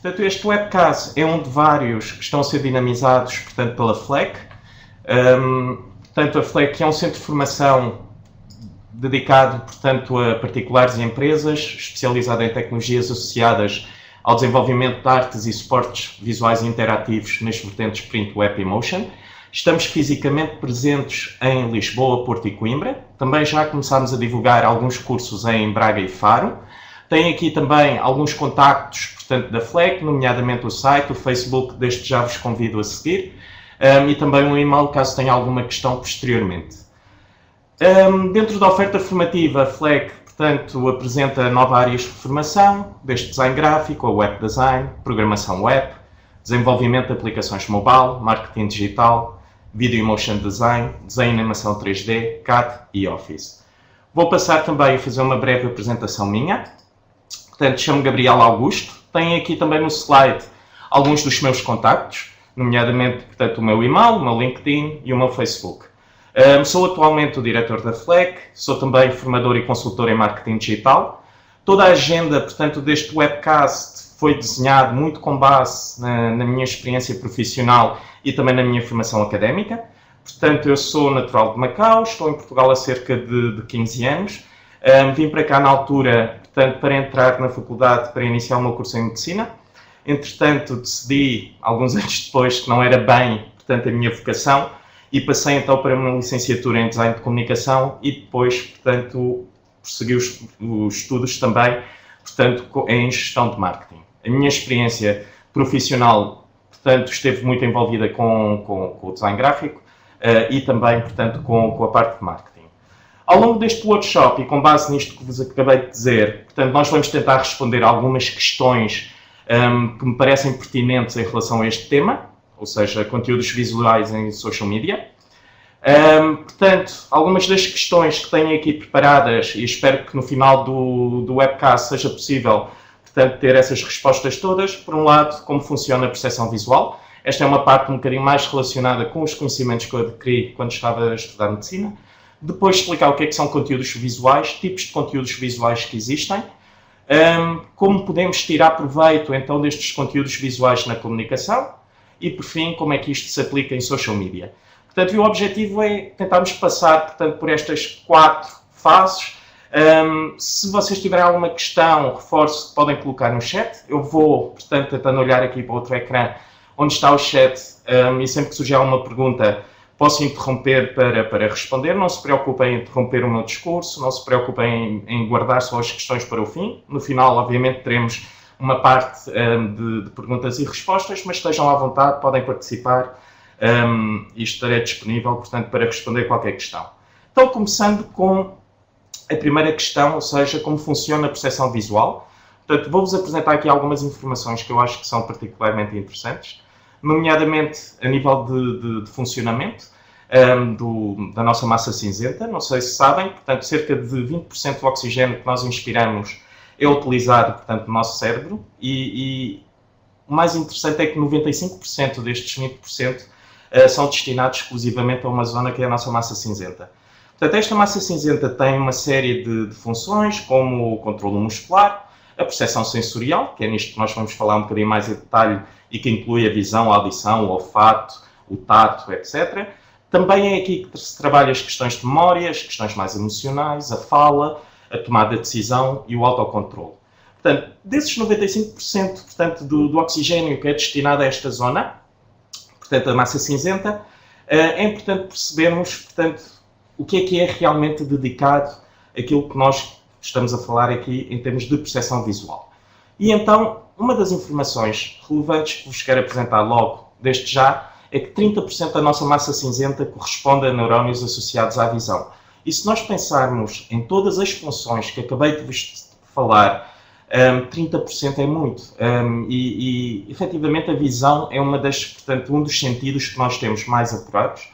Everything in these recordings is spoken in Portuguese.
Portanto, este webcast é um de vários que estão a ser dinamizados, portanto, pela FLEC. Portanto, a FLEC é um centro de formação dedicado, portanto, a particulares e empresas, especializado em tecnologias associadas ao desenvolvimento de artes e suportes visuais e interativos nas vertentes print, web e motion. Estamos fisicamente presentes em Lisboa, Porto e Coimbra. Também já começámos a divulgar alguns cursos em Braga e Faro. Tem aqui também alguns contactos, portanto, da FLEC, nomeadamente o site, o Facebook, desde já vos convido a seguir, e também um e-mail, caso tenha alguma questão posteriormente. Dentro da oferta formativa, a FLEC, portanto, apresenta 9 áreas de formação, desde design gráfico a web design, programação web, desenvolvimento de aplicações mobile, marketing digital, video e motion design, desenho e animação 3D, CAD e Office. Vou passar também a fazer uma breve apresentação minha. Portanto, chamo-me Gabriel Augusto. Tenho aqui também no slide alguns dos meus contactos, nomeadamente, portanto, o meu e-mail, o meu LinkedIn e o meu Facebook. Sou atualmente o diretor da FLEC, sou também formador e consultor em marketing digital. Toda a agenda, portanto, deste webcast foi desenhado muito com base na minha experiência profissional e também na minha formação académica. Portanto, eu sou natural de Macau, estou em Portugal há cerca de 15 anos. Vim para cá na altura, portanto, para entrar na faculdade, para iniciar o meu curso em Medicina. Entretanto, decidi, alguns anos depois, que não era bem, portanto, a minha vocação, e passei então para uma licenciatura em Design de Comunicação e depois, portanto, prossegui os estudos também, portanto, em Gestão de Marketing. A minha experiência profissional, portanto, esteve muito envolvida com o design gráfico e também, portanto, com a parte de marketing. Ao longo deste workshop, e com base nisto que vos acabei de dizer, portanto, nós vamos tentar responder algumas questões que me parecem pertinentes em relação a este tema, ou seja, conteúdos visuais em social media. Portanto, algumas das questões que tenho aqui preparadas, e espero que no final do webcast seja possível, portanto, ter essas respostas todas. Por um lado, como funciona a percepção visual. Esta é uma parte um bocadinho mais relacionada com os conhecimentos que eu adquiri quando estava a estudar medicina. Depois explicar o que é que são conteúdos visuais, tipos de conteúdos visuais que existem, como podemos tirar proveito então destes conteúdos visuais na comunicação e, por fim, como é que isto se aplica em social media. Portanto, o objetivo é tentarmos passar, portanto, por estas 4 fases. Se vocês tiverem alguma questão, reforço que podem colocar no chat. Eu vou, portanto, tentando olhar aqui para outro ecrã onde está o chat e sempre que surgir alguma pergunta posso interromper para responder. Não se preocupem em interromper o meu discurso, não se preocupem em guardar só as questões para o fim. No final, obviamente, teremos uma parte de perguntas e respostas, mas estejam à vontade, podem participar e estarei disponível, portanto, para responder qualquer questão. Então, começando com a primeira questão, ou seja, como funciona a percepção visual. Portanto, vou-vos apresentar aqui algumas informações que eu acho que são particularmente interessantes, nomeadamente a nível de funcionamento da nossa massa cinzenta. Não sei se sabem, portanto, cerca de 20% do oxigênio que nós inspiramos é utilizado, portanto, no nosso cérebro e o mais interessante é que 95% destes 20% são destinados exclusivamente a uma zona que é a nossa massa cinzenta. Portanto, esta massa cinzenta tem uma série de funções, como o controle muscular, a percepção sensorial, que é nisto que nós vamos falar um bocadinho mais em detalhe e que inclui a visão, a audição, o olfato, o tato, etc. Também é aqui que se trabalha as questões de memória, as questões mais emocionais, a fala, a tomada de decisão e o autocontrole. Portanto, desses 95% portanto, do oxigênio que é destinado a esta zona, portanto, a massa cinzenta, é importante percebermos, portanto, o que é realmente dedicado àquilo que nós estamos a falar aqui em termos de percepção visual. E então, uma das informações relevantes que vos quero apresentar logo, desde já, é que 30% da nossa massa cinzenta corresponde a neurónios associados à visão. E se nós pensarmos em todas as funções que acabei de vos falar, 30% é muito. E efetivamente a visão é portanto, um dos sentidos que nós temos mais apurados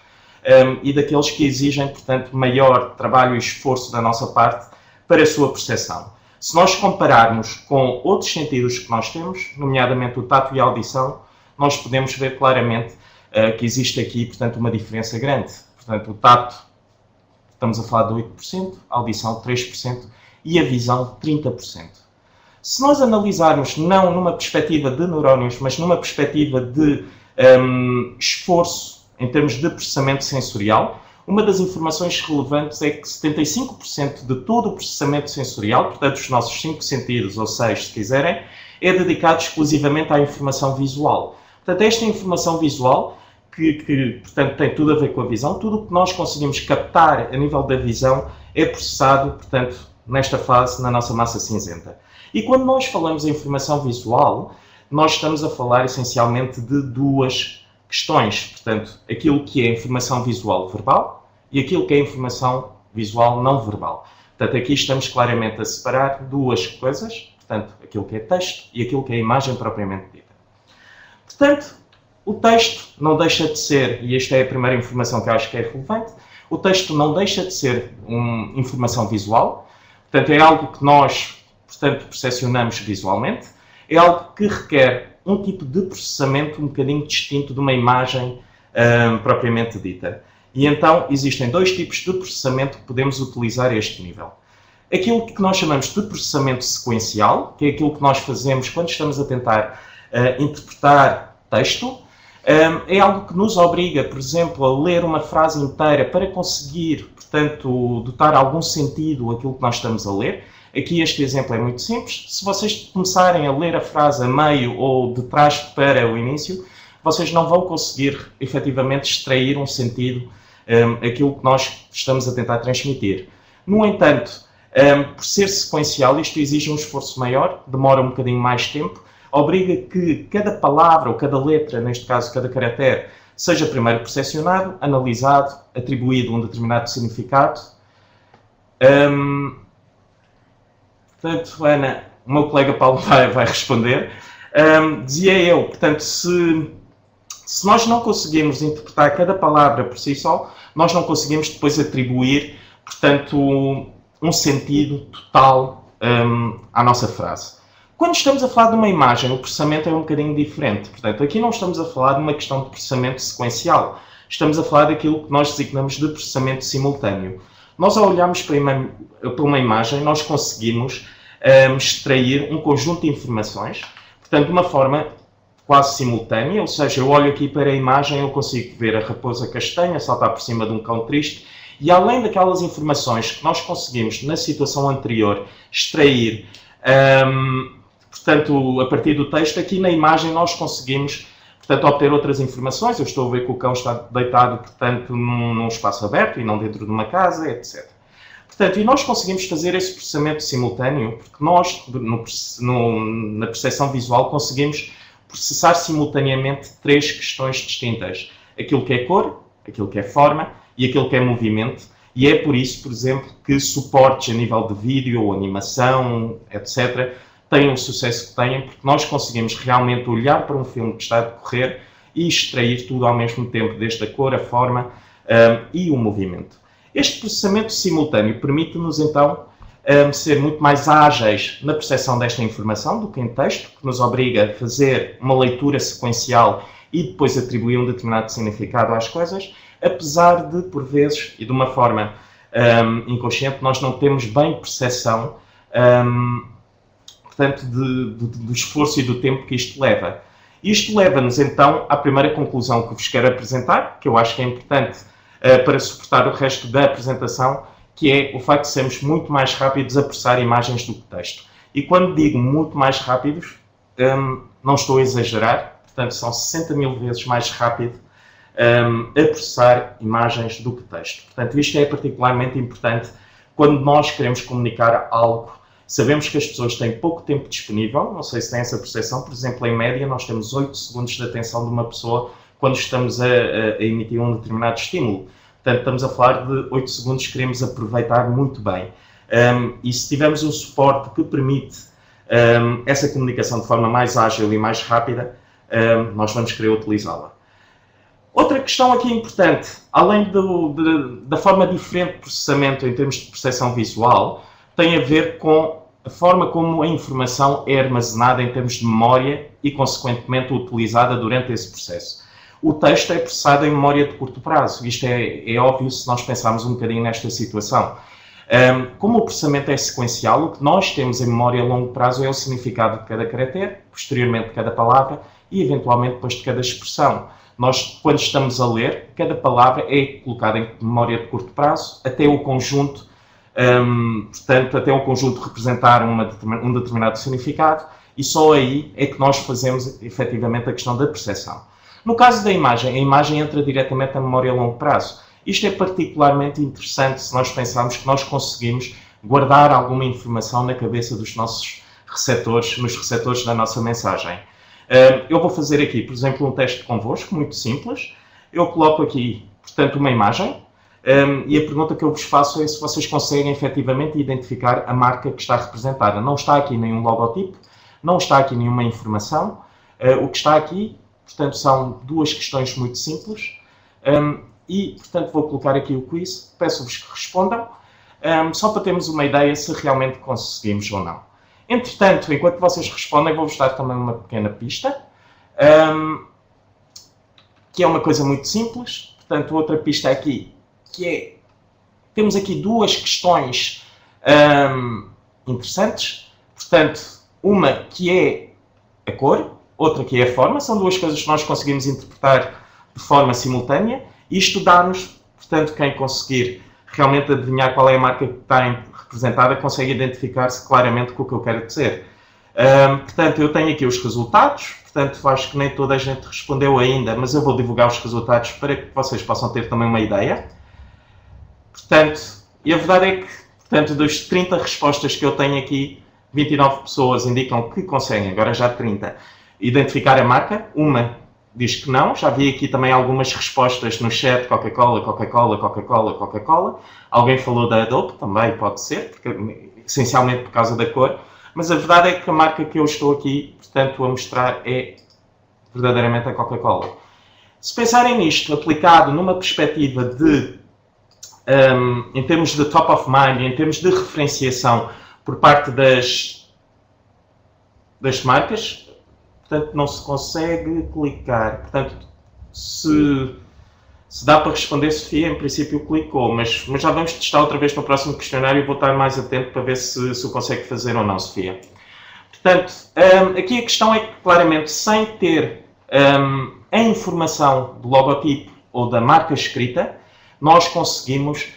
e daqueles que exigem, portanto, maior trabalho e esforço da nossa parte para a sua percepção. Se nós compararmos com outros sentidos que nós temos, nomeadamente o tato e a audição, nós podemos ver claramente que existe aqui, portanto, uma diferença grande. Portanto, o tato, estamos a falar de 8%, a audição 3% e a visão 30%. Se nós analisarmos não numa perspectiva de neurónios, mas numa perspectiva de esforço em termos de processamento sensorial, uma das informações relevantes é que 75% de todo o processamento sensorial, portanto os nossos 5 sentidos, ou 6 se quiserem, é dedicado exclusivamente à informação visual. Portanto, esta informação visual, que portanto, tem tudo a ver com a visão, tudo o que nós conseguimos captar a nível da visão é processado, portanto, nesta fase, na nossa massa cinzenta. E quando nós falamos em informação visual, nós estamos a falar essencialmente de duas questões. Portanto, aquilo que é informação visual verbal e aquilo que é informação visual não verbal. Portanto, aqui estamos claramente a separar duas coisas, portanto, aquilo que é texto e aquilo que é imagem propriamente dita. Portanto, o texto não deixa de ser, e esta é a primeira informação que eu acho que é relevante, o texto não deixa de ser informação visual, portanto, é algo que nós, portanto, percepcionamos visualmente, é algo que requer um tipo de processamento um bocadinho distinto de uma imagem propriamente dita. E então existem dois tipos de processamento que podemos utilizar a este nível. Aquilo que nós chamamos de processamento sequencial, que é aquilo que nós fazemos quando estamos a tentar interpretar texto, é algo que nos obriga, por exemplo, a ler uma frase inteira para conseguir, portanto, dotar algum sentido àquilo que nós estamos a ler. Aqui este exemplo é muito simples. Se vocês começarem a ler a frase a meio ou de trás para o início, vocês não vão conseguir efetivamente extrair um sentido aquilo que nós estamos a tentar transmitir. No entanto, por ser sequencial, isto exige um esforço maior, demora um bocadinho mais tempo, obriga que cada palavra ou cada letra, neste caso cada caractere, seja primeiro percepcionado, analisado, atribuído um determinado significado. Portanto, Ana, o meu colega Paulo vai responder. Dizia eu, portanto, se nós não conseguirmos interpretar cada palavra por si só, nós não conseguimos depois atribuir, portanto, um sentido total à nossa frase. Quando estamos a falar de uma imagem, o processamento é um bocadinho diferente. Portanto, aqui não estamos a falar de uma questão de processamento sequencial. Estamos a falar daquilo que nós designamos de processamento simultâneo. Nós, ao olharmos para uma imagem, nós conseguimos extrair um conjunto de informações, portanto, de uma forma quase simultânea, ou seja, eu olho aqui para a imagem, eu consigo ver a raposa castanha saltar por cima de um cão triste, e além daquelas informações que nós conseguimos, na situação anterior, extrair, portanto, a partir do texto, aqui na imagem nós conseguimos, portanto, obter outras informações. Eu estou a ver que o cão está deitado, portanto, num espaço aberto e não dentro de uma casa, etc. Portanto, e nós conseguimos fazer esse processamento simultâneo, porque nós, na percepção visual, conseguimos processar simultaneamente três questões distintas. Aquilo que é cor, aquilo que é forma e aquilo que é movimento. E é por isso, por exemplo, que suportes a nível de vídeo, animação, etc., têm o sucesso que têm, porque nós conseguimos realmente olhar para um filme que está a decorrer e extrair tudo ao mesmo tempo, desde a cor, a forma e o movimento. Este processamento simultâneo permite-nos, então, ser muito mais ágeis na percepção desta informação do que em texto, que nos obriga a fazer uma leitura sequencial e depois atribuir um determinado significado às coisas, apesar de, por vezes, e de uma forma inconsciente, nós não temos bem percepção portanto, do esforço e do tempo que isto leva. Isto leva-nos, então, à primeira conclusão que vos quero apresentar, que eu acho que é importante para suportar o resto da apresentação, que é o facto de sermos muito mais rápidos a processar imagens do que texto. E quando digo muito mais rápidos, não estou a exagerar, portanto, são 60 mil vezes mais rápido a processar imagens do que texto. Portanto, isto é particularmente importante quando nós queremos comunicar algo. Sabemos que as pessoas têm pouco tempo disponível, não sei se têm essa percepção, por exemplo, em média nós temos 8 segundos de atenção de uma pessoa quando estamos a emitir um determinado estímulo. Portanto, estamos a falar de 8 segundos que queremos aproveitar muito bem. E se tivermos um suporte que permite essa comunicação de forma mais ágil e mais rápida, nós vamos querer utilizá-la. Outra questão aqui importante, além da forma diferente de processamento em termos de percepção visual, tem a ver com a forma como a informação é armazenada em termos de memória e, consequentemente, utilizada durante esse processo. O texto é processado em memória de curto prazo. Isto é óbvio se nós pensarmos um bocadinho nesta situação. Como o processamento é sequencial, o que nós temos em memória a longo prazo é o significado de cada caractere, posteriormente de cada palavra e, eventualmente, depois de cada expressão. Nós, quando estamos a ler, cada palavra é colocada em memória de curto prazo até o conjunto, portanto, até o conjunto representar um determinado significado, e só aí é que nós fazemos, efetivamente, a questão da percepção. No caso da imagem, a imagem entra diretamente na memória a longo prazo. Isto é particularmente interessante se nós pensarmos que nós conseguimos guardar alguma informação na cabeça dos nossos receptores, nos receptores da nossa mensagem. Eu vou fazer aqui, por exemplo, um teste convosco, muito simples. Eu coloco aqui, portanto, uma imagem, e a pergunta que eu vos faço é se vocês conseguem efetivamente identificar a marca que está representada. Não está aqui nenhum logotipo, não está aqui nenhuma informação. O que está aqui, portanto, são duas questões muito simples. E, portanto, vou colocar aqui o quiz. Peço-vos que respondam, só para termos uma ideia se realmente conseguimos ou não. Entretanto, enquanto vocês respondem, vou-vos dar também uma pequena pista, que é uma coisa muito simples. Portanto, outra pista aqui, que é, temos aqui duas questões interessantes. Portanto, uma que é a cor, outra que é a forma. São duas coisas que nós conseguimos interpretar de forma simultânea. Isto dá-nos, portanto, quem conseguir realmente adivinhar qual é a marca que está representada, consegue identificar-se claramente com o que eu quero dizer. Portanto, eu tenho aqui os resultados. Portanto, acho que nem toda a gente respondeu ainda, mas eu vou divulgar os resultados para que vocês possam ter também uma ideia. Portanto, e a verdade é que, portanto, das 30 respostas que eu tenho aqui, 29 pessoas indicam que conseguem, agora já 30, identificar a marca. Uma diz que não. Já vi aqui também algumas respostas no chat: Coca-Cola, Coca-Cola, Coca-Cola, Coca-Cola. Alguém falou da Adobe, também pode ser, porque, essencialmente por causa da cor. Mas a verdade é que a marca que eu estou aqui, portanto, a mostrar é verdadeiramente a Coca-Cola. Se pensarem nisto, aplicado numa perspectiva de, em termos de top of mind, em termos de referenciação por parte das marcas, portanto, não se consegue clicar. Portanto, se dá para responder, Sofia, em princípio clicou, mas já vamos testar outra vez no próximo questionário e vou estar mais atento para ver se o consegue fazer ou não, Sofia. Portanto, aqui a questão é que, claramente, sem ter a informação do logotipo ou da marca escrita, nós conseguimos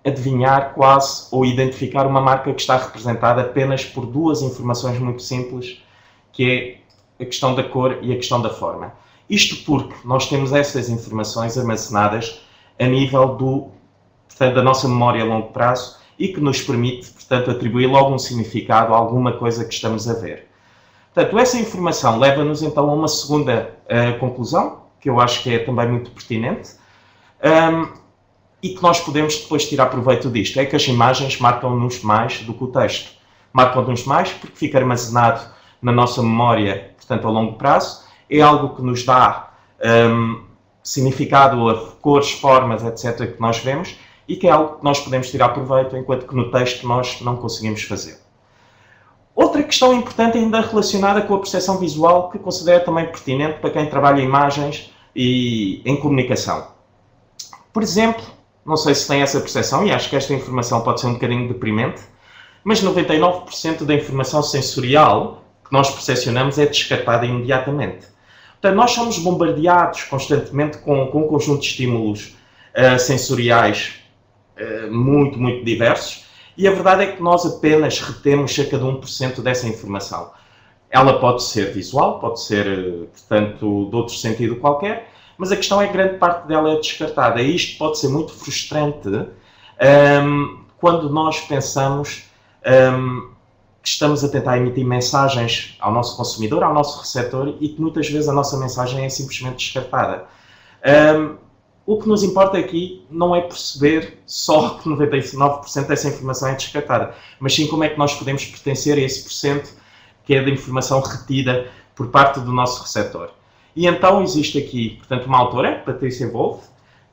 adivinhar quase ou identificar uma marca que está representada apenas por duas informações muito simples, que é a questão da cor e a questão da forma. Isto porque nós temos essas informações armazenadas a nível portanto, da nossa memória a longo prazo e que nos permite, portanto, atribuir logo um significado a alguma coisa que estamos a ver. Portanto, essa informação leva-nos então a uma segunda conclusão, que eu acho que é também muito pertinente, e que nós podemos depois tirar proveito disto. É que as imagens marcam-nos mais do que o texto. Marcam-nos mais porque fica armazenado na nossa memória, portanto, a longo prazo. É algo que nos dá significado a cores, formas, etc., que nós vemos, e que é algo que nós podemos tirar proveito, enquanto que no texto nós não conseguimos fazer. Outra questão importante ainda relacionada com a percepção visual, que considero também pertinente para quem trabalha imagens e em comunicação. Por exemplo, não sei se tem essa percepção, e acho que esta informação pode ser um bocadinho deprimente, mas 99% da informação sensorial que nós percepcionamos é descartada imediatamente. Portanto, nós somos bombardeados constantemente com um conjunto de estímulos sensoriais muito, muito diversos, e a verdade é que nós apenas retemos cerca de 1% dessa informação. Ela pode ser visual, pode ser, portanto, de outro sentido qualquer, mas a questão é que grande parte dela é descartada. E isto pode ser muito frustrante quando nós pensamos que estamos a tentar emitir mensagens ao nosso consumidor, ao nosso receptor, e que muitas vezes a nossa mensagem é simplesmente descartada. O que nos importa aqui não é perceber só que 99% dessa informação é descartada, mas sim como é que nós podemos pertencer a esse porcento que é da informação retida por parte do nosso receptor. E então existe aqui, portanto, uma autora, Patricia Wolf,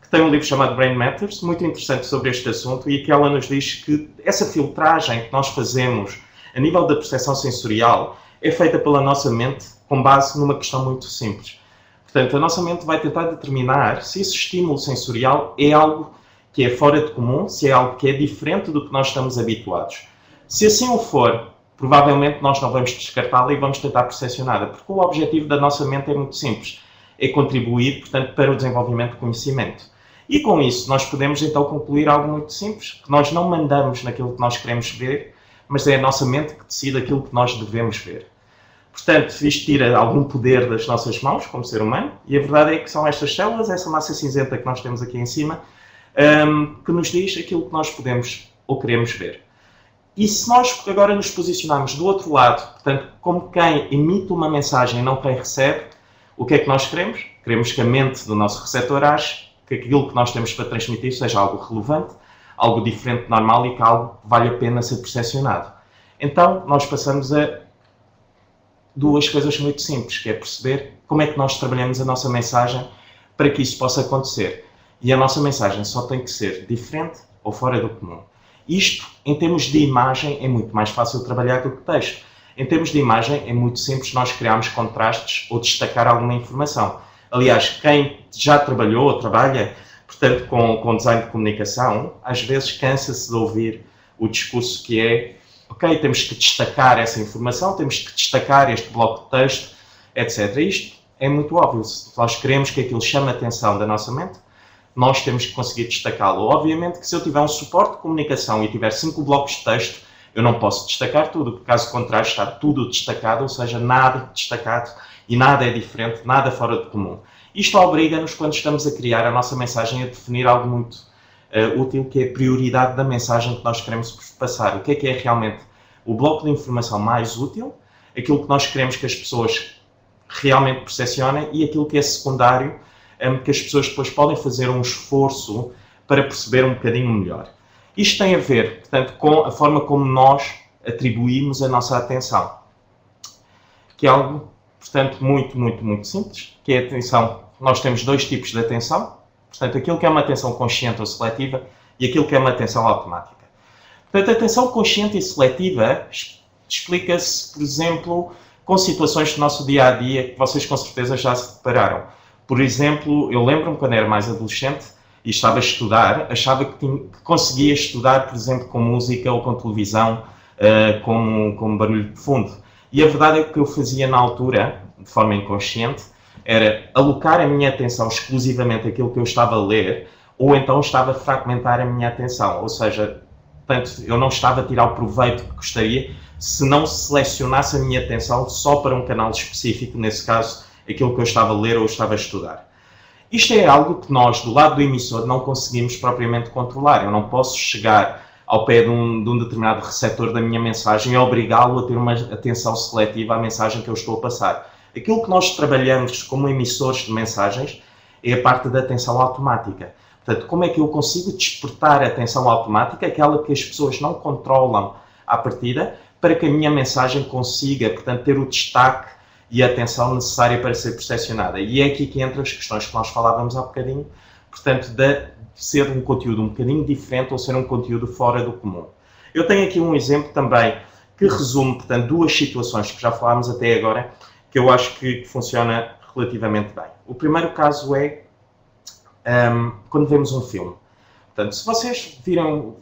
que tem um livro chamado Brain Matters, muito interessante sobre este assunto, e que ela nos diz que essa filtragem que nós fazemos a nível da percepção sensorial é feita pela nossa mente com base numa questão muito simples. Portanto, a nossa mente vai tentar determinar se esse estímulo sensorial é algo que é fora de comum, se é algo que é diferente do que nós estamos habituados. Se assim o for, provavelmente nós não vamos descartá-la e vamos tentar percepcioná-la, porque o objetivo da nossa mente é muito simples, é contribuir, portanto, para o desenvolvimento do conhecimento. E com isso nós podemos então concluir algo muito simples, que nós não mandamos naquilo que nós queremos ver, mas é a nossa mente que decide aquilo que nós devemos ver. Portanto, isto tira algum poder das nossas mãos, como ser humano, e a verdade é que são estas células, essa massa cinzenta que nós temos aqui em cima, que nos diz aquilo que nós podemos ou queremos ver. E se nós agora nos posicionarmos do outro lado, portanto, como quem emite uma mensagem e não quem recebe, o que é que nós queremos? Queremos que a mente do nosso receptor ache que aquilo que nós temos para transmitir seja algo relevante, algo diferente, normal e que algo vale a pena ser percepcionado. Então, nós passamos a duas coisas muito simples, que é perceber como é que nós trabalhamos a nossa mensagem para que isso possa acontecer. E a nossa mensagem só tem que ser diferente ou fora do comum. Isto, em termos de imagem, é muito mais fácil trabalhar do que texto. Em termos de imagem, é muito simples nós criarmos contrastes ou destacar alguma informação. Aliás, quem já trabalhou ou trabalha, portanto, com design de comunicação, às vezes cansa-se de ouvir o discurso que é ok, temos que destacar essa informação, temos que destacar este bloco de texto, etc. Isto é muito óbvio. Se nós queremos que aquilo chame a atenção da nossa mente, nós temos que conseguir destacá-lo. Obviamente que se eu tiver um suporte de comunicação e tiver 5 blocos de texto, eu não posso destacar tudo, porque caso contrário está tudo destacado, ou seja, nada destacado e nada é diferente, nada fora de comum. Isto obriga-nos, quando estamos a criar a nossa mensagem, a definir algo muito útil, que é a prioridade da mensagem que nós queremos passar. O que é realmente o bloco de informação mais útil, aquilo que nós queremos que as pessoas realmente percepcionem e aquilo que é secundário, que as pessoas depois podem fazer um esforço para perceber um bocadinho melhor. Isto tem a ver, portanto, com a forma como nós atribuímos a nossa atenção, que é algo, portanto, muito simples, que é a atenção. Nós temos 2 tipos de atenção, portanto, aquilo que é uma atenção consciente ou seletiva e aquilo que é uma atenção automática. Portanto, a atenção consciente e seletiva explica-se, por exemplo, com situações do nosso dia-a-dia que vocês com certeza já se depararam. Por exemplo, eu lembro-me quando era mais adolescente e estava a estudar, achava que conseguia estudar, por exemplo, com música ou com televisão, com barulho de fundo. E a verdade é que o que eu fazia na altura, de forma inconsciente, era alocar a minha atenção exclusivamente àquilo que eu estava a ler, ou então estava a fragmentar a minha atenção. Ou seja, portanto, eu não estava a tirar o proveito que gostaria se não selecionasse a minha atenção só para um canal específico, nesse caso, aquilo que eu estava a ler ou estava a estudar. Isto é algo que nós, do lado do emissor, não conseguimos propriamente controlar. Eu não posso chegar ao pé de um determinado receptor da minha mensagem e obrigá-lo a ter uma atenção seletiva à mensagem que eu estou a passar. Aquilo que nós trabalhamos como emissores de mensagens é a parte da atenção automática. Portanto, como é que eu consigo despertar a atenção automática, aquela que as pessoas não controlam à partida, para que a minha mensagem consiga, portanto, ter o destaque e a atenção necessária para ser percepcionada. E é aqui que entram as questões que nós falávamos há bocadinho, portanto, de ser um conteúdo um bocadinho diferente ou ser um conteúdo fora do comum. Eu tenho aqui um exemplo também que resume, portanto, 2 situações que já falámos até agora, que eu acho que funciona relativamente bem. O primeiro caso é quando vemos um filme. Portanto, se vocês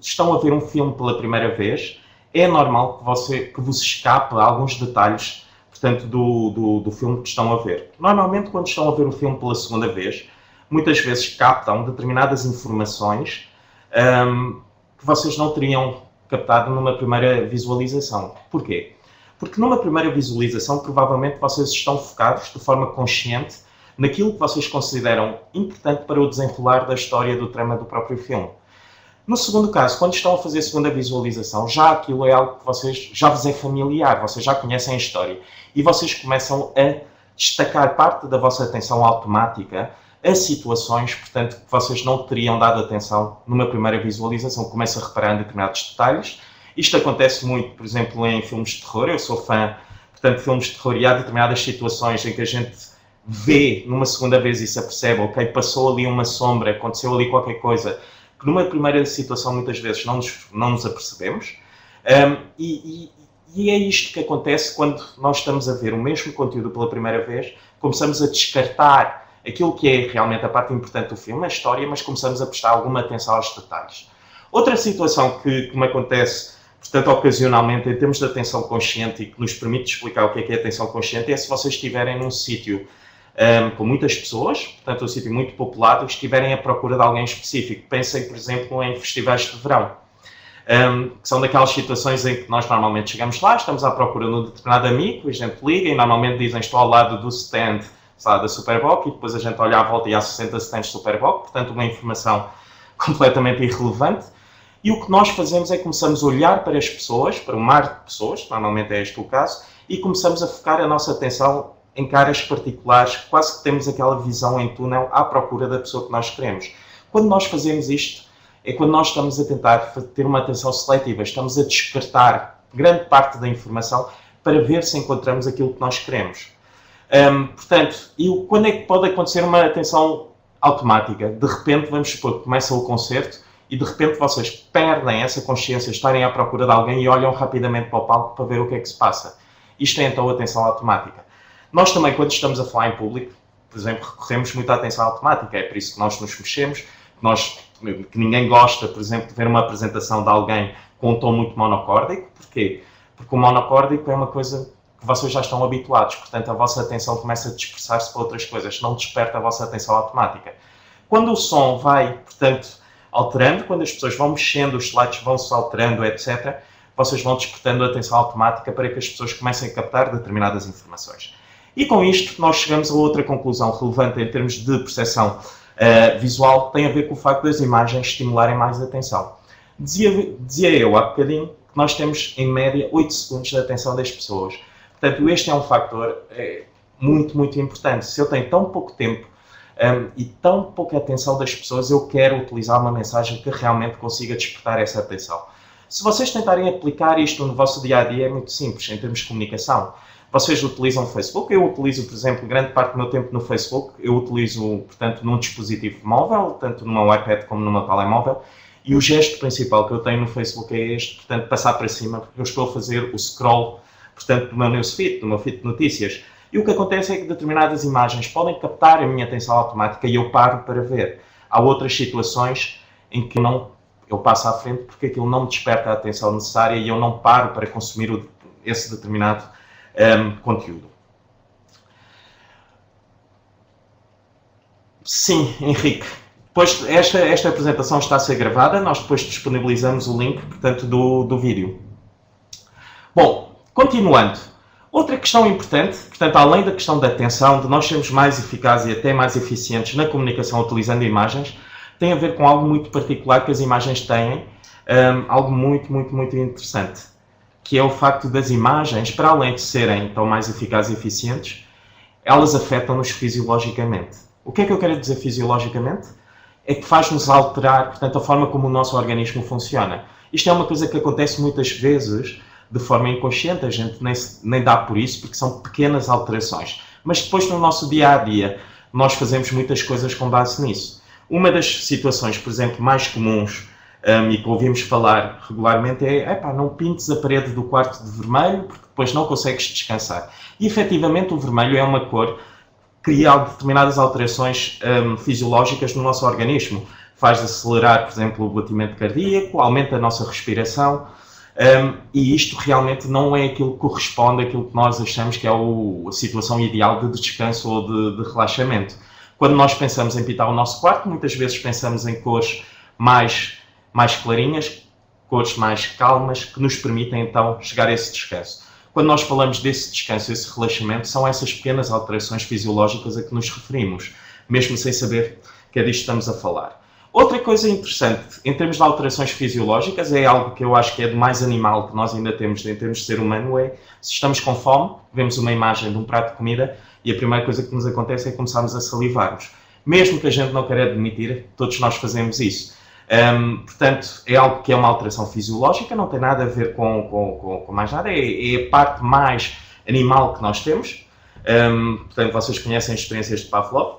estão a ver um filme pela primeira vez, é normal que vos escape alguns detalhes, portanto, do filme que estão a ver. Normalmente, quando estão a ver o filme pela segunda vez, muitas vezes captam determinadas informações que vocês não teriam captado numa primeira visualização. Porquê? Porque numa primeira visualização, provavelmente, vocês estão focados de forma consciente naquilo que vocês consideram importante para o desenrolar da história do trama do próprio filme. No segundo caso, quando estão a fazer a segunda visualização, já aquilo é algo que já vos é familiar, vocês já conhecem a história e vocês começam a destacar parte da vossa atenção automática a situações, portanto, que vocês não teriam dado atenção numa primeira visualização. Começam a reparar em determinados detalhes. Isto acontece muito, por exemplo, em filmes de terror. Eu sou fã, portanto, de filmes de terror e há determinadas situações em que a gente vê numa segunda vez e se apercebe, ok, passou ali uma sombra, aconteceu ali qualquer coisa, que numa primeira situação muitas vezes não nos apercebemos. E é isto que acontece quando nós estamos a ver o mesmo conteúdo pela primeira vez, começamos a descartar aquilo que é realmente a parte importante do filme, a história, mas começamos a prestar alguma atenção aos detalhes. Outra situação que me acontece, portanto, ocasionalmente, em termos de atenção consciente e que nos permite explicar o que é atenção consciente, é se vocês estiverem num sítio com muitas pessoas, portanto, um sítio muito populado, e estiverem à procura de alguém específico. Pensem, por exemplo, em festivais de verão, que são daquelas situações em que nós normalmente chegamos lá, estamos à procura de um determinado amigo, a gente liga e normalmente dizem estou ao lado do stand, sabe, da Superboc, e depois a gente olha à volta e há 60 stands de Superboc, portanto, uma informação completamente irrelevante. E o que nós fazemos é que começamos a olhar para as pessoas, para um mar de pessoas, normalmente é este o caso, e começamos a focar a nossa atenção em caras particulares, quase que temos aquela visão em túnel à procura da pessoa que nós queremos. Quando nós fazemos isto, é quando nós estamos a tentar ter uma atenção seletiva, estamos a descartar grande parte da informação para ver se encontramos aquilo que nós queremos. Portanto, e quando é que pode acontecer uma atenção automática? De repente, vamos supor que começa o concerto e de repente vocês perdem essa consciência, estarem à procura de alguém e olham rapidamente para o palco para ver o que é que se passa. Isto é então a atenção automática. Nós também, quando estamos a falar em público, por exemplo, recorremos muito à atenção automática, é por isso que nós nos mexemos, que ninguém gosta, por exemplo, de ver uma apresentação de alguém com um tom muito monocórdico. Porquê? Porque o monocórdico é uma coisa que vocês já estão habituados, portanto a vossa atenção começa a dispersar-se para outras coisas, não desperta a vossa atenção automática. Quando o som vai, portanto, alterando, quando as pessoas vão mexendo, os slides vão-se alterando, etc., vocês vão despertando a atenção automática para que as pessoas comecem a captar determinadas informações. E com isto, nós chegamos a outra conclusão relevante em termos de percepção visual, tem a ver com o facto das imagens estimularem mais a atenção. Dizia eu há bocadinho que nós temos, em média, 8 segundos de atenção das pessoas. Portanto, este é um fator muito, muito importante. Se eu tenho tão pouco tempo e tão pouca atenção das pessoas, eu quero utilizar uma mensagem que realmente consiga despertar essa atenção. Se vocês tentarem aplicar isto no vosso dia-a-dia, é muito simples, em termos de comunicação. Vocês utilizam o Facebook, eu utilizo, por exemplo, grande parte do meu tempo no Facebook, eu utilizo, portanto, num dispositivo móvel, tanto no meu iPad como no meu telemóvel, e o gesto principal que eu tenho no Facebook é este, portanto, passar para cima, porque eu estou a fazer o scroll, portanto, do meu newsfeed, do meu feed de notícias. E o que acontece é que determinadas imagens podem captar a minha atenção automática e eu paro para ver. Há outras situações em que eu passo à frente porque aquilo não me desperta a atenção necessária e eu não paro para consumir esse determinado conteúdo. Sim, Henrique. Depois, esta apresentação está a ser gravada, nós depois disponibilizamos o link, portanto, do vídeo. Bom, continuando. Outra questão importante, portanto, além da questão da atenção, de nós sermos mais eficazes e até mais eficientes na comunicação utilizando imagens, tem a ver com algo muito particular que as imagens têm, algo muito, muito, muito interessante, que é o facto das imagens, para além de serem tão mais eficazes e eficientes, elas afetam-nos fisiologicamente. O que é que eu quero dizer fisiologicamente? É que faz-nos alterar, portanto, a forma como o nosso organismo funciona. Isto é uma coisa que acontece muitas vezes de forma inconsciente, a gente nem dá por isso, porque são pequenas alterações. Mas depois, no nosso dia-a-dia, nós fazemos muitas coisas com base nisso. Uma das situações, por exemplo, mais comuns e que ouvimos falar regularmente é não pintes a parede do quarto de vermelho, porque depois não consegues descansar. E, efetivamente, o vermelho é uma cor que cria determinadas alterações fisiológicas no nosso organismo. Faz acelerar, por exemplo, o batimento cardíaco, aumenta a nossa respiração, e isto realmente não é aquilo que corresponde àquilo que nós achamos que é a situação ideal de descanso ou de relaxamento. Quando nós pensamos em pintar o nosso quarto, muitas vezes pensamos em cores mais clarinhas, cores mais calmas, que nos permitem então chegar a esse descanso. Quando nós falamos desse descanso, esse relaxamento, são essas pequenas alterações fisiológicas a que nos referimos, mesmo sem saber que é disto que estamos a falar. Outra coisa interessante, em termos de alterações fisiológicas, é algo que eu acho que é do mais animal que nós ainda temos em termos de ser humano, é se estamos com fome, vemos uma imagem de um prato de comida e a primeira coisa que nos acontece é começarmos a salivarmos. Mesmo que a gente não queira admitir, todos nós fazemos isso. Portanto, é algo que é uma alteração fisiológica, não tem nada a ver com mais nada, é a parte mais animal que nós temos. Portanto, vocês conhecem as experiências de Pavlov.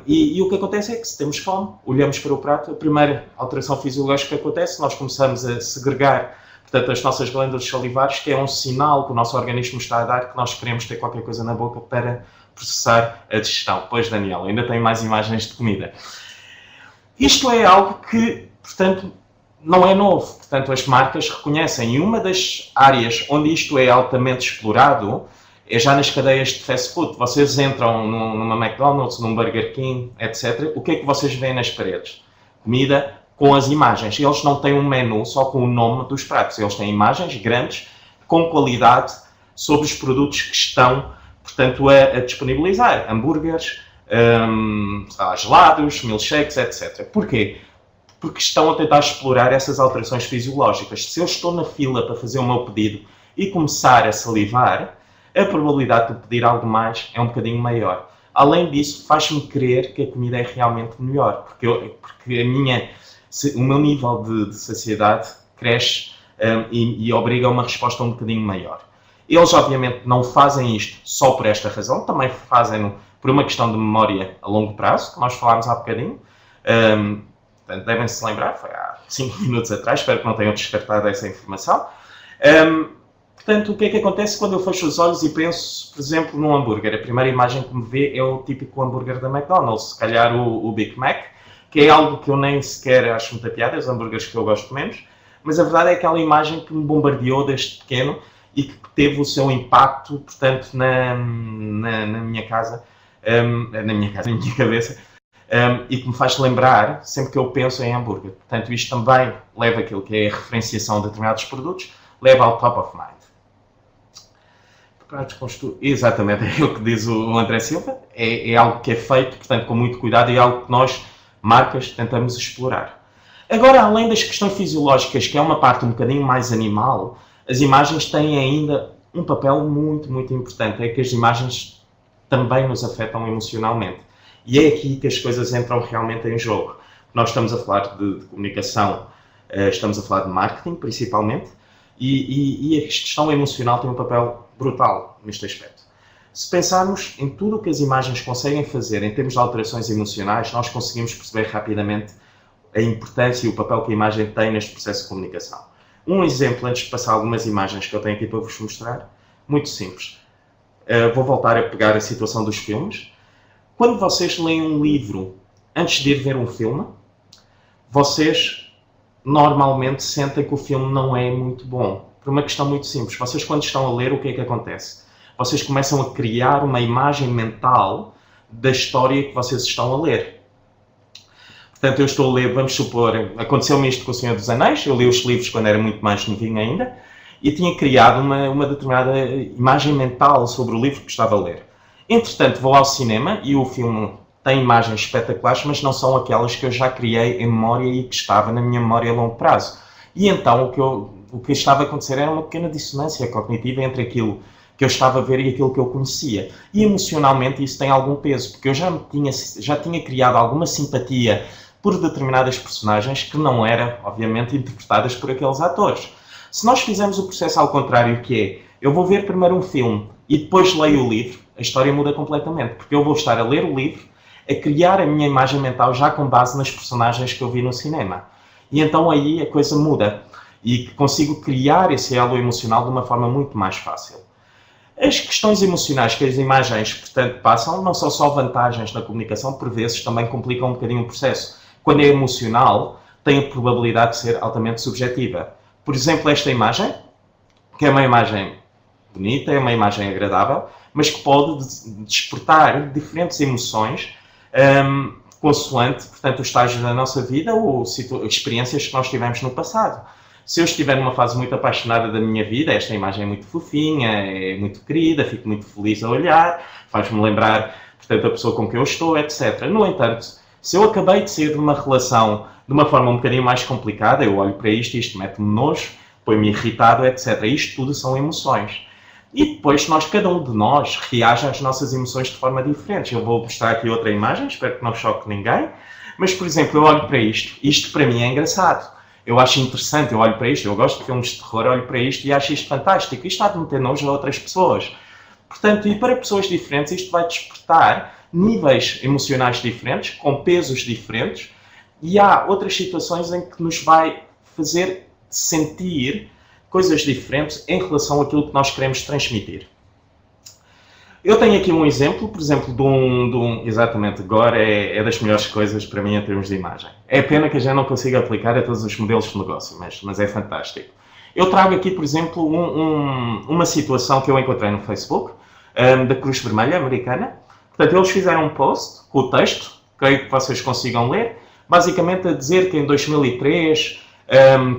E o que acontece é que se temos fome, olhamos para o prato, a primeira alteração fisiológica que acontece, nós começamos a segregar, portanto, as nossas glândulas salivares, que é um sinal que o nosso organismo está a dar que nós queremos ter qualquer coisa na boca para processar a digestão. Pois, Daniel, ainda tem mais imagens de comida. Isto é algo que, portanto, não é novo. Portanto, as marcas reconhecem. E uma das áreas onde isto é altamente explorado é já nas cadeias de fast food. Vocês entram numa McDonald's, num Burger King, etc. O que é que vocês veem nas paredes? Comida com as imagens. Eles não têm um menu só com o nome dos pratos. Eles têm imagens grandes, com qualidade, sobre os produtos que estão, portanto, a disponibilizar. Hambúrgueres, gelados, milkshakes, etc. Porquê? Porque estão a tentar explorar essas alterações fisiológicas. Se eu estou na fila para fazer o meu pedido e começar a salivar, a probabilidade de pedir algo mais é um bocadinho maior. Além disso, faz-me crer que a comida é realmente melhor, porque o meu nível de saciedade cresce e obriga a uma resposta um bocadinho maior. Eles, obviamente, não fazem isto só por esta razão, também fazem por uma questão de memória a longo prazo, que nós falámos há bocadinho. Portanto, devem-se lembrar, foi há 5 minutos atrás, espero que não tenham descartado essa informação. Portanto, o que é que acontece quando eu fecho os olhos e penso, por exemplo, num hambúrguer? A primeira imagem que me vê é o típico hambúrguer da McDonald's, se calhar o Big Mac, que é algo que eu nem sequer acho muita piada, os hambúrgueres que eu gosto menos, mas a verdade é aquela imagem que me bombardeou desde pequeno e que teve o seu impacto, portanto, na minha casa, na minha cabeça, e que me faz lembrar sempre que eu penso em hambúrguer. Portanto, isto também leva aquilo que é a referenciação de determinados produtos, leva ao top of mind. Exatamente, é o que diz o André Silva, é algo que é feito, portanto, com muito cuidado e é algo que nós, marcas, tentamos explorar. Agora, além das questões fisiológicas, que é uma parte um bocadinho mais animal, as imagens têm ainda um papel muito, muito importante, é que as imagens também nos afetam emocionalmente. E é aqui que as coisas entram realmente em jogo. Nós estamos a falar de comunicação, estamos a falar de marketing, principalmente, e a questão emocional tem um papel brutal neste aspecto. Se pensarmos em tudo o que as imagens conseguem fazer em termos de alterações emocionais, nós conseguimos perceber rapidamente a importância e o papel que a imagem tem neste processo de comunicação. Um exemplo, antes de passar algumas imagens que eu tenho aqui para vos mostrar, muito simples. Vou voltar a pegar a situação dos filmes. Quando vocês leem um livro antes de ir ver um filme, vocês normalmente sentem que o filme não é muito bom. Por uma questão muito simples. Vocês, quando estão a ler, o que é que acontece? Vocês começam a criar uma imagem mental da história que vocês estão a ler. Portanto, eu estou a ler, vamos supor, aconteceu-me isto com O Senhor dos Anéis, eu li os livros quando era muito mais novinho ainda, e tinha criado uma determinada imagem mental sobre o livro que estava a ler. Entretanto, vou ao cinema e o filme tem imagens espetaculares, mas não são aquelas que eu já criei em memória e que estava na minha memória a longo prazo. E então, o que estava a acontecer era uma pequena dissonância cognitiva entre aquilo que eu estava a ver e aquilo que eu conhecia. E emocionalmente isso tem algum peso, porque eu já tinha criado alguma simpatia por determinadas personagens que não eram, obviamente, interpretadas por aqueles atores. Se nós fizermos o processo ao contrário, que é, eu vou ver primeiro um filme e depois leio o livro, a história muda completamente, porque eu vou estar a ler o livro, a criar a minha imagem mental já com base nas personagens que eu vi no cinema. E então aí a coisa muda e consigo criar esse elo emocional de uma forma muito mais fácil. As questões emocionais que as imagens, portanto, passam não são só vantagens na comunicação, por vezes também complicam um bocadinho o processo. Quando é emocional, tem a probabilidade de ser altamente subjetiva. Por exemplo, esta imagem, que é uma imagem bonita, é uma imagem agradável, mas que pode despertar diferentes emoções consoante, portanto, o estágio da nossa vida ou experiências que nós tivemos no passado. Se eu estiver numa fase muito apaixonada da minha vida, esta imagem é muito fofinha, é muito querida, fico muito feliz a olhar, faz-me lembrar, portanto, a pessoa com quem eu estou, etc. No entanto, se eu acabei de sair de uma relação de uma forma um bocadinho mais complicada, eu olho para isto mete-me nojo, põe-me irritado, etc. Isto tudo são emoções. E depois, cada um de nós reage às nossas emoções de forma diferente. Eu vou mostrar aqui outra imagem, espero que não choque ninguém. Mas, por exemplo, eu olho para isto para mim é engraçado. Eu acho interessante, eu olho para isto, eu gosto de filmes de terror, olho para isto e acho isto fantástico. Isto há de meter nojo a outras pessoas. Portanto, e para pessoas diferentes, isto vai despertar níveis emocionais diferentes, com pesos diferentes, e há outras situações em que nos vai fazer sentir coisas diferentes em relação àquilo que nós queremos transmitir. Eu tenho aqui um exemplo, por exemplo, exatamente, agora é das melhores coisas para mim em termos de imagem. É pena que a gente não consiga aplicar a todos os modelos de negócio, mas é fantástico. Eu trago aqui, por exemplo, uma situação que eu encontrei no Facebook, da Cruz Vermelha Americana. Portanto, eles fizeram um post com o texto, creio que vocês consigam ler, basicamente a dizer que em 2003,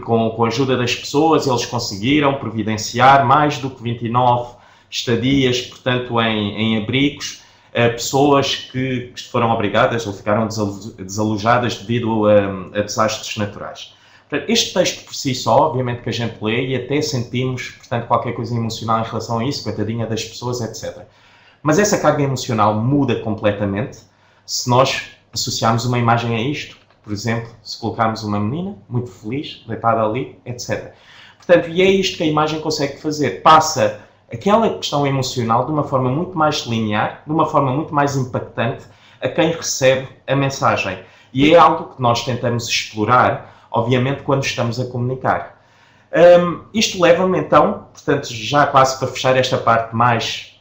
com a ajuda das pessoas, eles conseguiram providenciar mais do que 29 estadias, portanto, em abrigos, pessoas que foram obrigadas ou ficaram desalojadas devido a desastres naturais. Portanto, este texto por si só, obviamente que a gente lê e até sentimos, portanto, qualquer coisa emocional em relação a isso, coitadinha das pessoas, etc. Mas essa carga emocional muda completamente se nós associarmos uma imagem a isto. Por exemplo, se colocarmos uma menina muito feliz, deitada ali, etc. Portanto, e é isto que a imagem consegue fazer. Passa aquela questão emocional de uma forma muito mais linear, de uma forma muito mais impactante a quem recebe a mensagem. E é algo que nós tentamos explorar, obviamente, quando estamos a comunicar. Isto leva-me então, portanto, já quase para fechar esta parte mais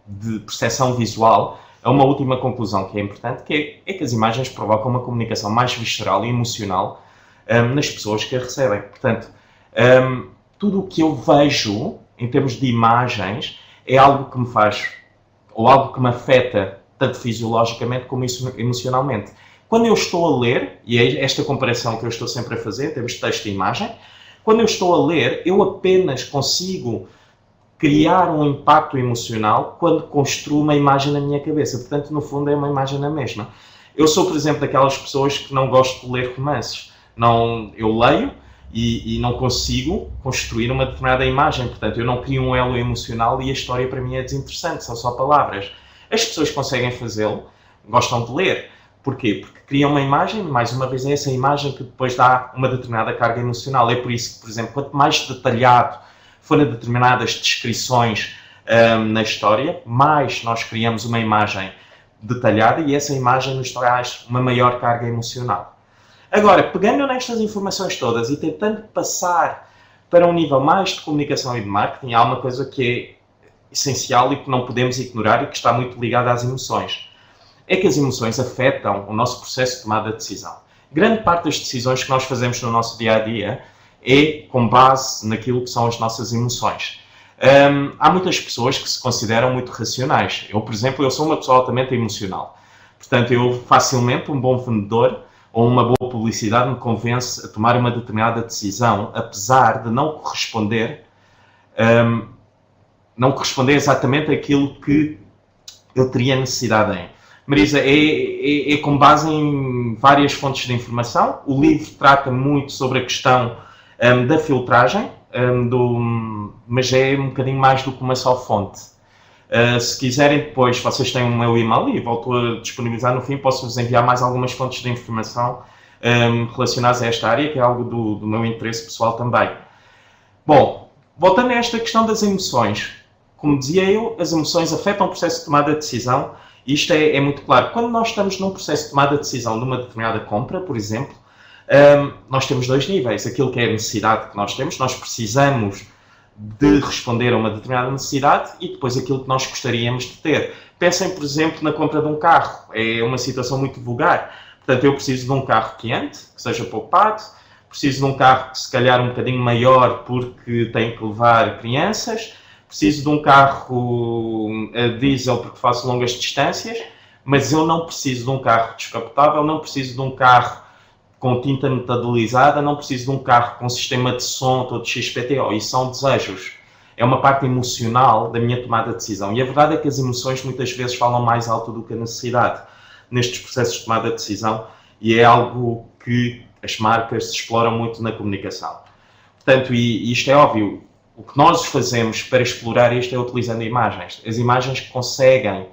de percepção visual, a uma última conclusão que é importante, que é que as imagens provocam uma comunicação mais visceral e emocional nas pessoas que a recebem. Portanto, tudo o que eu vejo em termos de imagens, é algo que me faz, ou algo que me afeta, tanto fisiologicamente como emocionalmente. Quando eu estou a ler, e é esta comparação que eu estou sempre a fazer, em termos de texto e imagem, quando eu estou a ler, eu apenas consigo criar um impacto emocional quando construo uma imagem na minha cabeça. Portanto, no fundo, é uma imagem na mesma. Eu sou, por exemplo, daquelas pessoas que não gosto de ler romances. Eu leio, e não consigo construir uma determinada imagem. Portanto, eu não crio um elo emocional e a história para mim é desinteressante, são só palavras. As pessoas que conseguem fazê-lo gostam de ler. Porquê? Porque criam uma imagem, mais uma vez é essa imagem que depois dá uma determinada carga emocional. É por isso que, por exemplo, quanto mais detalhado forem determinadas descrições na história, mais nós criamos uma imagem detalhada e essa imagem nos traz uma maior carga emocional. Agora, pegando nestas informações todas e tentando passar para um nível mais de comunicação e de marketing, há uma coisa que é essencial e que não podemos ignorar e que está muito ligada às emoções. É que as emoções afetam o nosso processo de tomada de decisão. Grande parte das decisões que nós fazemos no nosso dia-a-dia é com base naquilo que são as nossas emoções. Há muitas pessoas que se consideram muito racionais. Eu, por exemplo, eu sou uma pessoa altamente emocional. Portanto, eu facilmente, um bom vendedor ou uma boa publicidade me convence a tomar uma determinada decisão, apesar de não corresponder exatamente àquilo que eu teria necessidade em. Marisa, é com base em várias fontes de informação. O livro trata muito sobre a questão da filtragem, mas é um bocadinho mais do que uma só fonte. Se quiserem depois, vocês têm o meu e-mail e volto a disponibilizar no fim, posso-vos enviar mais algumas fontes de informação relacionadas a esta área, que é algo do meu interesse pessoal também. Bom, voltando a esta questão das emoções, como dizia eu, as emoções afetam o processo de tomada de decisão e isto é muito claro. Quando nós estamos num processo de tomada de decisão de uma determinada compra, por exemplo, nós temos dois níveis. Aquilo que é a necessidade que nós temos, nós precisamos de responder a uma determinada necessidade e depois aquilo que nós gostaríamos de ter. Pensem, por exemplo, na compra de um carro. É uma situação muito vulgar. Portanto, eu preciso de um carro que ande, que seja poupado, preciso de um carro que se calhar um bocadinho maior porque tem que levar crianças, preciso de um carro a diesel porque faço longas distâncias, mas eu não preciso de um carro descapotável, não preciso de um carro com tinta metalizada, não preciso de um carro com sistema de som todo XPTO. Isso são desejos. É uma parte emocional da minha tomada de decisão. E a verdade é que as emoções muitas vezes falam mais alto do que a necessidade nestes processos de tomada de decisão e é algo que as marcas exploram muito na comunicação. Portanto, e isto é óbvio, o que nós fazemos para explorar isto é utilizando imagens. As imagens conseguem,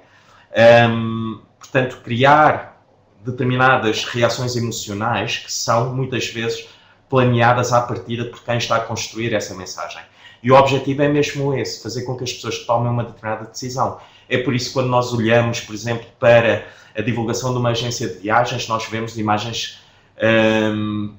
portanto, criar determinadas reações emocionais que são, muitas vezes, planeadas à partida por quem está a construir essa mensagem. E o objetivo é mesmo esse, fazer com que as pessoas tomem uma determinada decisão. É por isso que quando nós olhamos, por exemplo, para a divulgação de uma agência de viagens, nós vemos imagens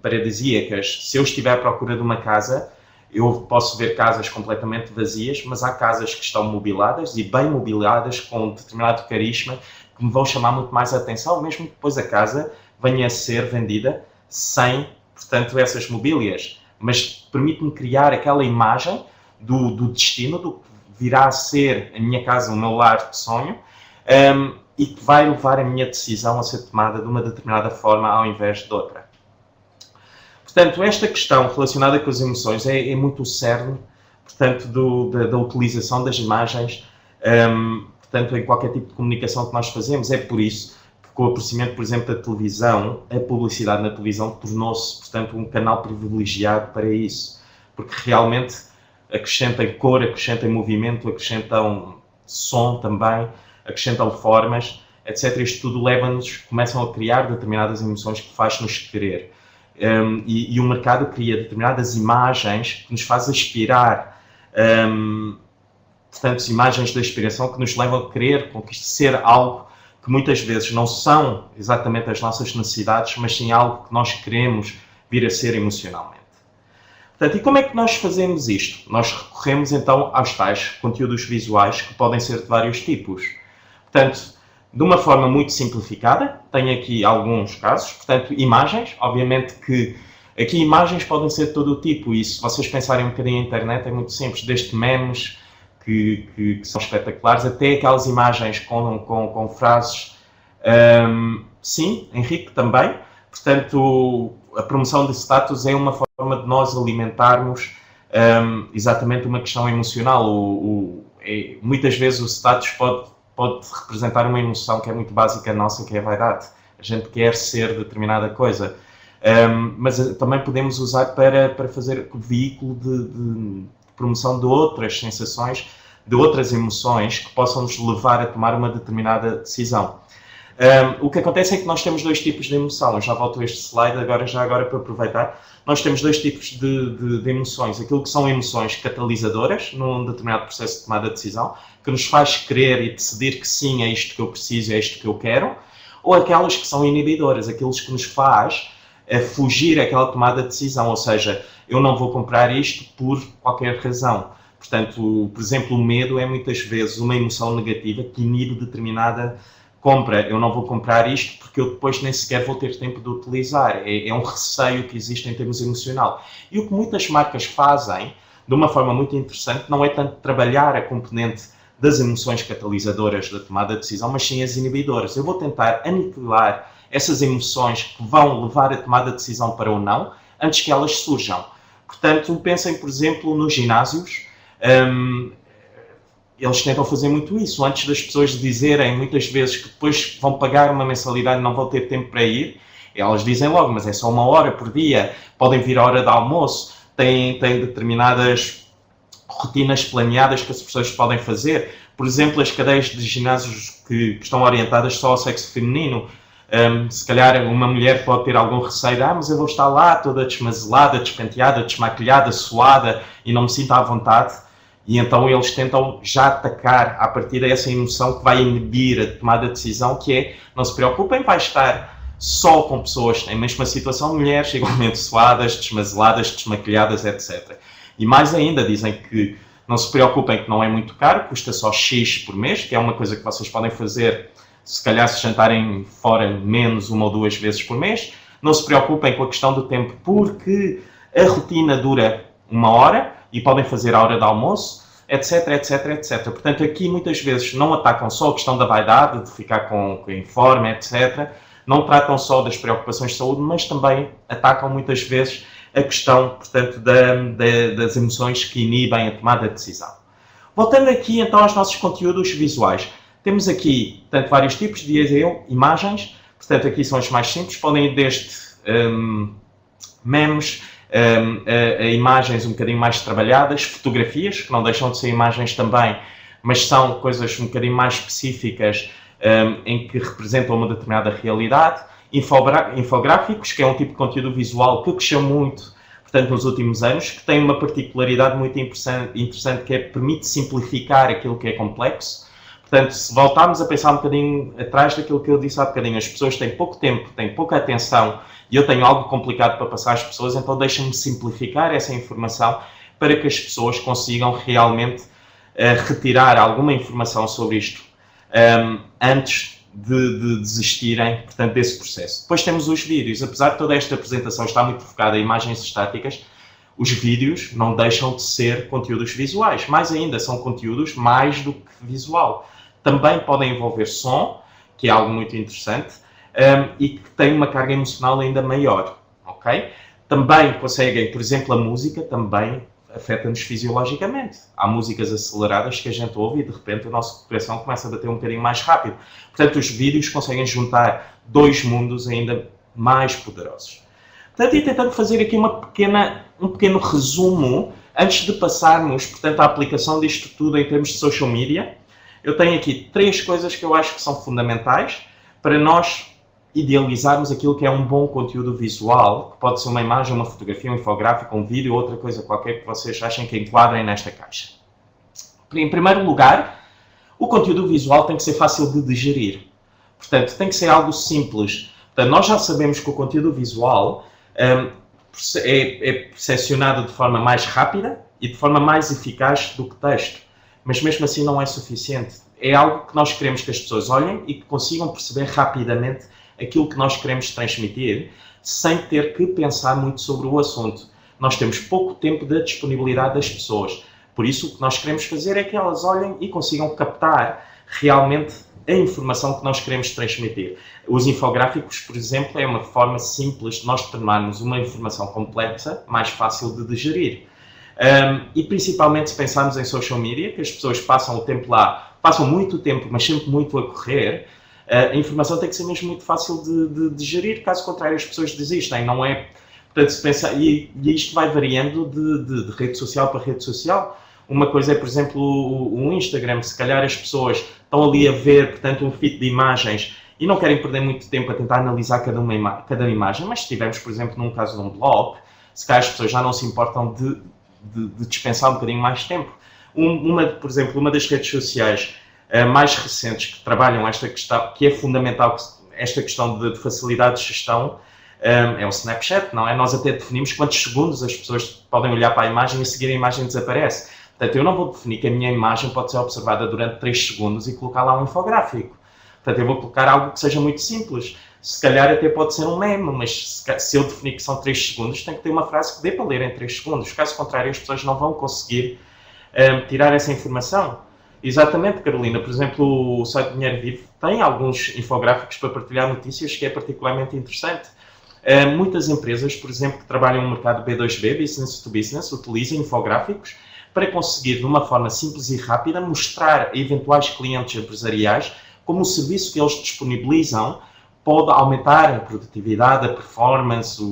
paradisíacas. Se eu estiver à procura de uma casa, eu posso ver casas completamente vazias, mas há casas que estão mobiladas e bem mobiladas, com determinado carisma, que me vão chamar muito mais a atenção, mesmo que depois a casa venha a ser vendida sem, portanto, essas mobílias. Mas permite-me criar aquela imagem do destino, do que virá a ser a minha casa, o meu lar de sonho, e que vai levar a minha decisão a ser tomada de uma determinada forma ao invés de outra. Portanto, esta questão relacionada com as emoções é muito o cerne, portanto, da utilização das imagens, portanto, em qualquer tipo de comunicação que nós fazemos. É por isso que, com o aparecimento, por exemplo, da televisão, a publicidade na televisão tornou-se, portanto, um canal privilegiado para isso, porque realmente acrescentem cor, acrescentem movimento, acrescentam som também, acrescentam formas, etc. Isto tudo leva-nos, começam a criar determinadas emoções que faz-nos querer. E o mercado cria determinadas imagens que nos faz aspirar, portanto, imagens de aspiração que nos levam a querer ser algo que muitas vezes não são exatamente as nossas necessidades, mas sim algo que nós queremos vir a ser emocionalmente. Portanto, e como é que nós fazemos isto? Nós recorremos então aos tais conteúdos visuais que podem ser de vários tipos. Portanto, de uma forma muito simplificada, tenho aqui alguns casos, portanto, imagens, obviamente que aqui imagens podem ser de todo o tipo, e se vocês pensarem um bocadinho na internet é muito simples, desde memes que são espetaculares, até aquelas imagens com frases, sim, Henrique também, portanto, a promoção de status é uma forma de nós alimentarmos exatamente uma questão emocional. Muitas vezes o status pode representar uma emoção que é muito básica nossa, que é a vaidade. A gente quer ser determinada coisa. Mas também podemos usar para fazer veículo de promoção de outras sensações, de outras emoções que possam nos levar a tomar uma determinada decisão. O que acontece é que nós temos dois tipos de emoção. Eu já volto a este slide agora para aproveitar. Nós temos dois tipos de emoções. Aquilo que são emoções catalisadoras, num determinado processo de tomada de decisão, que nos faz querer e decidir que sim, é isto que eu preciso, é isto que eu quero, ou aquelas que são inibidoras, aqueles que nos faz fugir àquela tomada de decisão, ou seja, eu não vou comprar isto por qualquer razão. Portanto, por exemplo, o medo é muitas vezes uma emoção negativa que inibe determinada compra. Eu não vou comprar isto porque eu depois nem sequer vou ter tempo de utilizar. É um receio que existe em termos emocional. E o que muitas marcas fazem, de uma forma muito interessante, não é tanto trabalhar a componente das emoções catalisadoras da tomada de decisão, mas sim as inibidoras. Eu vou tentar aniquilar essas emoções que vão levar a tomada de decisão para o não, antes que elas surjam. Portanto, pensem, por exemplo, nos ginásios. Eles tentam fazer muito isso, antes das pessoas dizerem muitas vezes que depois vão pagar uma mensalidade e não vão ter tempo para ir, elas dizem logo, mas é só 1 hora por dia, podem vir à hora de almoço, têm determinadas rotinas planeadas que as pessoas podem fazer. Por exemplo, as cadeias de ginásios que estão orientadas só ao sexo feminino, se calhar uma mulher pode ter algum receio, mas eu vou estar lá toda desmazelada, despenteada, desmaquilhada, suada e não me sinto à vontade. E então eles tentam já atacar à partida essa emoção que vai inibir a tomada de decisão, que é, não se preocupem, vai estar só com pessoas na mesma situação, mulheres igualmente suadas, desmazeladas, desmaquilhadas, etc. E mais ainda, dizem que não se preocupem que não é muito caro, custa só X por mês, que é uma coisa que vocês podem fazer, se calhar se jantarem fora menos 1 ou 2 vezes por mês. Não se preocupem com a questão do tempo, porque a rotina dura 1 hora, e podem fazer a hora de almoço, etc, etc, etc. Portanto, aqui muitas vezes não atacam só a questão da vaidade, de ficar com informe, etc. Não tratam só das preocupações de saúde, mas também atacam muitas vezes a questão, portanto, das emoções que inibem a tomada de decisão. Voltando aqui então aos nossos conteúdos visuais. Temos aqui, portanto, vários tipos de imagens. Portanto, aqui são os mais simples. Podem ir desde memes, a imagens um bocadinho mais trabalhadas, fotografias, que não deixam de ser imagens também, mas são coisas um bocadinho mais específicas em que representam uma determinada realidade. Infográficos, que é um tipo de conteúdo visual que cresceu muito, portanto, nos últimos anos, que tem uma particularidade muito interessante que permite simplificar aquilo que é complexo. Portanto, se voltarmos a pensar um bocadinho atrás daquilo que eu disse há bocadinho, as pessoas têm pouco tempo, têm pouca atenção, e eu tenho algo complicado para passar às pessoas, então deixem-me simplificar essa informação para que as pessoas consigam realmente retirar alguma informação sobre isto antes de desistirem, portanto, desse processo. Depois temos os vídeos. Apesar de toda esta apresentação estar muito focada em imagens estáticas, os vídeos não deixam de ser conteúdos visuais. Mais ainda, são conteúdos mais do que visual. Também podem envolver som, que é algo muito interessante, e que tem uma carga emocional ainda maior. Okay? Também conseguem, por exemplo, a música também afeta-nos fisiologicamente. Há músicas aceleradas que a gente ouve e de repente o nosso coração começa a bater um bocadinho mais rápido. Portanto, os vídeos conseguem juntar dois mundos ainda mais poderosos. Portanto, e tentando fazer aqui um pequeno resumo, antes de passarmos, portanto, à aplicação disto tudo em termos de social media, eu tenho aqui 3 coisas que eu acho que são fundamentais para nós idealizarmos aquilo que é um bom conteúdo visual, que pode ser uma imagem, uma fotografia, um infográfico, um vídeo, outra coisa qualquer que vocês achem que enquadrem nesta caixa. Em primeiro lugar, o conteúdo visual tem que ser fácil de digerir. Portanto, tem que ser algo simples. Portanto, nós já sabemos que o conteúdo visual é percepcionado de forma mais rápida e de forma mais eficaz do que texto. Mas mesmo assim não é suficiente. É algo que nós queremos que as pessoas olhem e que consigam perceber rapidamente aquilo que nós queremos transmitir, sem ter que pensar muito sobre o assunto. Nós temos pouco tempo da disponibilidade das pessoas. Por isso, o que nós queremos fazer é que elas olhem e consigam captar realmente a informação que nós queremos transmitir. Os infográficos, por exemplo, é uma forma simples de nós tornarmos uma informação complexa mais fácil de digerir. E principalmente se pensarmos em social media, que as pessoas passam o tempo lá, passam muito tempo, mas sempre muito a correr, a informação tem que ser mesmo muito fácil de digerir, caso contrário as pessoas desistem, não é? Portanto, se pensa, e isto vai variando de rede social para rede social. Uma coisa é, por exemplo, o Instagram, se calhar as pessoas estão ali a ver, portanto, um feed de imagens e não querem perder muito tempo a tentar analisar cada imagem, mas se estivermos, por exemplo, num caso de um blog, se calhar as pessoas já não se importam de dispensar um bocadinho mais tempo. Por exemplo, uma das redes sociais mais recentes que trabalham esta questão, que é fundamental, esta questão de facilidade de gestão, é o Snapchat, não é? Nós até definimos quantos segundos as pessoas podem olhar para a imagem e a seguir a imagem desaparece. Portanto, eu não vou definir que a minha imagem pode ser observada durante 3 segundos e colocar lá um infográfico. Portanto, eu vou colocar algo que seja muito simples. Se calhar até pode ser um meme, mas se eu definir que são 3 segundos, tem que ter uma frase que dê para ler em 3 segundos. Caso contrário, as pessoas não vão conseguir tirar essa informação. Exatamente, Carolina. Por exemplo, o site Dinheiro Vivo tem alguns infográficos para partilhar notícias que é particularmente interessante. Muitas empresas, por exemplo, que trabalham no mercado B2B, Business to Business, utilizam infográficos para conseguir, de uma forma simples e rápida, mostrar a eventuais clientes empresariais como o serviço que eles disponibilizam pode aumentar a produtividade, a performance,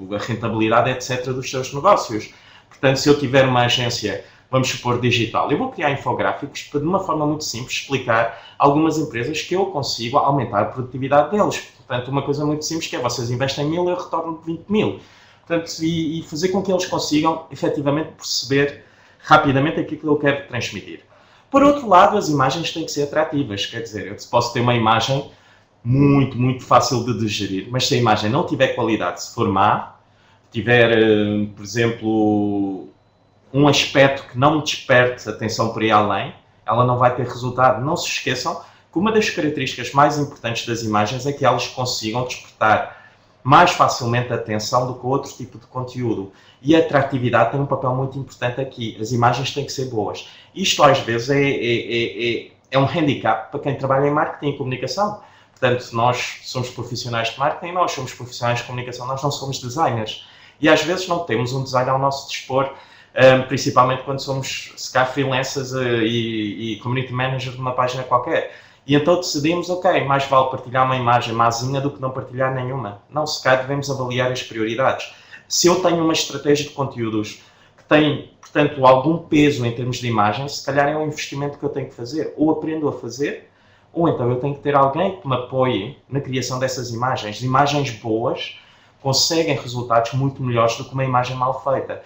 a rentabilidade, etc. dos seus negócios. Portanto, se eu tiver uma agência, vamos supor, digital, eu vou criar infográficos para, de uma forma muito simples, explicar algumas empresas que eu consigo aumentar a produtividade deles. Portanto, uma coisa muito simples que é, vocês investem 1000, eu retorno 20.000. Portanto, e fazer com que eles consigam, efetivamente, perceber rapidamente aquilo que eu quero transmitir. Por outro lado, as imagens têm que ser atrativas. Quer dizer, eu posso ter uma imagem muito, muito fácil de digerir, mas se a imagem não tiver qualidade, se for má, tiver, por exemplo, um aspecto que não desperte atenção por aí além, ela não vai ter resultado. Não se esqueçam que uma das características mais importantes das imagens é que elas consigam despertar mais facilmente a atenção do que outro tipo de conteúdo. E a atratividade tem um papel muito importante aqui. As imagens têm que ser boas. Isto, às vezes, é um handicap para quem trabalha em marketing e comunicação. Portanto, nós somos profissionais de marketing, nós somos profissionais de comunicação, nós não somos designers. E, às vezes, não temos um design ao nosso dispor, principalmente quando somos, se calhar, freelancers e community manager de uma página qualquer. E então decidimos, ok, mais vale partilhar uma imagem mazinha do que não partilhar nenhuma. Não, se calhar devemos avaliar as prioridades. Se eu tenho uma estratégia de conteúdos que tem, portanto, algum peso em termos de imagem, se calhar é um investimento que eu tenho que fazer. Ou aprendo a fazer, ou então eu tenho que ter alguém que me apoie na criação dessas imagens. Imagens boas conseguem resultados muito melhores do que uma imagem mal feita.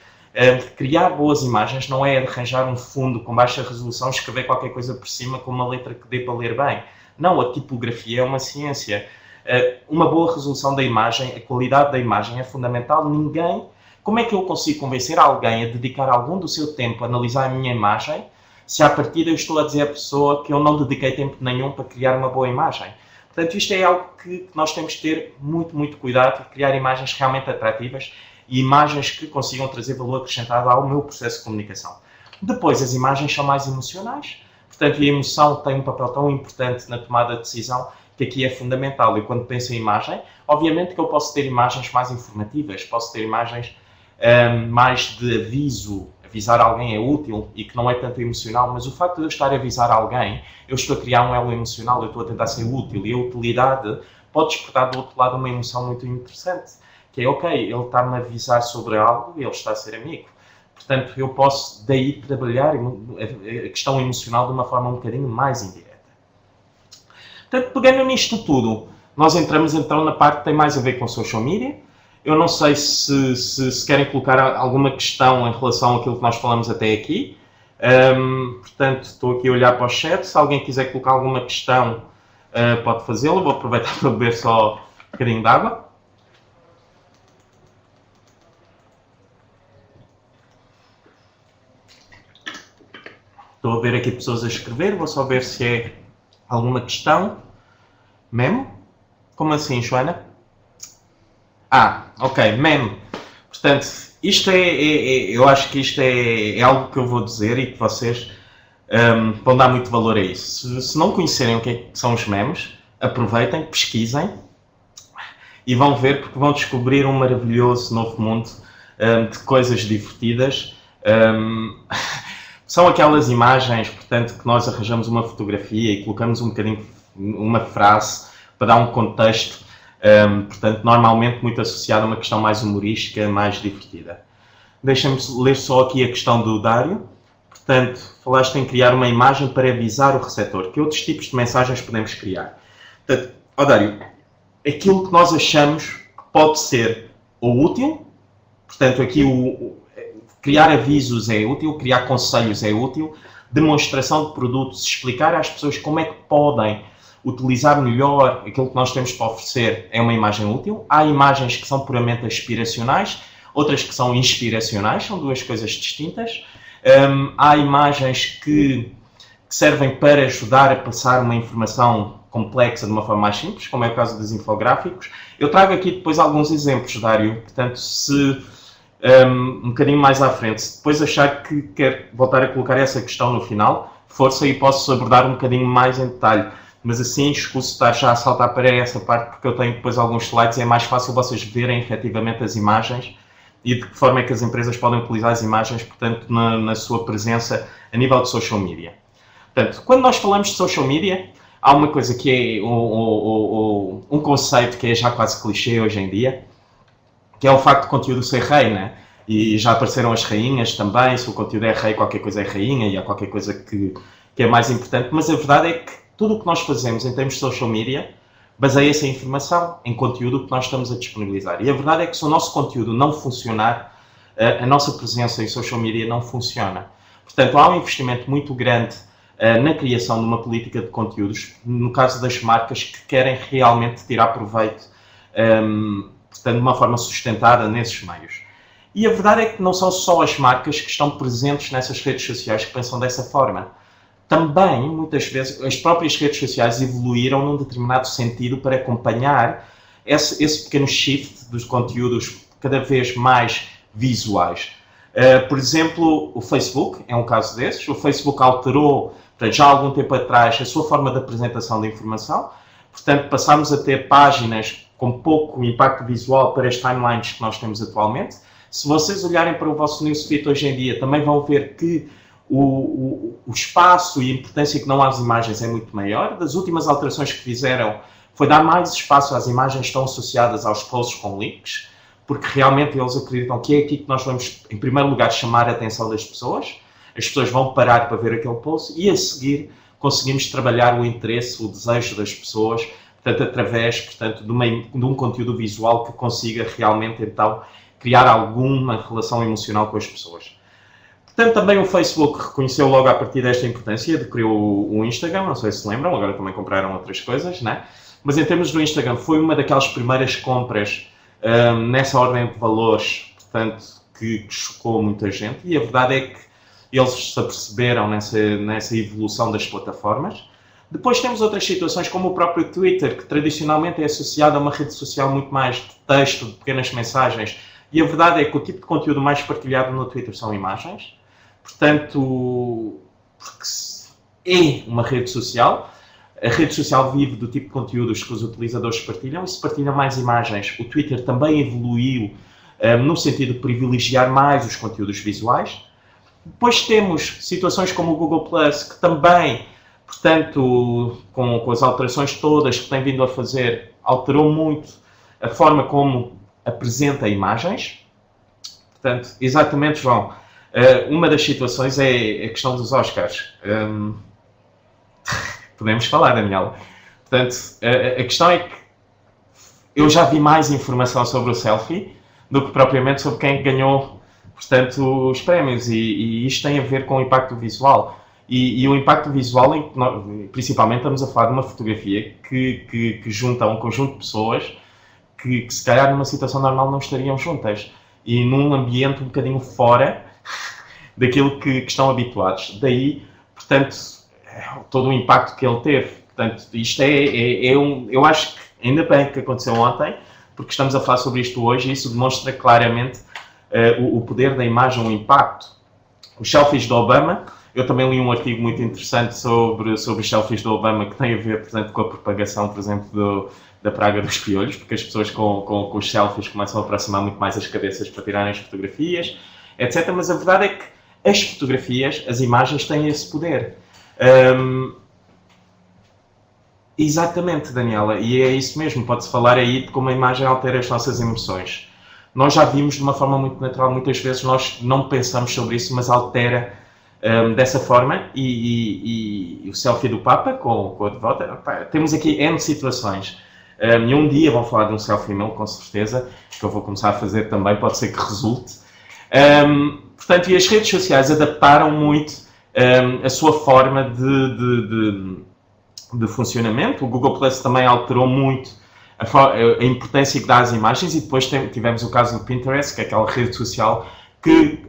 Criar boas imagens não é arranjar um fundo com baixa resolução, escrever qualquer coisa por cima com uma letra que dê para ler bem. Não, a tipografia é uma ciência. Uma boa resolução da imagem, a qualidade da imagem é fundamental. Ninguém como é que eu consigo convencer alguém a dedicar algum do seu tempo a analisar a minha imagem, se à partida eu estou a dizer à pessoa que eu não dediquei tempo nenhum para criar uma boa imagem? Portanto, isto é algo que nós temos de ter muito, muito cuidado e criar imagens realmente atrativas e imagens que consigam trazer valor acrescentado ao meu processo de comunicação. Depois, as imagens são mais emocionais. Portanto, a emoção tem um papel tão importante na tomada de decisão que aqui é fundamental. Eu, quando penso em imagem, obviamente que eu posso ter imagens mais informativas, posso ter imagens mais de aviso. Avisar alguém é útil e que não é tanto emocional, mas o facto de eu estar a avisar alguém, eu estou a criar um elo emocional, eu estou a tentar ser útil, e a utilidade pode despertar do outro lado uma emoção muito interessante, que é, ok, ele está-me a avisar sobre algo e ele está a ser amigo. Portanto, eu posso daí trabalhar a questão emocional de uma forma um bocadinho mais indireta. Portanto, pegando nisto tudo, nós entramos então na parte que tem mais a ver com social media. Eu não sei se querem colocar alguma questão em relação àquilo que nós falamos até aqui. Portanto, estou aqui a olhar para o chat. Se alguém quiser colocar alguma questão, pode fazê-lo. Vou aproveitar para beber só um bocadinho de água. Estou a ver aqui pessoas a escrever. Vou só ver se é alguma questão. Memo? Como assim, Joana? Ok, meme. Portanto, isto eu acho que isto é algo que eu vou dizer e que vocês vão dar muito valor a isso. Se não conhecerem o que são os memes, aproveitem, pesquisem e vão ver, porque vão descobrir um maravilhoso novo mundo de coisas divertidas. São aquelas imagens, portanto, que nós arranjamos uma fotografia e colocamos um bocadinho, uma frase para dar um contexto. Portanto, normalmente muito associado a uma questão mais humorística, mais divertida. Deixem-me ler só aqui a questão do Dário. Portanto, falaste em criar uma imagem para avisar o receptor. Que outros tipos de mensagens podemos criar? Portanto, Dário, aquilo que nós achamos que pode ser ou útil, portanto, aqui criar avisos é útil, criar conselhos é útil, demonstração de produtos, explicar às pessoas como é que podem utilizar melhor aquilo que nós temos para oferecer é uma imagem útil. Há imagens que são puramente aspiracionais, outras que são inspiracionais, são duas coisas distintas. Há imagens que servem para ajudar a passar uma informação complexa de uma forma mais simples, como é o caso dos infográficos. Eu trago aqui depois alguns exemplos, Dário, portanto, se um bocadinho mais à frente, se depois achar que quer voltar a colocar essa questão no final, força e posso abordar um bocadinho mais em detalhe. Mas assim, escuso estar já a saltar para essa parte, porque eu tenho depois alguns slides e é mais fácil vocês verem efetivamente as imagens e de que forma é que as empresas podem utilizar as imagens, portanto, na sua presença a nível de social media. Portanto, quando nós falamos de social media, há uma coisa que é um conceito que é já quase clichê hoje em dia, que é o facto de conteúdo ser rei, né? E já apareceram as rainhas também, se o conteúdo é rei, qualquer coisa é rainha, e há qualquer coisa que é mais importante, mas a verdade é que tudo o que nós fazemos em termos de social media baseia-se em informação, em conteúdo que nós estamos a disponibilizar. E a verdade é que se o nosso conteúdo não funcionar, a nossa presença em social media não funciona. Portanto, há um investimento muito grande na criação de uma política de conteúdos, no caso das marcas que querem realmente tirar proveito, portanto, de uma forma sustentada nesses meios. E a verdade é que não são só as marcas que estão presentes nessas redes sociais que pensam dessa forma. Também, muitas vezes, as próprias redes sociais evoluíram num determinado sentido para acompanhar esse pequeno shift dos conteúdos cada vez mais visuais. Por exemplo, o Facebook é um caso desses. O Facebook alterou, portanto, já há algum tempo atrás, a sua forma de apresentação da informação. Portanto, passámos a ter páginas com pouco impacto visual para as timelines que nós temos atualmente. Se vocês olharem para o vosso newsfeed hoje em dia, também vão ver que o espaço e a importância que não há às imagens é muito maior. Das últimas alterações que fizeram foi dar mais espaço às imagens que estão associadas aos posts com links, porque realmente eles acreditam que é aqui que nós vamos, em primeiro lugar, chamar a atenção das pessoas. As pessoas vão parar para ver aquele post e, a seguir, conseguimos trabalhar o interesse, o desejo das pessoas, portanto, através, portanto, de um conteúdo visual que consiga realmente, então, criar alguma relação emocional com as pessoas. Portanto, também o Facebook reconheceu logo a partir desta importância de criar o Instagram, não sei se lembram, agora também compraram outras coisas, né? Mas em termos do Instagram, foi uma daquelas primeiras compras nessa ordem de valores, portanto, que chocou muita gente, e a verdade é que eles se aperceberam nessa evolução das plataformas. Depois temos outras situações, como o próprio Twitter, que tradicionalmente é associado a uma rede social muito mais de texto, de pequenas mensagens, e a verdade é que o tipo de conteúdo mais partilhado no Twitter são imagens. Portanto, porque é uma rede social, a rede social vive do tipo de conteúdos que os utilizadores partilham, e se partilham mais imagens, o Twitter também evoluiu no sentido de privilegiar mais os conteúdos visuais. Depois temos situações como o Google+, que também, portanto, com as alterações todas que tem vindo a fazer, alterou muito a forma como apresenta imagens. Portanto, exatamente, João, uma das situações é a questão dos Oscars. Podemos falar, Daniela. Portanto, a questão é que eu já vi mais informação sobre o selfie do que propriamente sobre quem ganhou, portanto, os prémios, e isto tem a ver com o impacto visual. E o impacto visual, principalmente estamos a falar de uma fotografia que junta um conjunto de pessoas que se calhar numa situação normal não estariam juntas, e num ambiente um bocadinho fora daquilo que estão habituados. Daí, portanto, todo o impacto que ele teve. Portanto, isto eu acho que ainda bem que aconteceu ontem, porque estamos a falar sobre isto hoje, e isso demonstra claramente o poder da imagem, o impacto. Os selfies do Obama, eu também li um artigo muito interessante sobre os selfies do Obama, que tem a ver, portanto, com a propagação, por exemplo, da praga dos piolhos, porque as pessoas com os selfies começam a aproximar muito mais as cabeças para tirarem as fotografias, etc. Mas a verdade é que as fotografias, as imagens, têm esse poder. Exatamente, Daniela, e é isso mesmo, pode-se falar aí de como a imagem altera as nossas emoções. Nós já vimos de uma forma muito natural, muitas vezes nós não pensamos sobre isso, mas altera dessa forma, e o selfie do Papa com a devota, temos aqui N situações. E um dia vão falar de um selfie meu, com certeza, que eu vou começar a fazer também, pode ser que resulte. Portanto, e as redes sociais adaptaram muito a sua forma de funcionamento. O Google Plus também alterou muito a importância que dá às imagens, e depois tivemos o caso do Pinterest, que é aquela rede social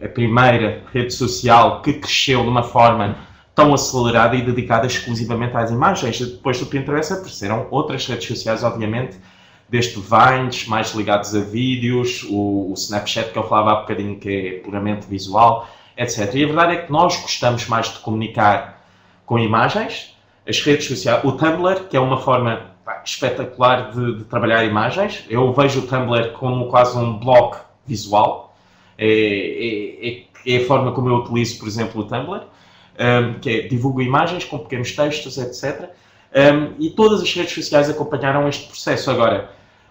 a primeira rede social que cresceu de uma forma tão acelerada e dedicada exclusivamente às imagens. Depois do Pinterest apareceram outras redes sociais, obviamente, desde Vines, mais ligados a vídeos, o Snapchat, que eu falava há bocadinho, que é puramente visual, etc. E a verdade é que nós gostamos mais de comunicar com imagens. As redes sociais, o Tumblr, que é uma forma espetacular de trabalhar imagens. Eu vejo o Tumblr como quase um blog visual. É a forma como eu utilizo, por exemplo, o Tumblr, que é divulgo imagens com pequenos textos, etc. E todas as redes sociais acompanharam este processo. Agora,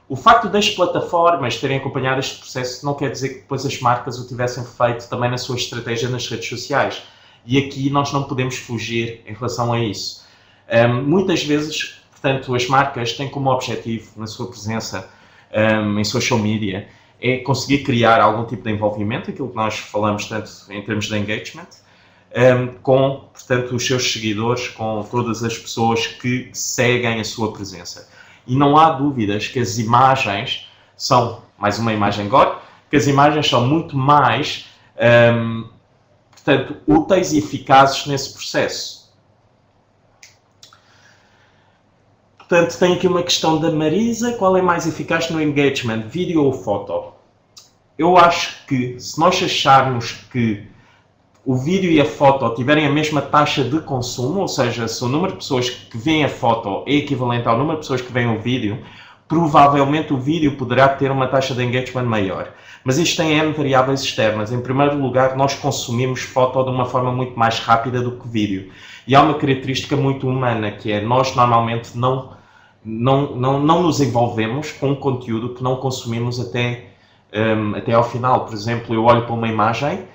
o facto das plataformas terem acompanhado este processo não quer dizer que depois as marcas o tivessem feito também na sua estratégia nas redes sociais. E aqui nós não podemos fugir em relação a isso. Muitas vezes, portanto, as marcas têm como objetivo, na sua presença em social media, é conseguir criar algum tipo de envolvimento, aquilo que nós falamos tanto em termos de engagement, com, portanto, os seus seguidores, com todas as pessoas que seguem a sua presença. E não há dúvidas que as imagens são, mais uma imagem agora, que as imagens são muito mais, portanto, úteis e eficazes nesse processo. Portanto, tem aqui uma questão da Marisa: qual é mais eficaz no engagement, vídeo ou foto? Eu acho que, se nós acharmos que o vídeo e a foto tiverem a mesma taxa de consumo, ou seja, se o número de pessoas que veem a foto é equivalente ao número de pessoas que veem o vídeo, provavelmente o vídeo poderá ter uma taxa de engagement maior. Mas isto tem N variáveis externas. Em primeiro lugar, nós consumimos foto de uma forma muito mais rápida do que vídeo. E há uma característica muito humana, que é nós normalmente não nos envolvemos com um conteúdo que não consumimos até ao final. Por exemplo, eu olho para uma imagem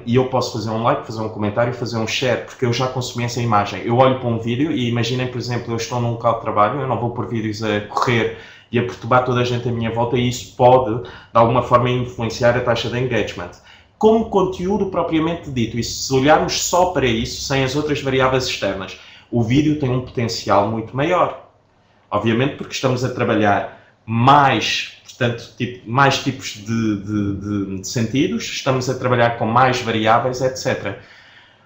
e eu posso fazer um like, fazer um comentário, fazer um share, porque eu já consumi essa imagem. Eu olho para um vídeo e imaginem, por exemplo, eu estou num local de trabalho, eu não vou pôr vídeos a correr e a perturbar toda a gente à minha volta, e isso pode, de alguma forma, influenciar a taxa de engagement. Como conteúdo propriamente dito, e se olharmos só para isso, sem as outras variáveis externas, o vídeo tem um potencial muito maior. Obviamente porque estamos a trabalhar mais, portanto, mais tipos de sentidos, estamos a trabalhar com mais variáveis, etc.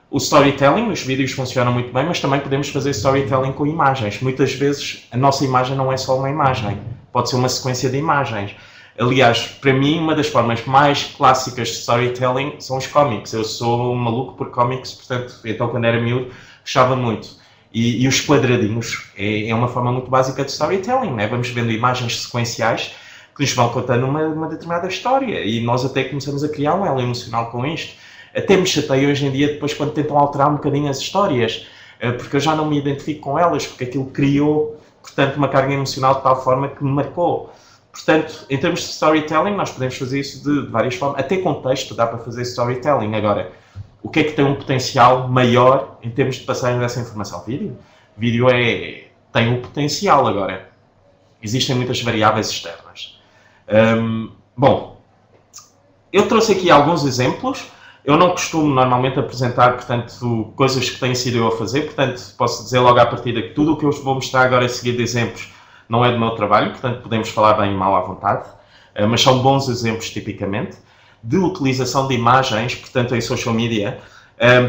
O storytelling, os vídeos funcionam muito bem, mas também podemos fazer storytelling com imagens. Muitas vezes a nossa imagem não é só uma imagem, pode ser uma sequência de imagens. Aliás, para mim, uma das formas mais clássicas de storytelling são os cómics. Eu sou um maluco por cómics, portanto, então quando era miúdo, gostava muito. E os quadradinhos é uma forma muito básica de storytelling, né? Vamos vendo imagens sequenciais que nos vão contando uma determinada história e nós até começamos a criar um elo emocional com isto. Até me chateio hoje em dia depois quando tentam alterar um bocadinho as histórias, porque eu já não me identifico com elas, porque aquilo criou, portanto, uma carga emocional de tal forma que me marcou. Portanto, em termos de storytelling, nós podemos fazer isso de várias formas. Até com texto dá para fazer storytelling. Agora, o que é que tem um potencial maior em termos de passagem dessa informação? Vídeo. Vídeo tem um potencial agora. Existem muitas variáveis externas. Bom, eu trouxe aqui alguns exemplos. Eu não costumo normalmente apresentar, portanto, coisas que tenho sido eu a fazer. Portanto, posso dizer logo à partida que tudo o que eu vou mostrar agora a seguir de exemplos não é do meu trabalho, portanto podemos falar bem e mal à vontade, mas são bons exemplos tipicamente de utilização de imagens, portanto em social media,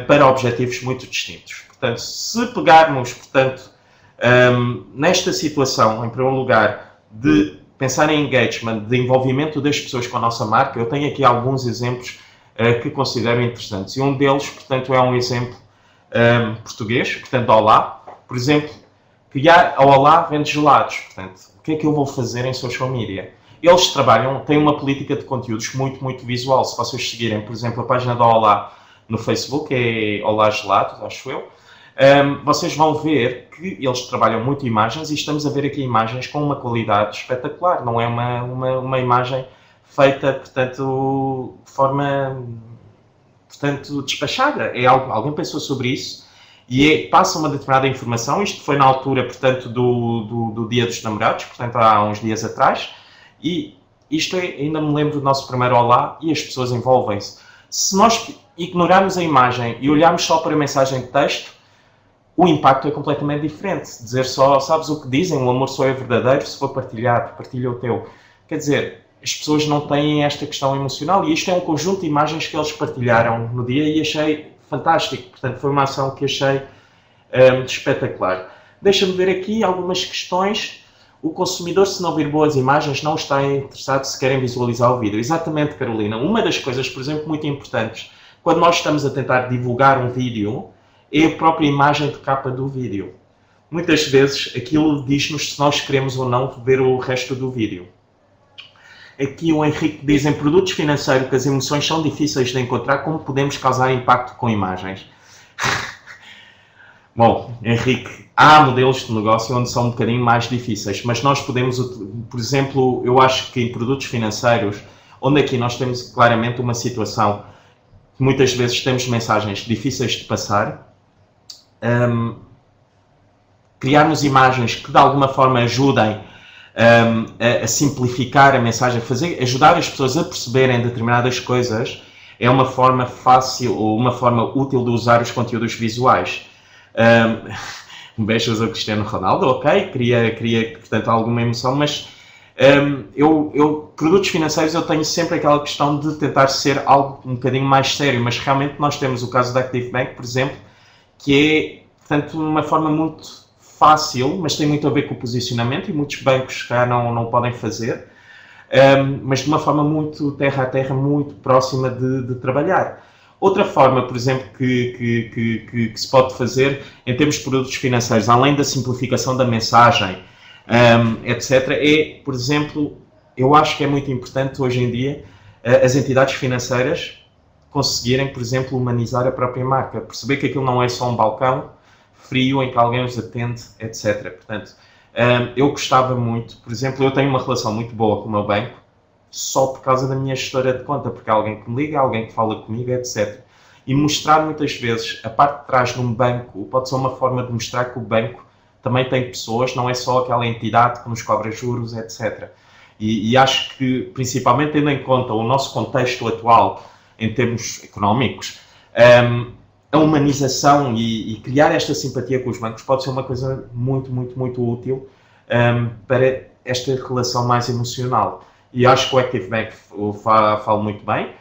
para objetivos muito distintos. Portanto, se pegarmos, portanto, nesta situação, em primeiro lugar, de pensar em engagement, de envolvimento das pessoas com a nossa marca, eu tenho aqui alguns exemplos que considero interessantes. E um deles, portanto, é um exemplo português, portanto, Olá. Por exemplo, a Olá vende gelados. Portanto, o que é que eu vou fazer em social media? Eles têm uma política de conteúdos muito, muito visual. Se vocês seguirem, por exemplo, a página da Olá no Facebook, é Olá Gelados, acho eu, vocês vão ver que eles trabalham muito imagens e estamos a ver aqui imagens com uma qualidade espetacular. Não é uma imagem feita, portanto, de forma, portanto, despachada. Alguém pensou sobre isso e passa uma determinada informação. Isto foi na altura, portanto, do Dia dos Namorados, portanto, há uns dias atrás. E isto ainda me lembro do nosso primeiro Olá e as pessoas envolvem-se. Se nós ignorarmos a imagem e olharmos só para a mensagem de texto, o impacto é completamente diferente. Dizer só, sabes o que dizem? O amor só é verdadeiro se for partilhado, partilha o teu. Quer dizer, as pessoas não têm esta questão emocional e isto é um conjunto de imagens que eles partilharam no dia e achei fantástico. Portanto, foi uma ação que achei espetacular. Deixa-me ver aqui algumas questões. O consumidor, se não vir boas imagens, não está interessado se querem visualizar o vídeo. Exatamente, Carolina. Uma das coisas, por exemplo, muito importantes, quando nós estamos a tentar divulgar um vídeo, é a própria imagem de capa do vídeo. Muitas vezes aquilo diz-nos se nós queremos ou não ver o resto do vídeo. Aqui o Henrique diz, em produtos financeiros que as emoções são difíceis de encontrar, como podemos causar impacto com imagens? Bom, Henrique, há modelos de negócio onde são um bocadinho mais difíceis, mas nós podemos, por exemplo, eu acho que em produtos financeiros, onde aqui nós temos claramente uma situação que muitas vezes temos mensagens difíceis de passar, criarmos imagens que de alguma forma ajudem a simplificar a mensagem, ajudar as pessoas a perceberem determinadas coisas, é uma forma fácil ou uma forma útil de usar os conteúdos visuais. Beijos ao Cristiano Ronaldo, ok, cria portanto alguma emoção, mas produtos financeiros eu tenho sempre aquela questão de tentar ser algo um bocadinho mais sério, mas realmente nós temos o caso da Active Bank, por exemplo, que é, portanto, uma forma muito fácil, mas tem muito a ver com o posicionamento e muitos bancos cá não podem fazer, mas de uma forma muito terra a terra, muito próxima de trabalhar. Outra forma, por exemplo, que se pode fazer em termos de produtos financeiros, além da simplificação da mensagem, etc., é, por exemplo, eu acho que é muito importante hoje em dia as entidades financeiras conseguirem, por exemplo, humanizar a própria marca, perceber que aquilo não é só um balcão frio em que alguém os atende, etc. Portanto, eu gostava muito, por exemplo, eu tenho uma relação muito boa com o meu banco, só por causa da minha gestora de conta, porque há alguém que me liga, há alguém que fala comigo, etc. E mostrar muitas vezes a parte de trás de um banco pode ser uma forma de mostrar que o banco também tem pessoas, não é só aquela entidade que nos cobra juros, etc. E acho que, principalmente tendo em conta o nosso contexto atual em termos económicos, a humanização e criar esta simpatia com os bancos pode ser uma coisa muito, muito, muito útil para esta relação mais emocional. e acho que o Active Bank fala muito bem.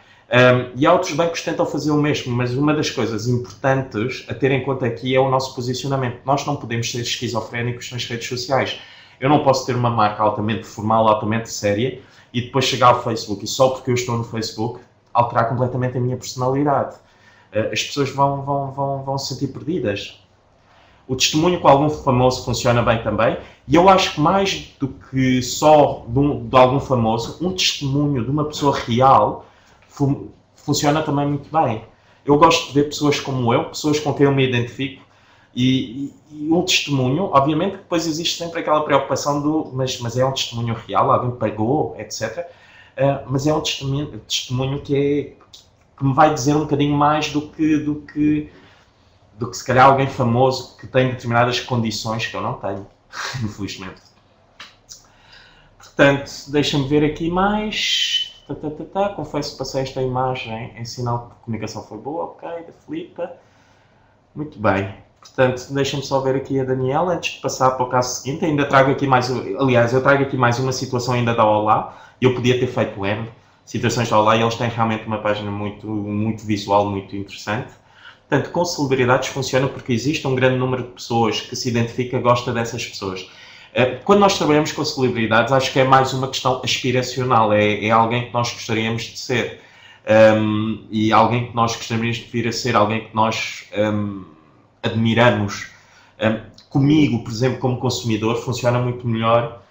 E há outros bancos que tentam fazer o mesmo, mas uma das coisas importantes a ter em conta aqui é o nosso posicionamento. Nós não podemos ser esquizofrénicos nas redes sociais. Eu não posso ter uma marca altamente formal, altamente séria, e depois chegar ao Facebook e só porque eu estou no Facebook alterar completamente a minha personalidade. As pessoas vão se sentir perdidas. O testemunho com algum famoso funciona bem também, e eu acho que mais do que só de algum famoso, um testemunho de uma pessoa real funciona também muito bem. Eu gosto de ver pessoas como eu, pessoas com quem eu me identifico, e um testemunho, obviamente que depois existe sempre aquela preocupação mas é um testemunho real, alguém pagou, etc. Mas é um testemunho que me vai dizer um bocadinho mais do que se calhar alguém famoso que tem determinadas condições que eu não tenho, infelizmente. Portanto, deixa-me ver aqui mais. Confesso que passei esta imagem em sinal que a comunicação foi boa, ok, da Filipa. Muito bem. Portanto, deixem-me só ver aqui a Daniela, antes de passar para o caso seguinte. Ainda trago aqui mais, aliás, eu trago aqui mais uma situação ainda da Olá. Eu podia ter feito N situações da Olá e eles têm realmente uma página muito visual, muito interessante. Portanto, com celebridades funciona porque existe um grande número de pessoas que se identifica, gosta dessas pessoas. Quando nós trabalhamos com celebridades, acho que é mais uma questão aspiracional, é alguém que nós gostaríamos de ser. E alguém que nós gostaríamos de vir a ser, alguém que nós admiramos. Comigo, por exemplo, como consumidor, funciona muito melhor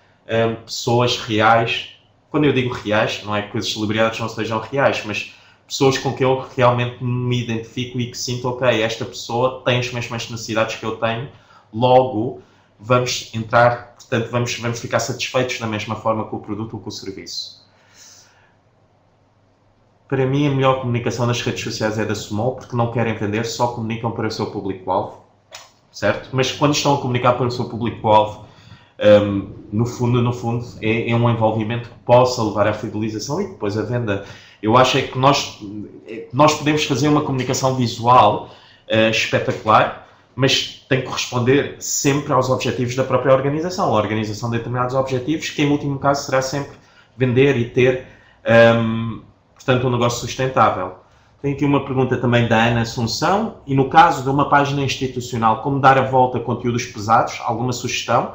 pessoas reais. Quando eu digo reais, não é que as celebridades não sejam reais, mas pessoas com quem eu realmente me identifico e que sinto, ok, esta pessoa tem as mesmas necessidades que eu tenho, logo vamos entrar, portanto, vamos ficar satisfeitos da mesma forma com o produto ou com o serviço. Para mim, a melhor comunicação nas redes sociais é da Small, porque não querem vender, só comunicam para o seu público-alvo, certo? Mas quando estão a comunicar para o seu público-alvo, no fundo, é um envolvimento que possa levar à fidelização e depois à venda. Eu acho é que nós podemos fazer uma comunicação visual espetacular, mas tem que corresponder sempre aos objetivos da própria organização. A organização de determinados objetivos, que em último caso será sempre vender e ter, portanto, um negócio sustentável. Tenho aqui uma pergunta também da Ana Assunção, e no caso de uma página institucional, como dar a volta a conteúdos pesados? Alguma sugestão?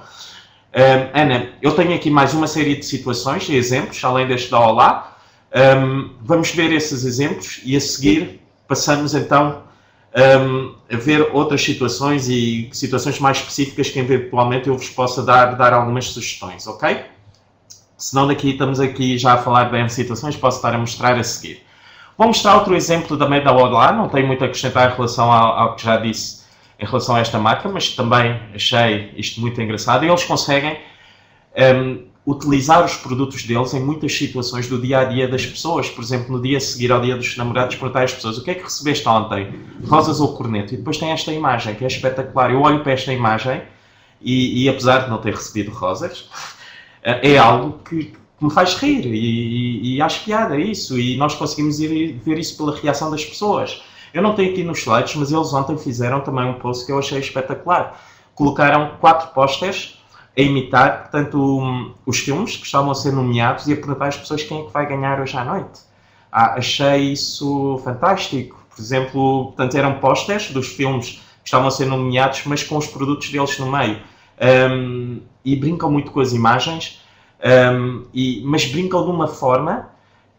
Ana, eu tenho aqui mais uma série de situações e exemplos, além deste da Olá. Vamos ver esses exemplos e a seguir passamos então a ver outras situações e situações mais específicas que eventualmente eu vos possa dar algumas sugestões, ok? Senão daqui estamos aqui já a falar bem de situações, posso estar a mostrar a seguir. Vou mostrar outro exemplo também da Olá, não tenho muito a acrescentar em relação ao que já disse em relação a esta marca, mas também achei isto muito engraçado. E eles conseguem utilizar os produtos deles em muitas situações do dia-a-dia das pessoas. Por exemplo, no dia a seguir ao dia dos namorados, perguntar às pessoas: o que é que recebeste ontem? Rosas ou corneto? E depois tem esta imagem, que é espetacular. Eu olho para esta imagem e apesar de não ter recebido rosas, é algo que me faz rir e acho piada isso. E nós conseguimos ver isso pela reação das pessoas. Eu não tenho aqui nos slides, mas eles ontem fizeram também um post que eu achei espetacular. Colocaram 4 posters a imitar, portanto, os filmes que estavam a ser nomeados e a perguntar às pessoas quem é que vai ganhar hoje à noite. Achei isso fantástico. Por exemplo, portanto, eram posters dos filmes que estavam a ser nomeados, mas com os produtos deles no meio. E brincam muito com as imagens, mas brincam de uma forma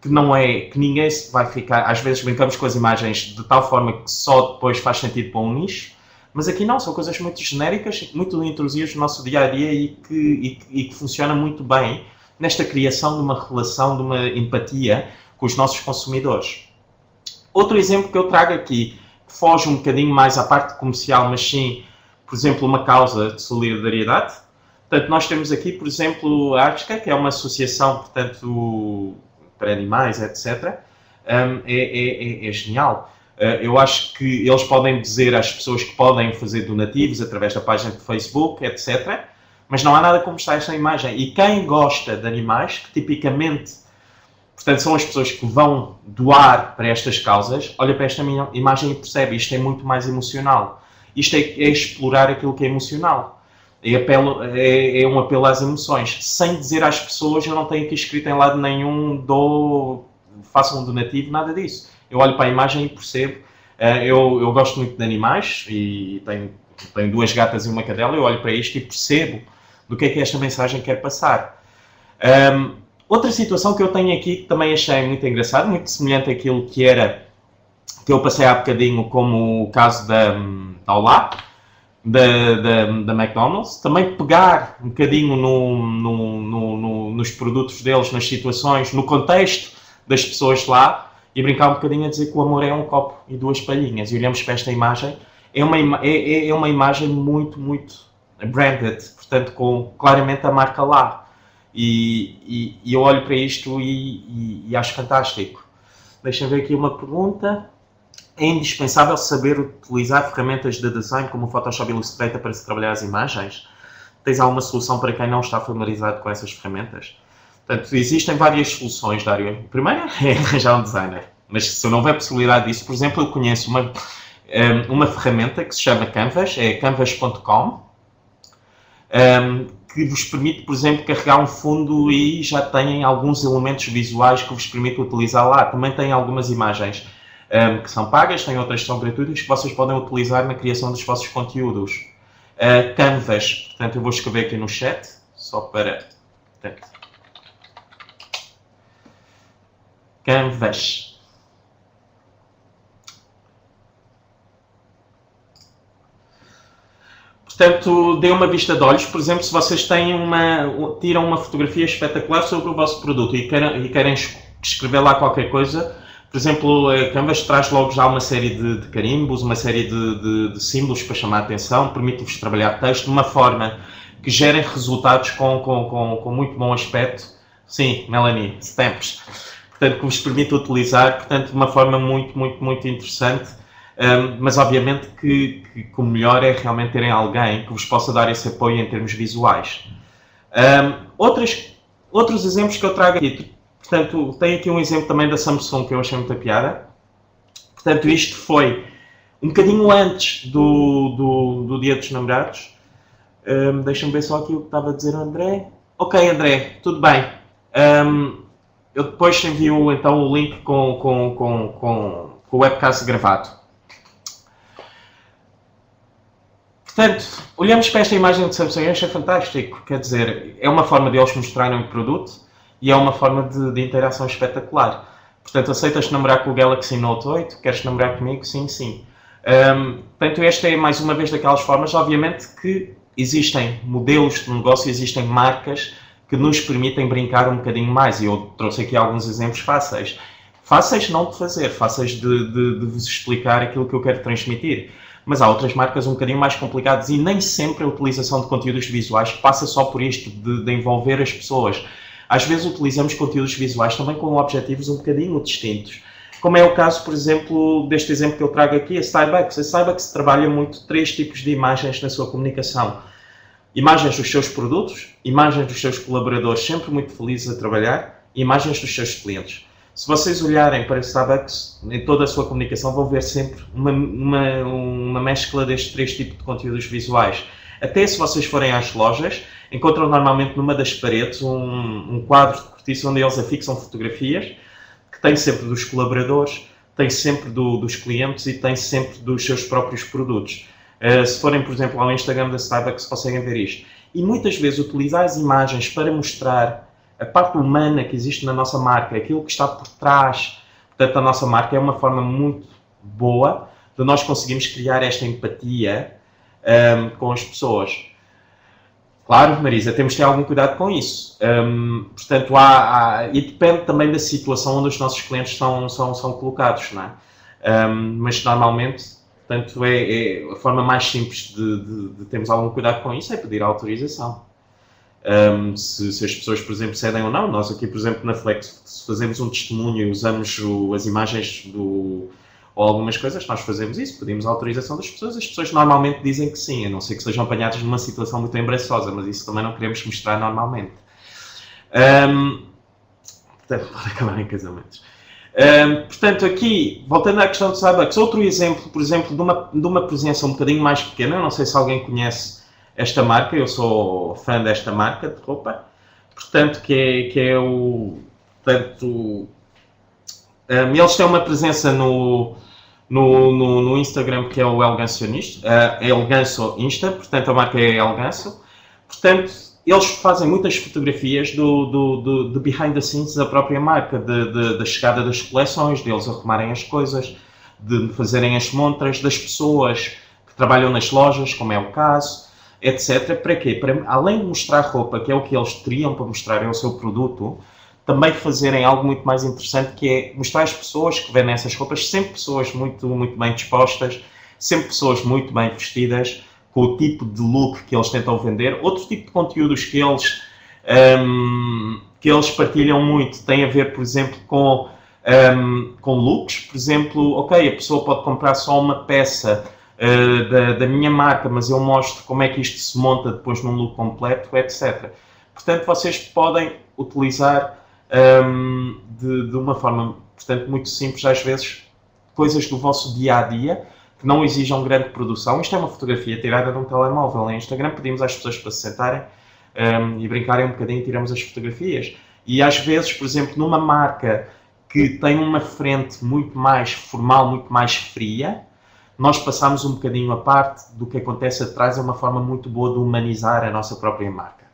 que não é, que ninguém se vai ficar, às vezes brincamos com as imagens de tal forma que só depois faz sentido para um nicho, mas aqui não, são coisas muito genéricas, muito intrusivas no nosso dia-a-dia e que funciona muito bem nesta criação de uma relação, de uma empatia com os nossos consumidores. Outro exemplo que eu trago aqui, que foge um bocadinho mais à parte comercial, mas sim, por exemplo, uma causa de solidariedade. Portanto, nós temos aqui, por exemplo, a Artsca, que é uma associação, portanto, para animais, etc. É genial. Eu acho que eles podem dizer às pessoas que podem fazer donativos através da página de Facebook, etc. Mas não há nada como está esta imagem. E quem gosta de animais, que tipicamente, portanto, são as pessoas que vão doar para estas causas, olha para esta imagem e percebe, isto é muito mais emocional. Isto é explorar aquilo que é emocional. É um apelo às emoções, sem dizer às pessoas, eu não tenho aqui escrito em lado nenhum, façam um donativo, nada disso. Eu olho para a imagem e percebo. Eu gosto muito de animais e tenho 2 gatas e uma cadela. Eu olho para isto e percebo do que é que esta mensagem quer passar. Outra situação que eu tenho aqui que também achei muito engraçado, muito semelhante àquilo que eu passei há bocadinho, como o caso da Olá, da McDonald's, também pegar um bocadinho nos produtos deles, nas situações, no contexto das pessoas lá, e brincar um bocadinho a dizer que o amor é um copo e 2 palhinhas. E olhamos para esta imagem, é uma imagem muito, muito branded, portanto, com claramente a marca lá. E eu olho para isto e acho fantástico. Deixem ver aqui uma pergunta. É indispensável saber utilizar ferramentas de design como o Photoshop e Illustrator para se trabalhar as imagens? Tens alguma solução para quem não está familiarizado com essas ferramentas? Portanto, existem várias soluções, Dário. A primeira é arranjar um designer. Mas se não houver possibilidade disso, por exemplo, eu conheço uma ferramenta que se chama Canvas, é canvas.com, que vos permite, por exemplo, carregar um fundo e já têm alguns elementos visuais que vos permite utilizar lá. Também tem algumas imagens que são pagas, tem outras que são gratuitas que vocês podem utilizar na criação dos vossos conteúdos. Canvas, portanto, eu vou escrever aqui no chat, só para... Portanto, Canvas. Portanto, dê uma vista de olhos. Por exemplo, se vocês tiram uma fotografia espetacular sobre o vosso produto e querem escrever lá qualquer coisa, por exemplo, a Canvas traz logo já uma série de carimbos, uma série de símbolos para chamar a atenção, permite-vos trabalhar texto de uma forma que gerem resultados com muito bom aspecto. Sim, Melanie, stamps. Portanto, que vos permite utilizar, portanto, de uma forma muito, muito, muito interessante. Mas obviamente que o melhor é realmente terem alguém que vos possa dar esse apoio em termos visuais. Outros exemplos que eu trago aqui, portanto, tem aqui um exemplo também da Samsung que eu achei muita piada. Portanto, isto foi um bocadinho antes do Dia dos Namorados. Deixa-me ver só aqui o que estava a dizer o André. Ok, André, tudo bem. Eu depois envio então o link com o webcast gravado. Portanto, olhamos para esta imagem de Samsung e achei fantástico. Quer dizer, é uma forma de eles mostrarem o produto e é uma forma de interação espetacular. Portanto, aceitas namorar com o Galaxy Note 8? Queres namorar comigo? Sim, sim. Portanto, esta é mais uma vez daquelas formas, obviamente, que existem modelos de negócio, existem marcas que nos permitem brincar um bocadinho mais. E eu trouxe aqui alguns exemplos fáceis. Fáceis não de fazer, fáceis de vos explicar aquilo que eu quero transmitir. Mas há outras marcas um bocadinho mais complicadas e nem sempre a utilização de conteúdos visuais passa só por isto, de envolver as pessoas. Às vezes utilizamos conteúdos visuais também com objetivos um bocadinho distintos. Como é o caso, por exemplo, deste exemplo que eu trago aqui, a Starbucks. A Starbucks trabalha muito 3 tipos de imagens na sua comunicação. Imagens dos seus produtos, imagens dos seus colaboradores sempre muito felizes a trabalhar e imagens dos seus clientes. Se vocês olharem para a Starbucks, em toda a sua comunicação, vão ver sempre uma mescla destes 3 tipos de conteúdos visuais. Até se vocês forem às lojas, encontram normalmente numa das paredes um quadro de cortiça onde eles afixam fotografias, que tem sempre dos colaboradores, tem sempre dos clientes e tem sempre dos seus próprios produtos. Se forem, por exemplo, ao Instagram da Starbucks, conseguem ver isto. E muitas vezes utilizar as imagens para mostrar a parte humana que existe na nossa marca, aquilo que está por trás, portanto, da nossa marca, é uma forma muito boa de nós conseguirmos criar esta empatia com as pessoas. Claro, Marisa, temos de ter algum cuidado com isso. Portanto, e depende também da situação onde os nossos clientes são colocados, não é? Mas normalmente, portanto, é a forma mais simples de termos algum cuidado com isso é pedir autorização. Se as pessoas, por exemplo, cedem ou não. Nós aqui, por exemplo, na Flex, se fazemos um testemunho e usamos as imagens ou algumas coisas, nós fazemos isso, pedimos a autorização das pessoas. As pessoas normalmente dizem que sim, a não ser que sejam apanhadas numa situação muito embaraçosa, mas isso também não queremos mostrar normalmente. Portanto, pode acabar em casamentos. Portanto, aqui, voltando à questão do Starbucks, outro exemplo, por exemplo, de uma presença um bocadinho mais pequena, eu não sei se alguém conhece esta marca, eu sou fã desta marca de roupa, portanto, que é o... Portanto, eles têm uma presença no Instagram, que é o Elegancionista, Eleganço Insta, portanto a marca é Eleganço. Portanto, eles fazem muitas fotografias de behind the scenes da própria marca, da chegada das coleções, deles arrumarem as coisas, de fazerem as montras, das pessoas que trabalham nas lojas, como é o caso, etc. Para quê? Para, além de mostrar roupa, que é o que eles teriam para mostrar, é o seu produto, também fazerem algo muito mais interessante, que é mostrar as pessoas que vendem essas roupas, sempre pessoas muito bem dispostas, sempre pessoas muito bem vestidas, com o tipo de look que eles tentam vender. Outro tipo de conteúdos que eles partilham muito tem a ver, por exemplo, com looks. Por exemplo, ok, a pessoa pode comprar só uma peça da minha marca, mas eu mostro como é que isto se monta depois num look completo, etc. Portanto, vocês podem utilizar de uma forma, portanto, muito simples, às vezes, coisas do vosso dia-a-dia, que não exijam grande produção. Isto é uma fotografia tirada de um telemóvel. Em Instagram pedimos às pessoas para se sentarem e brincarem um bocadinho e tiramos as fotografias. E às vezes, por exemplo, numa marca que tem uma frente muito mais formal, muito mais fria, nós passamos um bocadinho a parte do que acontece atrás, é uma forma muito boa de humanizar a nossa própria marca.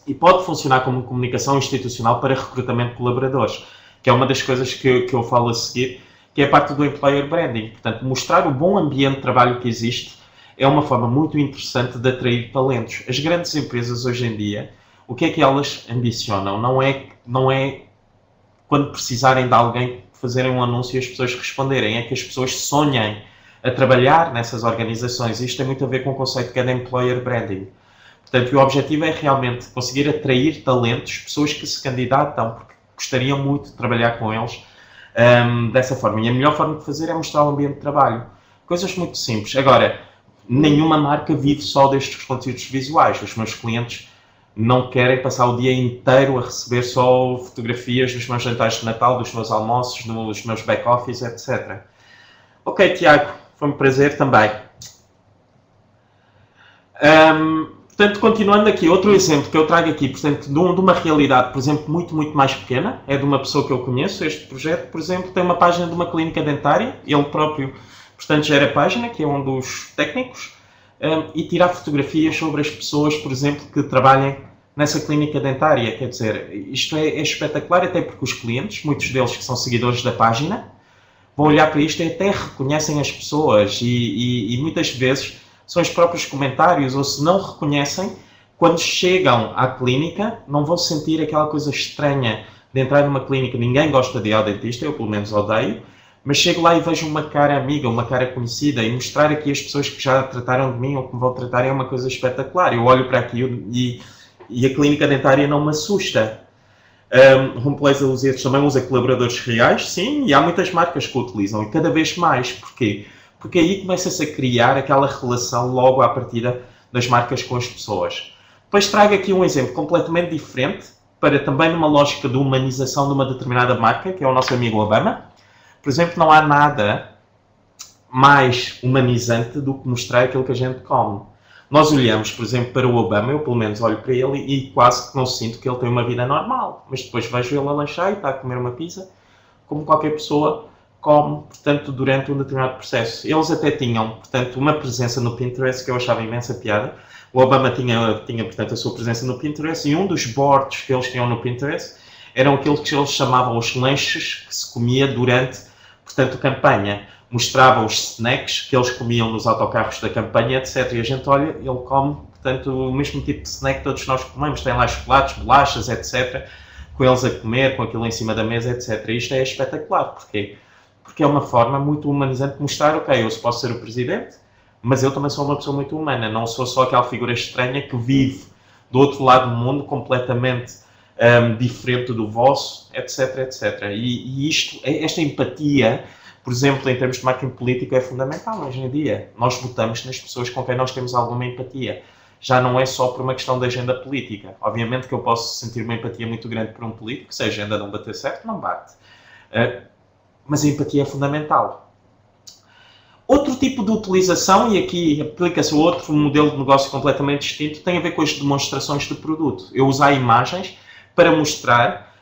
E pode funcionar como comunicação institucional para recrutamento de colaboradores, que é uma das coisas que eu falo a seguir, que é a parte do employer branding. Portanto, mostrar o bom ambiente de trabalho que existe é uma forma muito interessante de atrair talentos. As grandes empresas hoje em dia, o que é que elas ambicionam? Não é quando precisarem de alguém fazerem um anúncio e as pessoas responderem, é que as pessoas sonhem a trabalhar nessas organizações. Isto tem muito a ver com o conceito que é de employer branding. Portanto, o objetivo é realmente conseguir atrair talentos, pessoas que se candidatam porque gostariam muito de trabalhar com eles dessa forma. E a melhor forma de fazer é mostrar o ambiente de trabalho. Coisas muito simples. Agora, nenhuma marca vive só destes conteúdos visuais. Os meus clientes não querem passar o dia inteiro a receber só fotografias dos meus jantares de Natal, dos meus almoços, dos meus back-office, etc. Ok, Tiago, foi um prazer também. Portanto, continuando aqui, outro exemplo que eu trago aqui, portanto, de uma realidade, por exemplo, muito mais pequena, é de uma pessoa que eu conheço. Este projeto, por exemplo, tem uma página de uma clínica dentária, ele próprio, portanto, gera a página, que é um dos técnicos, e tirar fotografias sobre as pessoas, por exemplo, que trabalhem nessa clínica dentária. Quer dizer, isto é espetacular, até porque os clientes, muitos deles que são seguidores da página, vão olhar para isto e até reconhecem as pessoas, e muitas vezes são os próprios comentários, ou se não reconhecem, quando chegam à clínica, não vão sentir aquela coisa estranha de entrar numa clínica. Ninguém gosta de ir ao dentista, eu pelo menos odeio, mas chego lá e vejo uma cara amiga, uma cara conhecida, e mostrar aqui as pessoas que já trataram de mim ou que me vão tratar é uma coisa espetacular. Eu olho para aqui e a clínica dentária não me assusta. Home Place Lusíadas também usa colaboradores reais, sim, e há muitas marcas que o utilizam, e cada vez mais. Porquê? Porque aí começa-se a criar aquela relação logo à partida das marcas com as pessoas. Depois trago aqui um exemplo completamente diferente, para também numa lógica de humanização de uma determinada marca, que é o nosso amigo Obama. Por exemplo, não há nada mais humanizante do que mostrar aquilo que a gente come. Nós olhamos, por exemplo, para o Obama, eu pelo menos olho para ele e quase que não sinto que ele tem uma vida normal. Mas depois vejo ele a lanchar e está a comer uma pizza, como qualquer pessoa come, portanto, durante um determinado processo. Eles até tinham, portanto, uma presença no Pinterest que eu achava imensa piada. O Obama tinha, portanto, a sua presença no Pinterest, e um dos boards que eles tinham no Pinterest eram aqueles que eles chamavam os lanches que se comia durante, portanto, a campanha. Mostrava os snacks que eles comiam nos autocarros da campanha, etc. E a gente olha, ele come, portanto, o mesmo tipo de snack que todos nós comemos. Tem lá chocolates, bolachas, etc. Com eles a comer, com aquilo em cima da mesa, etc. E isto é espetacular. Porquê? Porque é uma forma muito humanizante de mostrar, ok, eu posso ser o presidente, mas eu também sou uma pessoa muito humana. Não sou só aquela figura estranha que vive do outro lado do mundo, completamente diferente do vosso, etc, etc. E esta empatia, por exemplo, em termos de marketing político, é fundamental hoje em dia. Nós votamos nas pessoas com quem nós temos alguma empatia. Já não é só por uma questão de agenda política. Obviamente que eu posso sentir uma empatia muito grande por um político, se a agenda não bater certo, não bate. Mas a empatia é fundamental. Outro tipo de utilização, e aqui aplica-se a outro modelo de negócio completamente distinto, tem a ver com as demonstrações de produto. Eu usar imagens para mostrar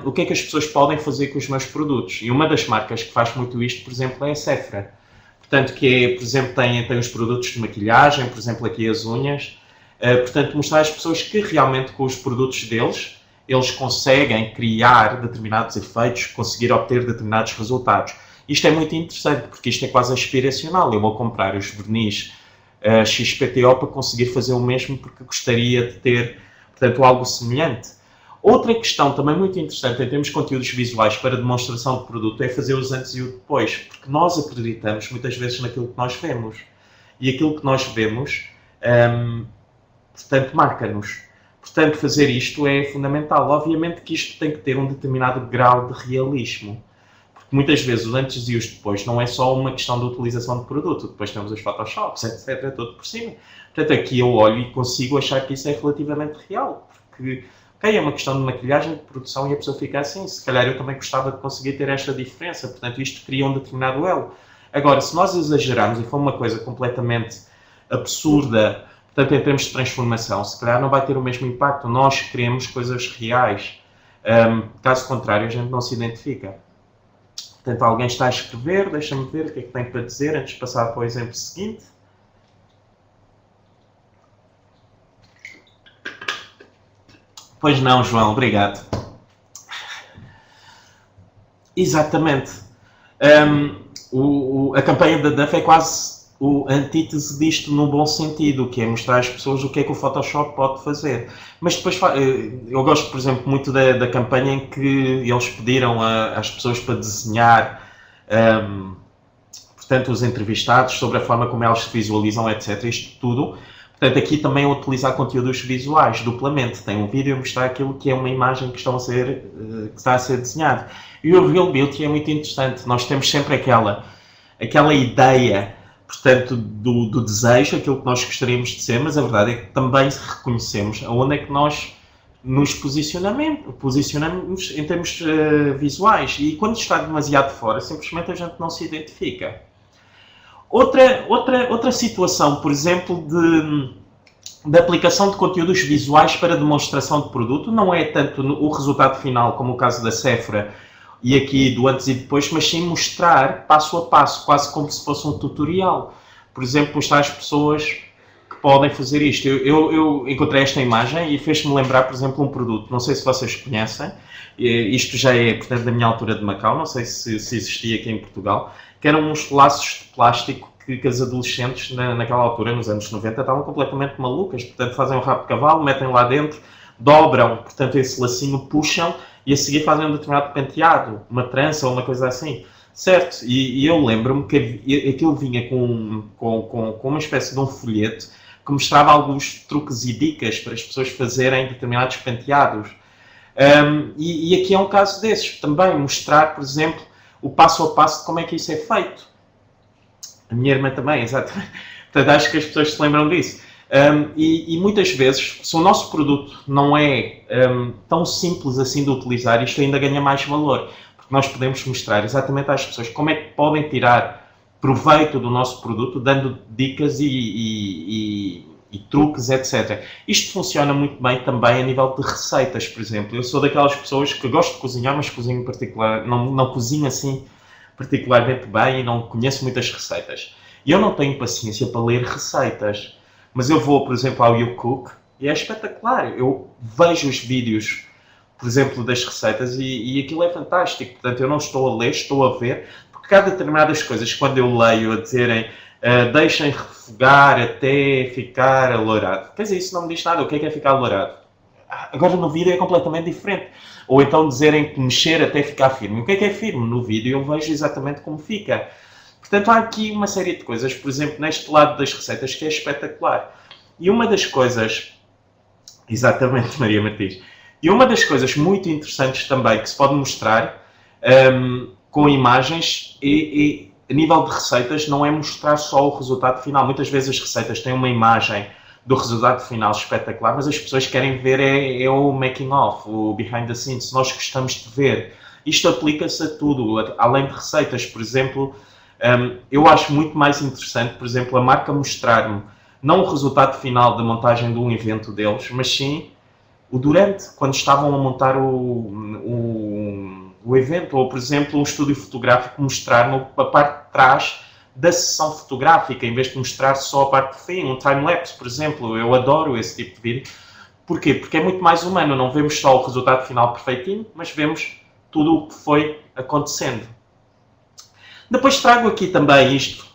o que é que as pessoas podem fazer com os meus produtos. E uma das marcas que faz muito isto, por exemplo, é a Sephora. Portanto, que é, por exemplo, tem os produtos de maquilhagem, por exemplo, aqui as unhas. Portanto, mostrar às pessoas que realmente com os produtos deles, eles conseguem criar determinados efeitos, conseguir obter determinados resultados. Isto é muito interessante, porque isto é quase aspiracional. Eu vou comprar os verniz XPTO para conseguir fazer o mesmo, porque gostaria de ter, portanto, algo semelhante. Outra questão também muito interessante em termos de conteúdos visuais para demonstração de produto é fazer os antes e o depois, porque nós acreditamos muitas vezes naquilo que nós vemos. E aquilo que nós vemos, portanto, marca-nos. Portanto, fazer isto é fundamental. Obviamente que isto tem que ter um determinado grau de realismo. Porque muitas vezes os antes e os depois não é só uma questão de utilização de produto. Depois temos os Photoshops, etc. Tudo por cima. Portanto, aqui eu olho e consigo achar que isso é relativamente real. Porque, ok, é uma questão de maquilhagem, de produção, e a pessoa fica assim. Se calhar eu também gostava de conseguir ter esta diferença. Portanto, isto cria um determinado elo. Agora, se nós exagerarmos e for uma coisa completamente absurda, portanto, em termos de transformação, se calhar não vai ter o mesmo impacto. Nós queremos coisas reais. Caso contrário, a gente não se identifica. Portanto, alguém está a escrever, deixa-me ver o que é que tem para dizer antes de passar para o exemplo seguinte. Pois não, João, obrigado. Exatamente. A campanha da Duff é quase a antítese disto no bom sentido, que é mostrar às pessoas o que é que o Photoshop pode fazer. Mas depois, eu gosto, por exemplo, muito da campanha em que eles pediram às pessoas para desenhar, portanto, os entrevistados, sobre a forma como elas se visualizam, etc. Isto tudo. Portanto, aqui também utilizar conteúdos visuais, duplamente. Tem um vídeo a mostrar aquilo que é uma imagem que está a ser desenhado. E o Real Beauty é muito interessante. Nós temos sempre aquela ideia, portanto, do desejo, aquilo que nós gostaríamos de ser, mas a verdade é que também reconhecemos aonde é que nós nos posicionamos em termos visuais. E quando está demasiado fora, simplesmente a gente não se identifica. Outra situação, por exemplo, de aplicação de conteúdos visuais para demonstração de produto, não é tanto o resultado final, como o caso da Sephora, e aqui do antes e depois, mas sim mostrar passo a passo, quase como se fosse um tutorial. Por exemplo, mostrar às pessoas que podem fazer isto. Eu encontrei esta imagem e fez-me lembrar, por exemplo, um produto, não sei se vocês conhecem, isto já é, portanto, da minha altura de Macau, não sei se existia aqui em Portugal, que eram uns laços de plástico que as adolescentes, naquela altura, nos anos 90, estavam completamente malucas. Portanto, fazem um rabo de cavalo, metem lá dentro, dobram, portanto, esse lacinho, puxam, e a seguir fazem um determinado penteado, uma trança ou uma coisa assim. Certo? E eu lembro-me que aquilo vinha com uma espécie de um folheto que mostrava alguns truques e dicas para as pessoas fazerem determinados penteados. E aqui é um caso desses. Também mostrar, por exemplo, o passo a passo de como é que isso é feito. A minha irmã também, exatamente. Portanto, acho que as pessoas se lembram disso. E muitas vezes, se o nosso produto não é tão simples assim de utilizar, isto ainda ganha mais valor. Porque nós podemos mostrar exatamente às pessoas como é que podem tirar proveito do nosso produto, dando dicas e truques, etc. Isto funciona muito bem também a nível de receitas, por exemplo. Eu sou daquelas pessoas que gosto de cozinhar, mas cozinho em particular, não cozinho assim particularmente bem e não conheço muitas receitas. E eu não tenho paciência para ler receitas. Mas eu vou, por exemplo, ao YouCook e é espetacular. Eu vejo os vídeos, por exemplo, das receitas e aquilo é fantástico. Portanto, eu não estou a ler, estou a ver, porque há determinadas coisas, quando eu leio a dizerem deixem refogar até ficar alourado. Quer dizer, isso não me diz nada. O que é ficar alourado? Agora no vídeo é completamente diferente. Ou então dizerem que mexer até ficar firme. O que é firme? No vídeo eu vejo exatamente como fica. Portanto, há aqui uma série de coisas, por exemplo, neste lado das receitas, que é espetacular. E uma das coisas... Exatamente, Maria Martins. E uma das coisas muito interessantes também que se pode mostrar com imagens a nível de receitas, não é mostrar só o resultado final. Muitas vezes as receitas têm uma imagem do resultado final espetacular, mas as pessoas querem ver o making of, o behind the scenes. Nós gostamos de ver. Isto aplica-se a tudo, além de receitas, por exemplo... Eu acho muito mais interessante, por exemplo, a marca mostrar-me não o resultado final da montagem de um evento deles, mas sim o durante, quando estavam a montar o evento, ou por exemplo um estúdio fotográfico mostrar-me a parte de trás da sessão fotográfica, em vez de mostrar só a parte de fim, um time-lapse, por exemplo. Eu adoro esse tipo de vídeo. Porquê? Porque é muito mais humano, não vemos só o resultado final perfeitinho, mas vemos tudo o que foi acontecendo. Depois trago aqui também isto,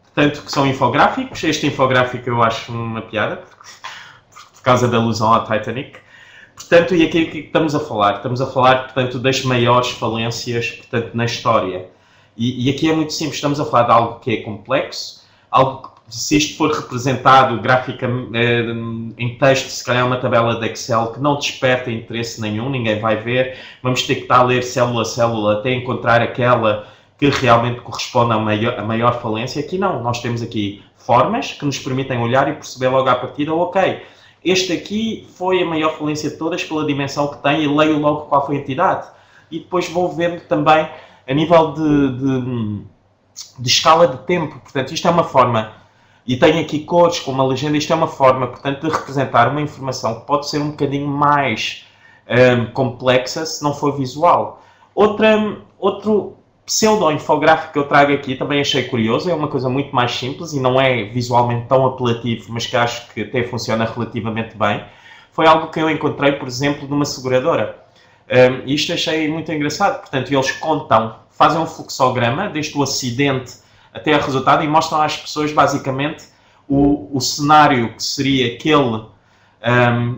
portanto, que são infográficos. Este infográfico eu acho uma piada, por causa da alusão ao Titanic. Portanto, e aqui o que estamos a falar? Estamos a falar, portanto, das maiores falências, portanto, na história. E aqui é muito simples, estamos a falar de algo que é complexo, algo que, se isto for representado graficamente em texto, se calhar uma tabela de Excel que não desperta interesse nenhum, ninguém vai ver, vamos ter que estar a ler célula a célula até encontrar aquela que realmente corresponde à maior falência. Aqui não, nós temos aqui formas que nos permitem olhar e perceber logo à partida, ok, este aqui foi a maior falência de todas pela dimensão que tem e leio logo qual foi a entidade. E depois vou vendo também a nível de escala de tempo. Portanto, isto é uma forma, e tem aqui cores com uma legenda, isto é uma forma, portanto, de representar uma informação que pode ser um bocadinho mais complexa se não for visual. Outro pseudo-infográfico que eu trago aqui, também achei curioso, é uma coisa muito mais simples e não é visualmente tão apelativo, mas que acho que até funciona relativamente bem. Foi algo que eu encontrei, por exemplo, numa seguradora. Isto achei muito engraçado. Portanto, eles contam, fazem um fluxograma desde o acidente até o resultado e mostram às pessoas, basicamente, o cenário que seria aquele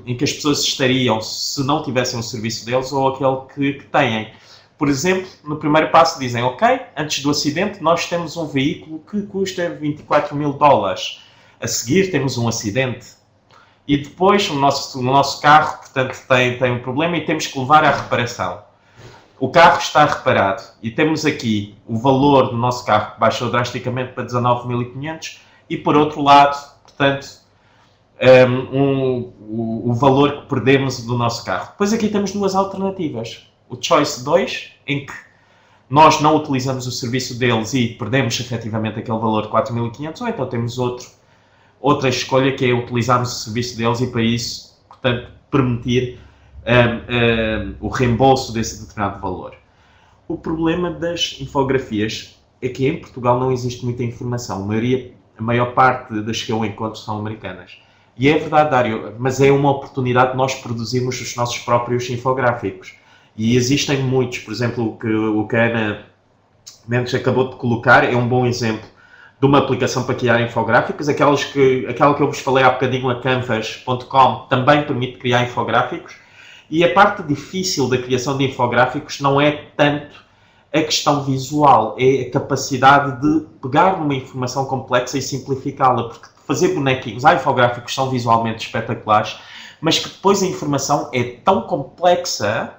em que as pessoas estariam se não tivessem o serviço deles ou aquele que têm. Por exemplo, no primeiro passo dizem, ok, antes do acidente nós temos um veículo que custa $24.000. A seguir temos um acidente. E depois o nosso carro, portanto, tem um problema e temos que levar à reparação. O carro está reparado e temos aqui o valor do nosso carro que baixou drasticamente para 19.500 e, por outro lado, portanto, o valor que perdemos do nosso carro. Depois aqui temos duas alternativas. O Choice 2, em que nós não utilizamos o serviço deles e perdemos efetivamente aquele valor de 4.500, ou então temos outra escolha, que é utilizarmos o serviço deles e para isso, portanto, permitir o reembolso desse determinado valor. O problema das infografias é que em Portugal não existe muita informação. A maior parte das que eu encontro são americanas. E é verdade, Dário, mas é uma oportunidade de nós produzirmos os nossos próprios infográficos. E existem muitos, por exemplo, o que a Ana Mendes acabou de colocar é um bom exemplo de uma aplicação para criar infográficos. Aquela que eu vos falei há bocadinho, a canvas.com, também permite criar infográficos. E a parte difícil da criação de infográficos não é tanto a questão visual, é a capacidade de pegar numa informação complexa e simplificá-la, porque fazer bonequinhos, infográficos são visualmente espetaculares, mas que depois a informação é tão complexa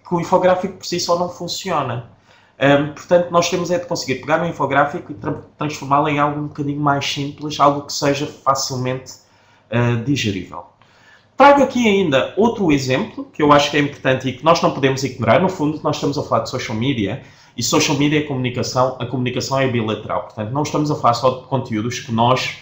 que o infográfico por si só não funciona. Portanto, nós temos é de conseguir pegar um infográfico e transformá-lo em algo um bocadinho mais simples, algo que seja facilmente digerível. Trago aqui ainda outro exemplo, que eu acho que é importante e que nós não podemos ignorar. No fundo, nós estamos a falar de social media, e social media é comunicação, a comunicação é bilateral. Portanto, não estamos a falar só de conteúdos que nós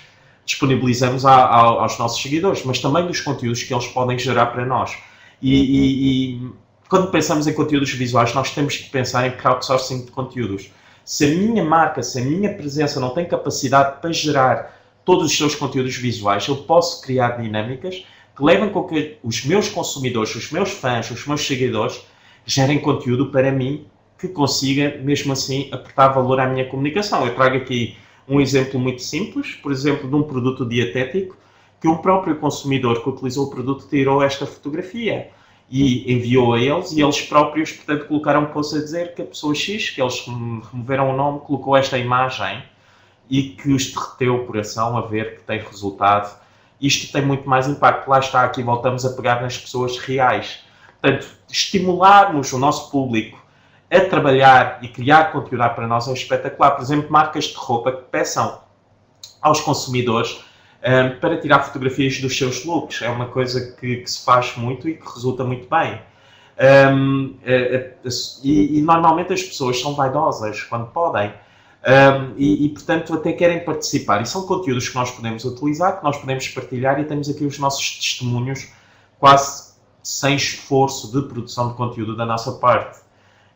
disponibilizamos aos nossos seguidores, mas também dos conteúdos que eles podem gerar para nós. E quando pensamos em conteúdos visuais, nós temos que pensar em crowdsourcing de conteúdos. Se a minha marca, se a minha presença não tem capacidade para gerar todos os seus conteúdos visuais, eu posso criar dinâmicas que levem com que os meus consumidores, os meus fãs, os meus seguidores, gerem conteúdo para mim que consiga, mesmo assim, aportar valor à minha comunicação. Eu trago aqui um exemplo muito simples, por exemplo, de um produto dietético, que um próprio consumidor que utilizou o produto tirou esta fotografia e enviou a eles, e eles próprios, portanto, colocaram um post a dizer que a pessoa X, que eles removeram o nome, colocou esta imagem e que os derreteu o coração a ver que tem resultado. Isto tem muito mais impacto. Lá está, aqui voltamos a pegar nas pessoas reais. Portanto, estimularmos o nosso público a trabalhar e criar conteúdo para nós é espetacular. Por exemplo, marcas de roupa que peçam aos consumidores para tirar fotografias dos seus looks. É uma coisa que se faz muito e que resulta muito bem. E normalmente as pessoas são vaidosas quando podem. Portanto, até querem participar. E são conteúdos que nós podemos utilizar, que nós podemos partilhar, e temos aqui os nossos testemunhos quase sem esforço de produção de conteúdo da nossa parte.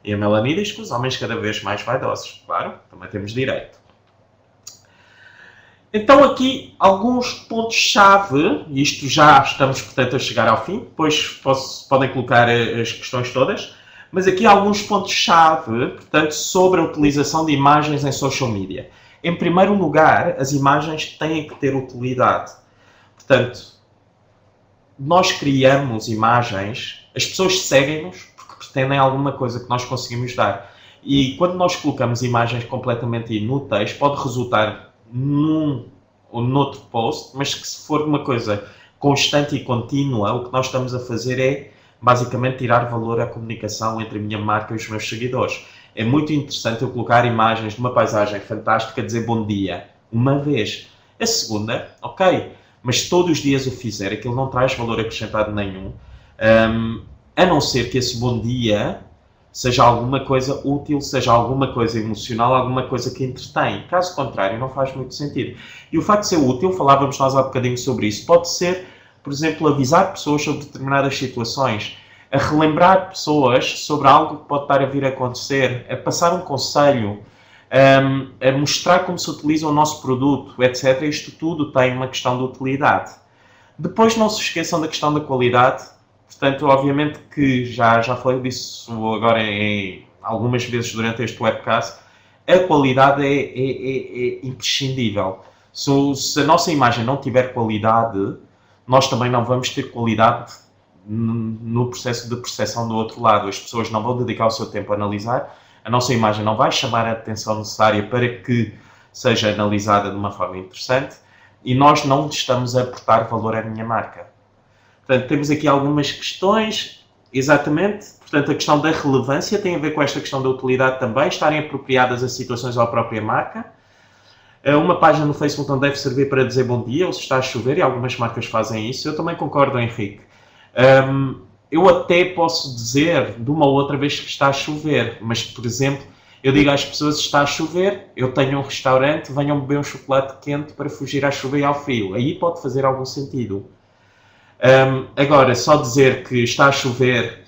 E a Melanie diz que os homens cada vez mais vaidosos. Claro, também temos direito. Então aqui alguns pontos-chave, e isto já estamos, portanto, a chegar ao fim, depois podem colocar as questões todas, mas aqui alguns pontos-chave, portanto, sobre a utilização de imagens em social media. Em primeiro lugar, as imagens têm que ter utilidade. Portanto, nós criamos imagens, as pessoas seguem-nos porque pretendem alguma coisa que nós conseguimos dar. E quando nós colocamos imagens completamente inúteis, pode resultar num ou noutro post, mas que se for uma coisa constante e contínua, o que nós estamos a fazer é basicamente tirar valor à comunicação entre a minha marca e os meus seguidores. É muito interessante eu colocar imagens de uma paisagem fantástica a dizer bom dia, uma vez. A segunda, ok, mas todos os dias o fizer, aquilo não traz valor acrescentado nenhum, a não ser que esse bom dia seja alguma coisa útil, seja alguma coisa emocional, alguma coisa que entretém. Caso contrário, não faz muito sentido. E o facto de ser útil, falávamos nós há bocadinho sobre isso, pode ser, por exemplo, avisar pessoas sobre determinadas situações, a relembrar pessoas sobre algo que pode estar a vir a acontecer, a passar um conselho, a mostrar como se utiliza o nosso produto, etc. Isto tudo tem uma questão de utilidade. Depois não se esqueçam da questão da qualidade. Portanto, obviamente que já falei disso agora algumas vezes durante este webcast, a qualidade é imprescindível. Se a nossa imagem não tiver qualidade, nós também não vamos ter qualidade no processo de percepção do outro lado. As pessoas não vão dedicar o seu tempo a analisar, a nossa imagem não vai chamar a atenção necessária para que seja analisada de uma forma interessante e nós não estamos a aportar valor à minha marca. Portanto, temos aqui algumas questões, exatamente. Portanto, a questão da relevância tem a ver com esta questão da utilidade também, estarem apropriadas a situações ou à própria marca. Uma página no Facebook não deve servir para dizer bom dia ou se está a chover, e algumas marcas fazem isso. Eu também concordo, Henrique. Eu até posso dizer de uma ou outra vez que está a chover, mas, por exemplo, eu digo às pessoas que está a chover, eu tenho um restaurante, venham beber um chocolate quente para fugir à chuva e ao frio. Aí pode fazer algum sentido. Agora, só dizer que está a chover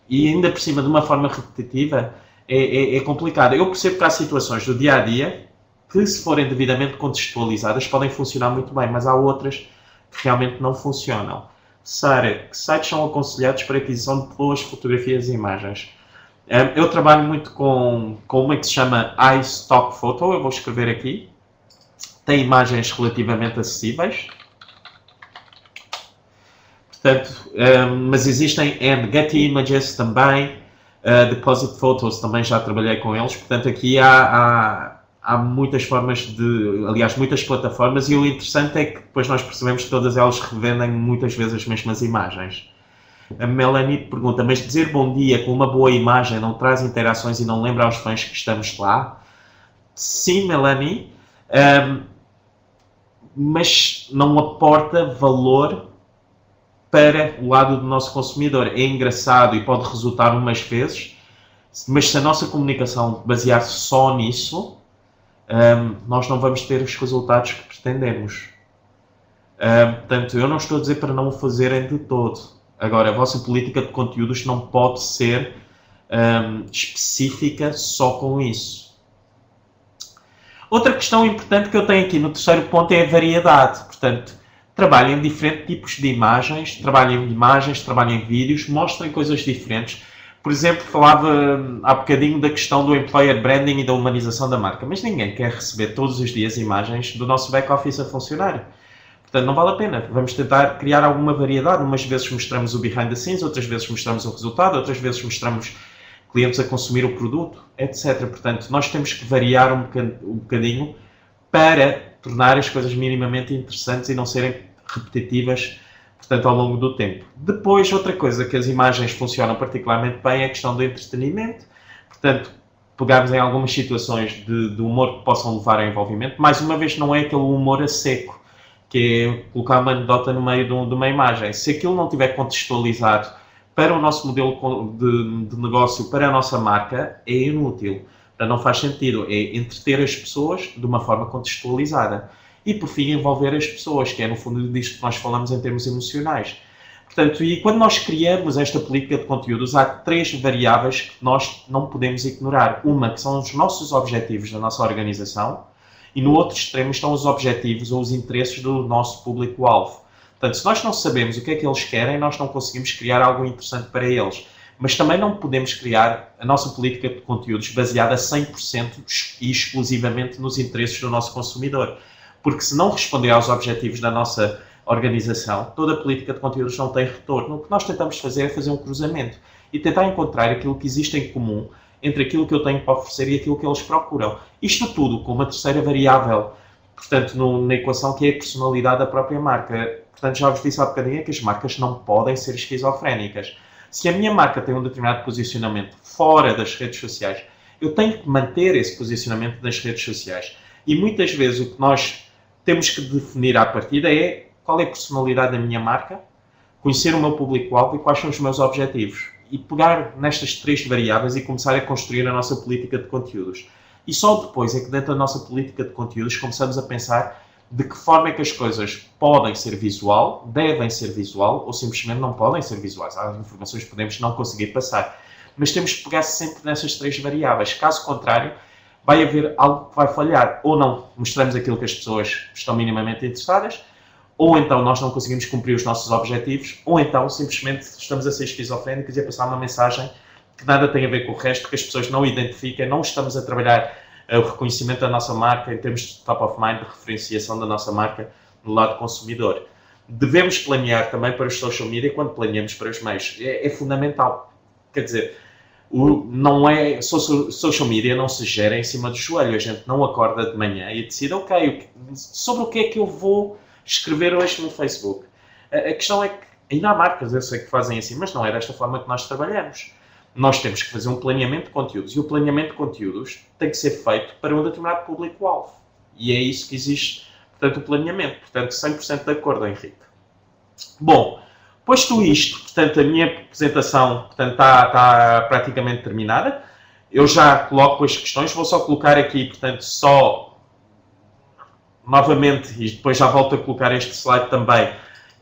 e ainda por cima de uma forma repetitiva é complicado. Eu percebo que há situações do dia a dia que, se forem devidamente contextualizadas, podem funcionar muito bem, mas há outras que realmente não funcionam. Sara, que sites são aconselhados para aquisição de boas fotografias e imagens? Eu trabalho muito com uma que se chama iStock Photo, eu vou escrever aqui. Tem imagens relativamente acessíveis. Portanto, mas existem Getty Images também, Deposit Photos também já trabalhei com eles, portanto aqui há muitas formas aliás, muitas plataformas, e o interessante é que depois nós percebemos que todas elas revendem muitas vezes as mesmas imagens. A Melanie pergunta, mas dizer bom dia com uma boa imagem não traz interações e não lembra aos fãs que estamos lá? Sim, Melanie, mas não aporta valor para o lado do nosso consumidor. É engraçado e pode resultar umas vezes, mas se a nossa comunicação basear-se só nisso, nós não vamos ter os resultados que pretendemos. Portanto, eu não estou a dizer para não o fazerem de todo. Agora, a vossa política de conteúdos não pode ser específica só com isso. Outra questão importante que eu tenho aqui no terceiro ponto é a variedade. Portanto, trabalhem diferentes tipos de imagens, trabalhem vídeos, mostrem coisas diferentes. Por exemplo, falava há bocadinho da questão do employer branding e da humanização da marca, mas ninguém quer receber todos os dias imagens do nosso back-office a funcionar. Portanto, não vale a pena. Vamos tentar criar alguma variedade. Umas vezes mostramos o behind the scenes, outras vezes mostramos o resultado, outras vezes mostramos clientes a consumir o produto, etc. Portanto, nós temos que variar um bocadinho para tornar as coisas minimamente interessantes e não serem repetitivas, portanto, ao longo do tempo. Depois, outra coisa que as imagens funcionam particularmente bem é a questão do entretenimento. Portanto, pegarmos em algumas situações de humor que possam levar a envolvimento. Mais uma vez, não é aquele humor a seco, que é colocar uma anedota no meio de uma imagem. Se aquilo não estiver contextualizado para o nosso modelo de negócio, para a nossa marca, é inútil. Não faz sentido. É entreter as pessoas de uma forma contextualizada. E, por fim, envolver as pessoas, que é, no fundo, disto que nós falamos em termos emocionais. Portanto, e quando nós criamos esta política de conteúdos, há 3 variáveis que nós não podemos ignorar. Uma, que são os nossos objetivos da nossa organização, e no outro extremo estão os objetivos ou os interesses do nosso público-alvo. Portanto, se nós não sabemos o que é que eles querem, nós não conseguimos criar algo interessante para eles. Mas também não podemos criar a nossa política de conteúdos baseada 100% e exclusivamente nos interesses do nosso consumidor. Porque se não responder aos objetivos da nossa organização, toda a política de conteúdos não tem retorno. O que nós tentamos fazer é fazer um cruzamento e tentar encontrar aquilo que existe em comum entre aquilo que eu tenho para oferecer e aquilo que eles procuram. Isto tudo com uma terceira variável, portanto, na equação, que é a personalidade da própria marca. Portanto, já vos disse há bocadinho que as marcas não podem ser esquizofrénicas. Se a minha marca tem um determinado posicionamento fora das redes sociais, eu tenho que manter esse posicionamento nas redes sociais. E muitas vezes o que nós temos que definir à partida é qual é a personalidade da minha marca, conhecer o meu público-alvo e quais são os meus objetivos. E pegar nestas 3 variáveis e começar a construir a nossa política de conteúdos. E só depois é que dentro da nossa política de conteúdos começamos a pensar de que forma é que as coisas podem ser visual, devem ser visual ou simplesmente não podem ser visuais. Há informações que podemos não conseguir passar. Mas temos que pegar sempre nessas 3 variáveis. Caso contrário, vai haver algo que vai falhar. Ou não mostramos aquilo que as pessoas estão minimamente interessadas, ou então nós não conseguimos cumprir os nossos objetivos, ou então simplesmente estamos a ser esquizofrénicos e a passar uma mensagem que nada tem a ver com o resto, que as pessoas não identificam, não estamos a trabalhar o reconhecimento da nossa marca em termos de top of mind, de referenciação da nossa marca no lado consumidor. Devemos planear também para os social media quando planeamos para os meios. É fundamental. Quer dizer, não é, social media não se gera em cima do joelho. A gente não acorda de manhã e decide, ok, sobre o que é que eu vou escrever hoje no Facebook. A questão é que ainda há marcas, eu sei que fazem assim, mas não é desta forma que nós trabalhamos. Nós temos que fazer um planeamento de conteúdos e o planeamento de conteúdos tem que ser feito para um determinado público-alvo. E é isso que existe, portanto, o planeamento. Portanto, 100% de acordo, Henrique. Bom, posto isto, portanto, a minha apresentação está praticamente terminada. Eu já coloco as questões, vou só colocar aqui, portanto, novamente, e depois já volto a colocar este slide também,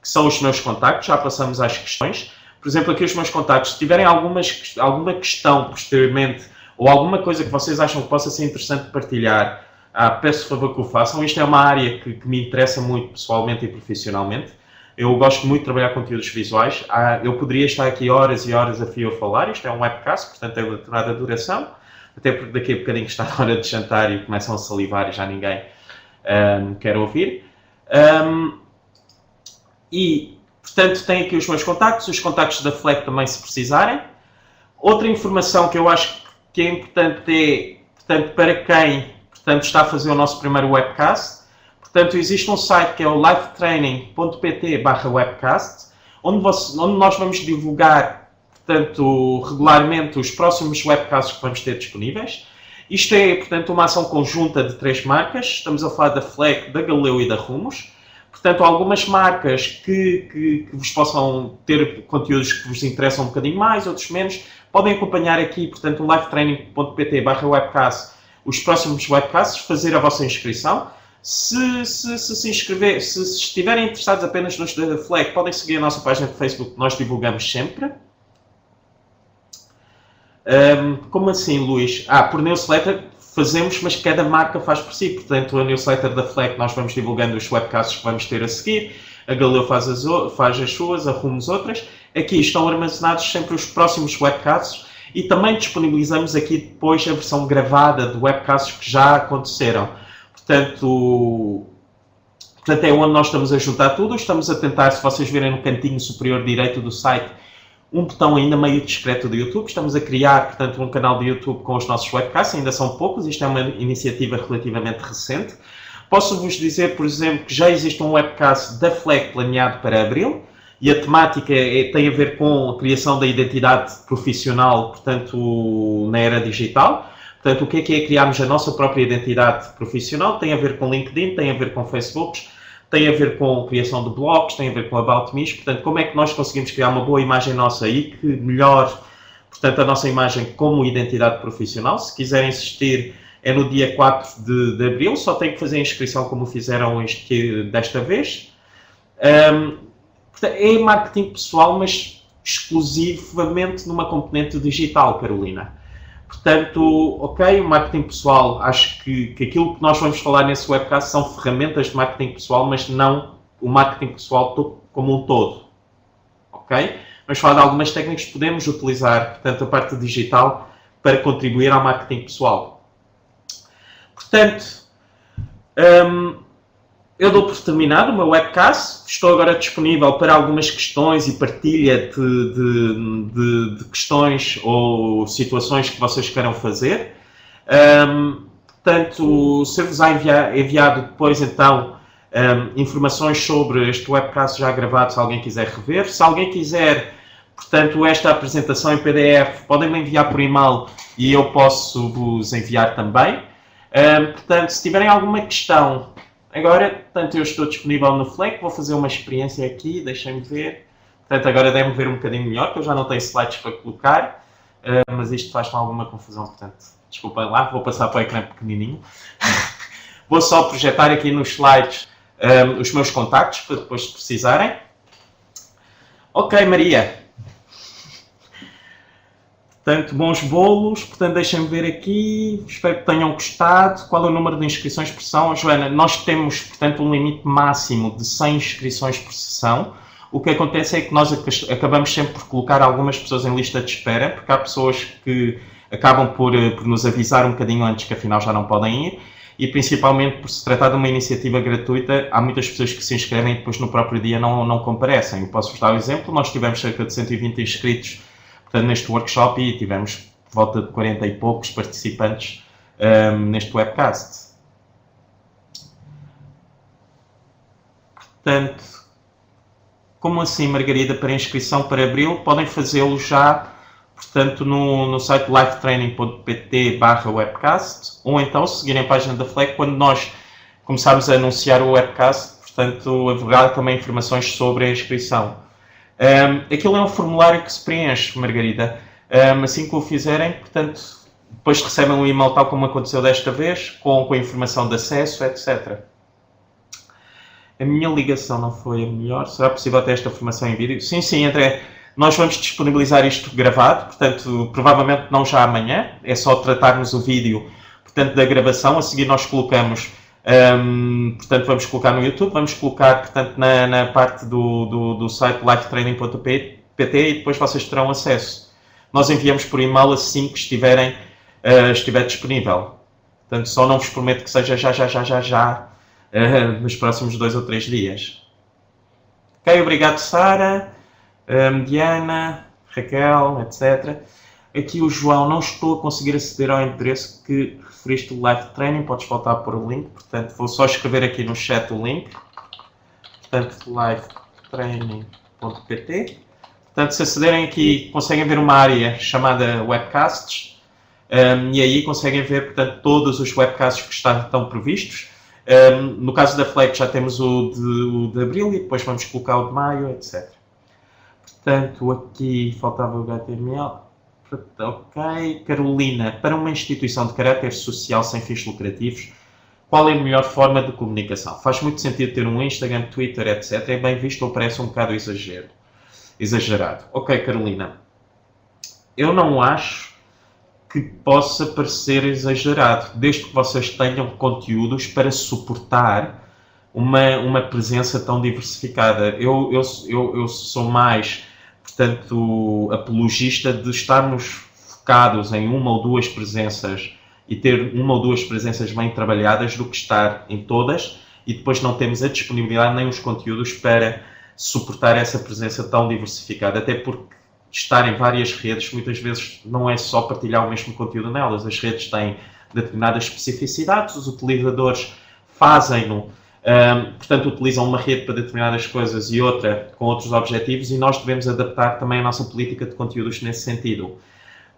que são os meus contactos, já passamos às questões. Por exemplo, aqui os meus contactos, se tiverem alguma questão posteriormente, ou alguma coisa que vocês acham que possa ser interessante partilhar, peço favor que o façam. Isto é uma área que me interessa muito pessoalmente e profissionalmente. Eu gosto muito de trabalhar conteúdos visuais. Eu poderia estar aqui horas e horas a fio a falar. Isto é um webcast, portanto tem uma determinada duração. Até porque daqui a bocadinho está na hora de jantar e começam a salivar e já ninguém quer ouvir. E, portanto, tenho aqui os meus contactos, os contactos da Fleck também, se precisarem. Outra informação que eu acho que é importante é, portanto, para quem está a fazer o nosso primeiro webcast, portanto, existe um site que é o lifetraining.pt/webcast, onde nós vamos divulgar, portanto, regularmente os próximos webcasts que vamos ter disponíveis. Isto é, portanto, uma ação conjunta de 3 marcas. Estamos a falar da Fleck, da Galileu e da Rumos. Portanto, algumas marcas que vos possam ter conteúdos que vos interessam um bocadinho mais, outros menos, podem acompanhar aqui, portanto, o lifetraining.pt/webcast, os próximos webcasts, fazer a vossa inscrição. Se estiverem interessados apenas nos da Fleck, podem seguir a nossa página de Facebook, que nós divulgamos sempre. Como assim, Luís? Por newsletter fazemos, mas cada marca faz por si. Portanto, a newsletter da Fleck nós vamos divulgando os webcasts que vamos ter a seguir, a Galileu faz as suas, a Rumos outras. Aqui estão armazenados sempre os próximos webcasts e também disponibilizamos aqui depois a versão gravada de webcasts que já aconteceram. Portanto, é onde nós estamos a juntar tudo. Estamos a tentar, se vocês virem no cantinho superior direito do site, um botão ainda meio discreto do YouTube. Estamos a criar, portanto, um canal de YouTube com os nossos webcasts. Ainda são poucos. Isto é uma iniciativa relativamente recente. Posso-vos dizer, por exemplo, que já existe um webcast da Fleck planeado para abril. E a temática tem a ver com a criação da identidade profissional, portanto, na era digital. Portanto, o que é criarmos a nossa própria identidade profissional? Tem a ver com LinkedIn, tem a ver com Facebook, tem a ver com a criação de blogs, tem a ver com About Me, portanto, como é que nós conseguimos criar uma boa imagem nossa e que melhore, portanto, a nossa imagem como identidade profissional. Se quiserem assistir, é no dia 4 de abril, só tem que fazer a inscrição como fizeram desta vez. É marketing pessoal, mas exclusivamente numa componente digital, Carolina. Portanto, ok, o marketing pessoal, acho que aquilo que nós vamos falar nesse webcast são ferramentas de marketing pessoal, mas não o marketing pessoal como um todo. Ok? Vamos falar de algumas técnicas que podemos utilizar, portanto, a parte digital para contribuir ao marketing pessoal. Portanto, eu dou por terminado o meu webcast. Estou agora disponível para algumas questões e partilha de questões ou situações que vocês queiram fazer. Portanto, ser-vos enviado depois, então, informações sobre este webcast já gravado, se alguém quiser rever. Se alguém quiser, portanto, esta apresentação em PDF, podem-me enviar por e-mail e eu posso vos enviar também. Portanto, se tiverem alguma questão, agora, portanto, eu estou disponível no Fleck, vou fazer uma experiência aqui, deixem-me ver. Portanto, agora deve-me ver um bocadinho melhor, que eu já não tenho slides para colocar, mas isto faz-me alguma confusão, portanto, desculpem lá, vou passar para o ecrã pequenininho. Vou só projetar aqui nos slides os meus contactos, para depois se precisarem. Ok, Maria. Portanto, bons bolos, portanto, deixem-me ver aqui, espero que tenham gostado. Qual é o número de inscrições por sessão? Joana, nós temos, portanto, um limite máximo de 100 inscrições por sessão. O que acontece é que nós acabamos sempre por colocar algumas pessoas em lista de espera, porque há pessoas que acabam por nos avisar um bocadinho antes que afinal já não podem ir, e principalmente por se tratar de uma iniciativa gratuita, há muitas pessoas que se inscrevem e depois no próprio dia não comparecem. Eu posso-vos dar um exemplo, nós tivemos cerca de 120 inscritos, portanto, neste workshop, e tivemos volta de 40 e poucos participantes neste webcast. Portanto, como assim, Margarida, para inscrição para abril, podem fazê-lo já, portanto, no site lifetraining.pt/webcast, ou então seguirem a página da Fleck quando nós começarmos a anunciar o webcast, portanto, haverá também informações sobre a inscrição. Aquilo é um formulário que se preenche, Margarida. Assim que o fizerem, portanto, depois recebem um e-mail tal como aconteceu desta vez, com a informação de acesso, etc. A minha ligação não foi a melhor. Será possível ter esta formação em vídeo? Sim, sim, André. Nós vamos disponibilizar isto gravado, portanto, provavelmente não já amanhã. É só tratarmos o vídeo, portanto, da gravação. A seguir nós colocamos... portanto, vamos colocar no YouTube, vamos colocar, portanto, na parte do site lifetraining.pt e depois vocês terão acesso. Nós enviamos por e-mail assim que estiver disponível. Portanto, só não vos prometo que seja já nos próximos 2 ou 3 dias. Ok, obrigado, Sara, Diana, Raquel, etc. Aqui o João, não estou a conseguir aceder ao endereço que referiste do Live Training, podes voltar a pôr o link, portanto vou só escrever aqui no chat o link, portanto livetraining.pt. Portanto, se acederem aqui, conseguem ver uma área chamada Webcasts, e aí conseguem ver, portanto, todos os webcasts que estão previstos. No caso da Fleck já temos o de abril e depois vamos colocar o de maio, etc. Portanto, aqui faltava o HTML. Ok, Carolina, para uma instituição de caráter social sem fins lucrativos, qual é a melhor forma de comunicação? Faz muito sentido ter um Instagram, Twitter, etc. É bem visto ou parece um bocado exagerado? Ok, Carolina, eu não acho que possa parecer exagerado, desde que vocês tenham conteúdos para suportar uma presença tão diversificada. Eu sou mais, portanto, apologista de estarmos focados em uma ou duas presenças e ter uma ou duas presenças bem trabalhadas do que estar em todas e depois não temos a disponibilidade nem os conteúdos para suportar essa presença tão diversificada, até porque estar em várias redes muitas vezes não é só partilhar o mesmo conteúdo nelas, as redes têm determinadas especificidades, os utilizadores fazem-no, portanto utilizam uma rede para determinadas coisas e outra com outros objetivos e nós devemos adaptar também a nossa política de conteúdos nesse sentido.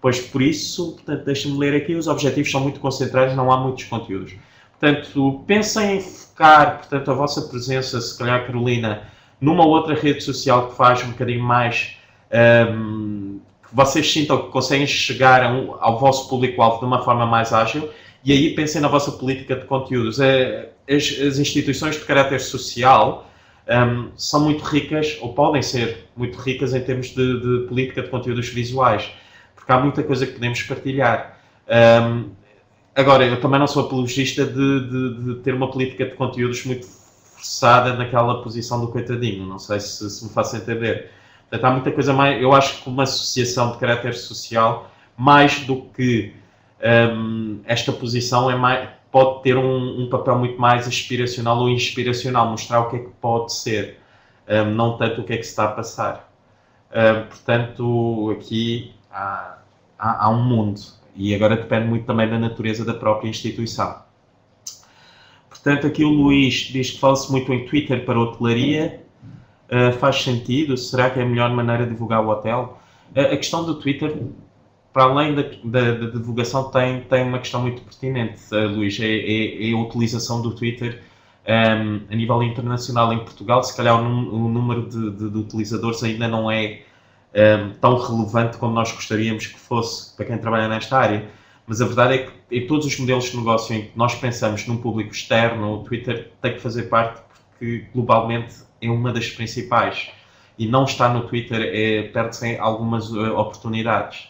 Pois por isso, portanto, deixem-me ler aqui, os objetivos são muito concentrados, não há muitos conteúdos. Portanto, pensem em focar, portanto, a vossa presença, se calhar, Carolina, numa outra rede social que faz um bocadinho mais, que vocês sintam que conseguem chegar ao vosso público-alvo de uma forma mais ágil, e aí pensem na vossa política de conteúdos. As instituições de caráter social são muito ricas, ou podem ser muito ricas em termos de política de conteúdos visuais, porque há muita coisa que podemos partilhar. Agora, eu também não sou apologista de ter uma política de conteúdos muito forçada naquela posição do coitadinho, não sei se me faço entender. Portanto, há muita coisa mais, eu acho que uma associação de caráter social, mais do que esta posição, pode ter um papel muito mais aspiracional ou inspiracional, mostrar o que é que pode ser, não tanto o que é que se está a passar. Portanto, aqui há um mundo, e agora depende muito também da natureza da própria instituição. Portanto, aqui o Luís diz que fala-se muito em Twitter para hotelaria. Faz sentido? Será que é a melhor maneira de divulgar o hotel? A questão do Twitter, para além da divulgação, tem uma questão muito pertinente, Luís, é a utilização do Twitter a nível internacional. Em Portugal, se calhar o número de utilizadores ainda não é tão relevante como nós gostaríamos que fosse para quem trabalha nesta área. Mas a verdade é que em todos os modelos de negócio em que nós pensamos num público externo, o Twitter tem que fazer parte, porque globalmente é uma das principais. E não estar no Twitter perde-se algumas oportunidades.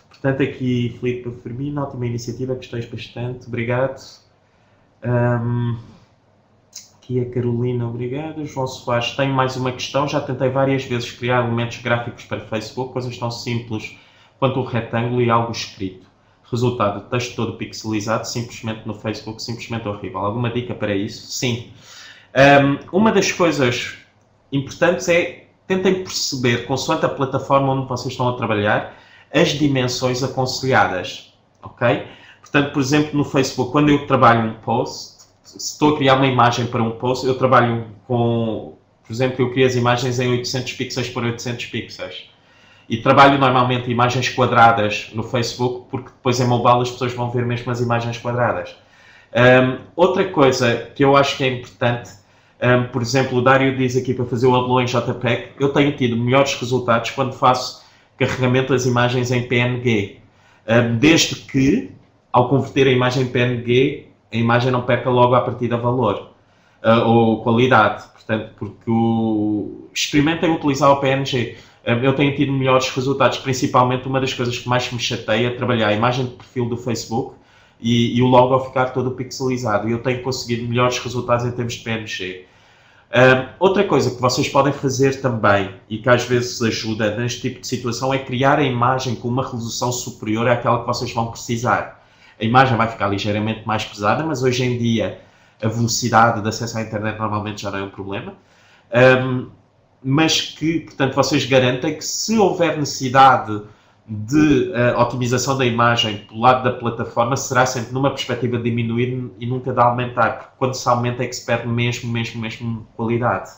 Portanto, aqui Filipe Firmino, ótima iniciativa, gostei bastante, obrigado. Aqui a Carolina, obrigado. João Soares, tenho mais uma questão, já tentei várias vezes criar elementos gráficos para Facebook, coisas tão simples quanto um retângulo e algo escrito. Resultado, texto todo pixelizado, simplesmente no Facebook, simplesmente horrível. Alguma dica para isso? Sim. Uma das coisas importantes é tentem perceber, consoante a plataforma onde vocês estão a trabalhar, as dimensões aconselhadas, ok? Portanto, por exemplo, no Facebook, quando eu trabalho um post, se estou a criar uma imagem para um post, eu trabalho com, por exemplo, eu crio as imagens em 800 pixels por 800 pixels. E trabalho normalmente imagens quadradas no Facebook, porque depois em mobile as pessoas vão ver mesmo as imagens quadradas. Outra coisa que eu acho que é importante, por exemplo, o Dário diz aqui para fazer o upload em JPEG, eu tenho tido melhores resultados quando faço carregamento das imagens em PNG, desde que, ao converter a imagem em PNG, a imagem não perca logo à partida valor ou qualidade. Portanto, porque experimentem utilizar o PNG. Eu tenho tido melhores resultados, principalmente uma das coisas que mais me chateia é trabalhar a imagem de perfil do Facebook e o logo ficar todo pixelizado. E eu tenho conseguido melhores resultados em termos de PNG. Outra coisa que vocês podem fazer também, e que às vezes ajuda neste tipo de situação, é criar a imagem com uma resolução superior àquela que vocês vão precisar. A imagem vai ficar ligeiramente mais pesada, mas hoje em dia a velocidade de acesso à internet normalmente já não é um problema. Mas que, portanto, vocês garantem que se houver necessidade de otimização da imagem pelo lado da plataforma, será sempre numa perspectiva de diminuir e nunca de aumentar, porque quando se aumenta é que se perde mesmo qualidade.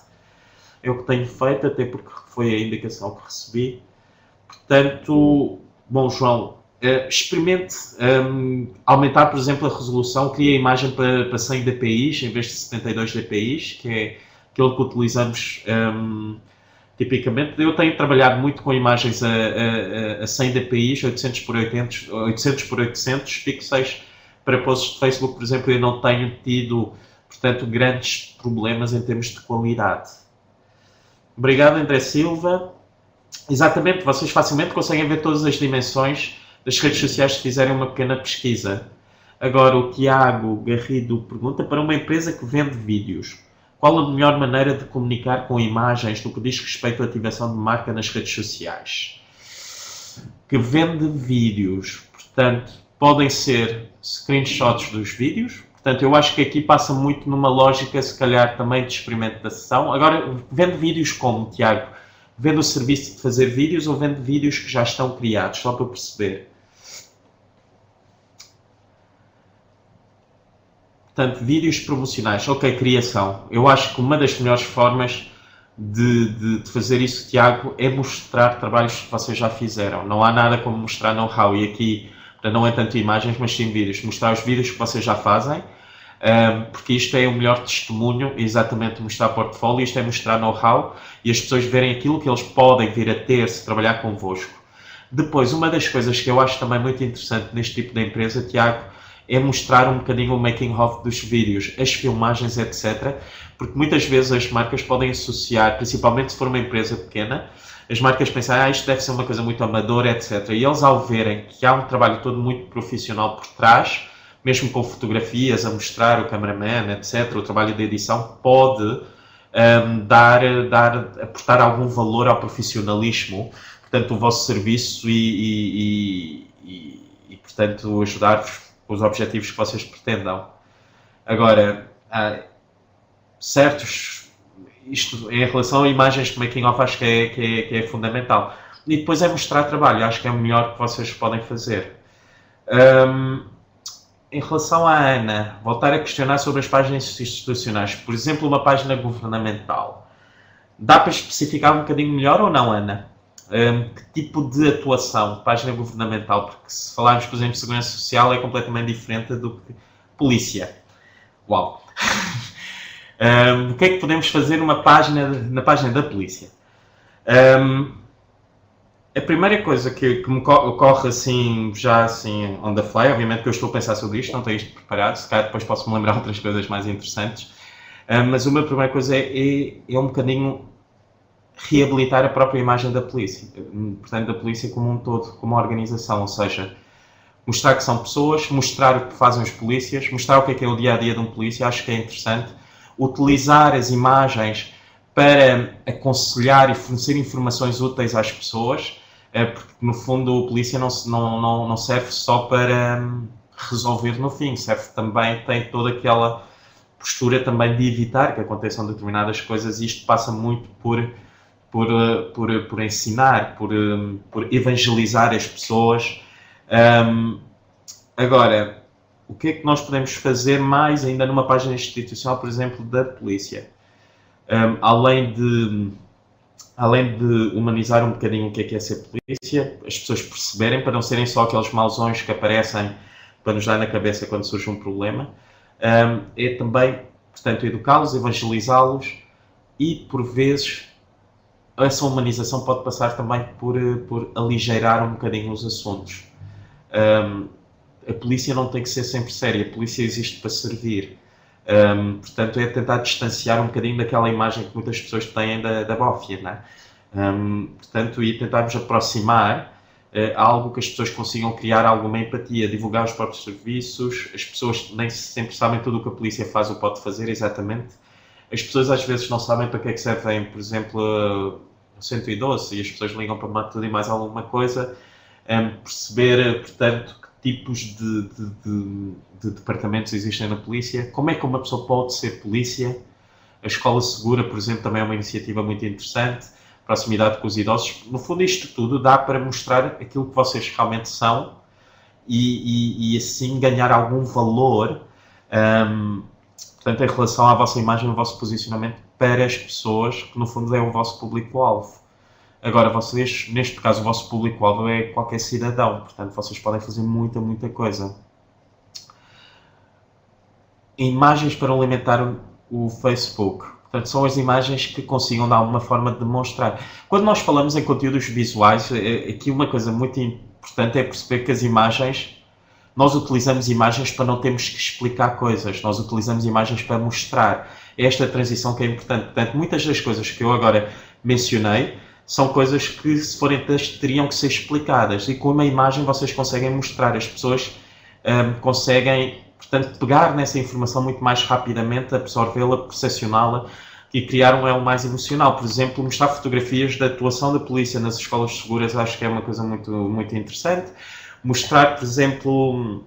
É o que tenho feito, até porque foi a indicação que recebi. Portanto, bom, João, experimente aumentar, por exemplo, a resolução, crie a imagem para 100 dpi em vez de 72 dpi, que é aquilo que utilizamos tipicamente. Eu tenho trabalhado muito com imagens a 100 dpi, 800 por 800 pixels para posts de Facebook, por exemplo. Eu não tenho tido, portanto, grandes problemas em termos de qualidade. Obrigado, André Silva. Exatamente, vocês facilmente conseguem ver todas as dimensões das redes sociais se fizerem uma pequena pesquisa. Agora, o Tiago Garrido pergunta, para uma empresa que vende vídeos, qual a melhor maneira de comunicar com imagens no que diz respeito à ativação de marca nas redes sociais? Que vende vídeos, portanto, podem ser screenshots dos vídeos. Portanto, eu acho que aqui passa muito numa lógica, se calhar, também de experimentação. Agora, vende vídeos como, Tiago? Vende o serviço de fazer vídeos ou vende vídeos que já estão criados? Só para perceber. Portanto, vídeos promocionais, ok, criação. Eu acho que uma das melhores formas de fazer isso, Tiago, é mostrar trabalhos que vocês já fizeram. Não há nada como mostrar know-how. E aqui não é tanto imagens, mas sim vídeos. Mostrar os vídeos que vocês já fazem. porque isto é o melhor testemunho, é exatamente mostrar portfólio, isto é mostrar know-how e as pessoas verem aquilo que eles podem vir a ter se trabalhar convosco. Depois, uma das coisas que eu acho também muito interessante neste tipo de empresa, Tiago, é mostrar um bocadinho o making of dos vídeos, as filmagens, etc. Porque muitas vezes as marcas podem associar, principalmente se for uma empresa pequena, as marcas pensam, isto deve ser uma coisa muito amadora, etc. E eles, ao verem que há um trabalho todo muito profissional por trás, mesmo com fotografias a mostrar, o cameraman, etc., o trabalho de edição, pode aportar algum valor ao profissionalismo, portanto, o vosso serviço e portanto, ajudar-vos com os objetivos que vocês pretendam. Agora, isto em relação a imagens de making of, acho que é fundamental. E depois é mostrar trabalho, acho que é o melhor que vocês podem fazer. Em relação à Ana, voltar a questionar sobre as páginas institucionais, por exemplo, uma página governamental. Dá para especificar um bocadinho melhor ou não, Ana? Que tipo de atuação, página governamental? Porque se falarmos, por exemplo, de segurança social, é completamente diferente do que polícia. Uau! O que é que podemos fazer na página da polícia? A primeira coisa que me ocorre assim, já assim, on the fly, obviamente que eu estou a pensar sobre isto, não tenho isto preparado, se calhar depois posso-me lembrar outras coisas mais interessantes, mas uma primeira coisa é um bocadinho reabilitar a própria imagem da polícia, portanto da polícia como um todo, como uma organização, ou seja, mostrar que são pessoas, mostrar o que fazem os polícias, mostrar o que é o dia-a-dia de um polícia, acho que é interessante, utilizar as imagens para aconselhar e fornecer informações úteis às pessoas, porque no fundo o polícia não serve só para resolver no fim, serve também, tem toda aquela postura também de evitar que aconteçam determinadas coisas e isto passa muito por ensinar, por evangelizar as pessoas. Agora, o que é que nós podemos fazer mais ainda numa página institucional, por exemplo, da polícia? Além de humanizar um bocadinho o que é ser polícia, as pessoas perceberem, para não serem só aqueles mauzões que aparecem para nos dar na cabeça quando surge um problema, é também, portanto, educá-los, evangelizá-los e, por vezes, essa humanização pode passar também por aligeirar um bocadinho os assuntos. A polícia não tem que ser sempre séria, a polícia existe para servir. Portanto, é tentar distanciar um bocadinho daquela imagem que muitas pessoas têm da máfia, não é? Portanto, e tentarmos aproximar algo que as pessoas consigam criar alguma empatia, divulgar os próprios serviços, as pessoas nem sempre sabem tudo o que a polícia faz ou pode fazer, exatamente. As pessoas às vezes não sabem para que é que servem, por exemplo, o 112 e as pessoas ligam para tudo e mais alguma coisa. Perceber, portanto, que tipos de departamentos existem na polícia, como é que uma pessoa pode ser polícia. A Escola Segura, por exemplo, também é uma iniciativa muito interessante, proximidade com os idosos. No fundo, isto tudo dá para mostrar aquilo que vocês realmente são e assim ganhar algum valor, portanto, em relação à vossa imagem, ao vosso posicionamento para as pessoas, que no fundo é o vosso público-alvo. Agora, vocês, neste caso, o vosso público-alvo é qualquer cidadão, portanto, vocês podem fazer muita coisa. Imagens para alimentar o Facebook. Portanto, são as imagens que consigam de alguma forma demonstrar. Quando nós falamos em conteúdos visuais, aqui uma coisa muito importante é perceber que as imagens, nós utilizamos imagens para não termos que explicar coisas, nós utilizamos imagens para mostrar. É esta transição que é importante. Portanto, muitas das coisas que eu agora mencionei são coisas que, se forem texto, teriam que ser explicadas. E com uma imagem vocês conseguem mostrar. As pessoas conseguem, portanto, pegar nessa informação muito mais rapidamente, absorvê-la, percepcioná-la e criar um elo mais emocional. Por exemplo, mostrar fotografias da atuação da polícia nas escolas seguras, acho que é uma coisa muito interessante. Mostrar, por exemplo,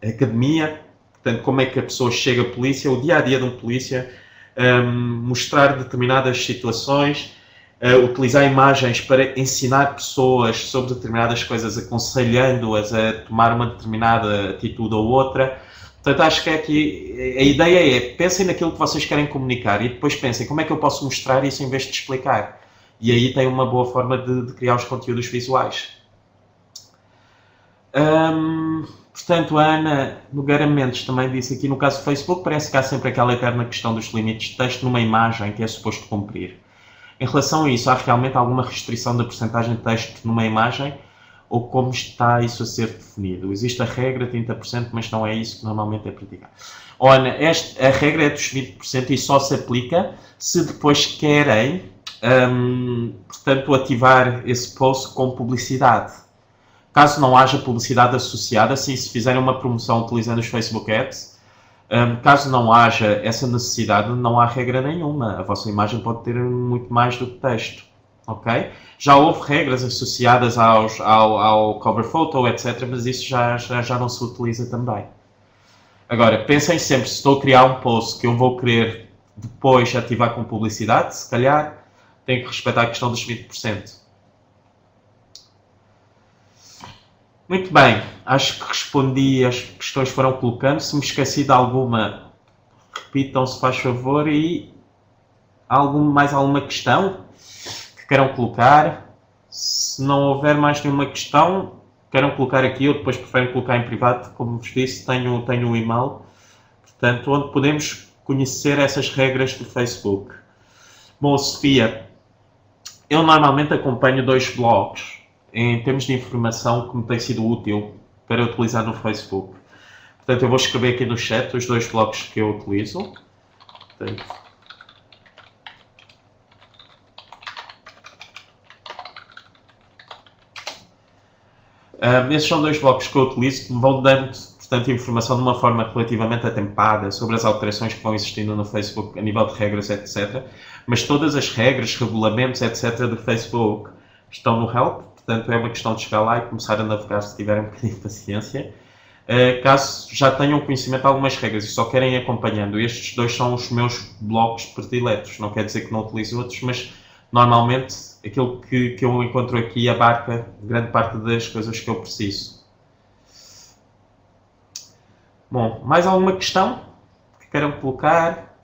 a academia, portanto, como é que a pessoa chega à polícia, o dia-a-dia de um polícia, mostrar determinadas situações, utilizar imagens para ensinar pessoas sobre determinadas coisas, aconselhando-as a tomar uma determinada atitude ou outra. Portanto, acho que aqui a ideia é, pensem naquilo que vocês querem comunicar e depois pensem como é que eu posso mostrar isso em vez de explicar. E aí tem uma boa forma de criar os conteúdos visuais. Portanto, a Ana Nogueira Mendes também disse aqui, no caso do Facebook, parece que há sempre aquela eterna questão dos limites de texto numa imagem que é suposto cumprir. Em relação a isso, há realmente alguma restrição da percentagem de texto numa imagem ou como está isso a ser definido? Existe a regra de 30%, mas não é isso que normalmente é praticado. Ana, a regra é dos 20% e só se aplica se depois querem, portanto, ativar esse post com publicidade. Caso não haja publicidade associada, assim, se fizerem uma promoção utilizando os Facebook Ads, caso não haja essa necessidade, não há regra nenhuma. A vossa imagem pode ter muito mais do que texto. Ok? Já houve regras associadas ao cover photo, etc., mas isso já não se utiliza também. Agora, pensem sempre, se estou a criar um post que eu vou querer depois ativar com publicidade, se calhar tenho que respeitar a questão dos 20%. Muito bem, acho que respondi às questões que foram colocando. Se me esqueci de alguma, repitam se faz favor. E mais alguma questão que queiram colocar? Se não houver mais nenhuma questão, queiram colocar aqui, ou depois preferem colocar em privado, como vos disse, tenho o e-mail, portanto, onde podemos conhecer essas regras do Facebook. Bom, Sofia, eu normalmente acompanho 2 blogs em termos de informação que me tem sido útil para utilizar no Facebook. Portanto, eu vou escrever aqui no chat os 2 blogs que eu utilizo. Portanto, esses são 2 blogs que eu utilizo que me vão dando, portanto, informação de uma forma relativamente atempada sobre as alterações que vão existindo no Facebook a nível de regras, etc. Mas todas as regras, regulamentos, etc. do Facebook estão no Help. Portanto, é uma questão de chegar lá e começar a navegar se tiverem um bocadinho de paciência. Caso já tenham conhecimento de algumas regras e só querem ir acompanhando, estes 2 são os meus blogs prediletos. Não quer dizer que não utilizo outros, mas normalmente aquilo que eu encontro aqui abarca grande parte das coisas que eu preciso. Bom, mais alguma questão que queiram colocar?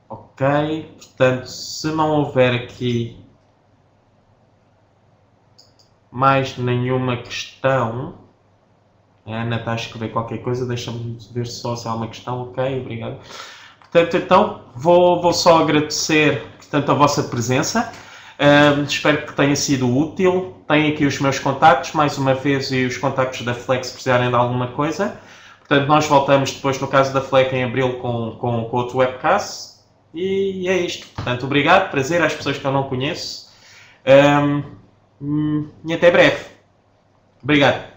Ok, portanto, se não houver aqui mais nenhuma questão, a Ana está a escrever qualquer coisa, deixa-me ver só se há uma questão. Ok, obrigado. Portanto, então, vou só agradecer, portanto, a vossa presença. Espero que tenha sido útil. Tenho aqui os meus contactos, mais uma vez, e os contactos da Flex se precisarem de alguma coisa. Portanto, nós voltamos depois, no caso da Flex, em abril, com outro webcast. E é isto. Portanto, obrigado, prazer às pessoas que eu não conheço. E até breve. Obrigado.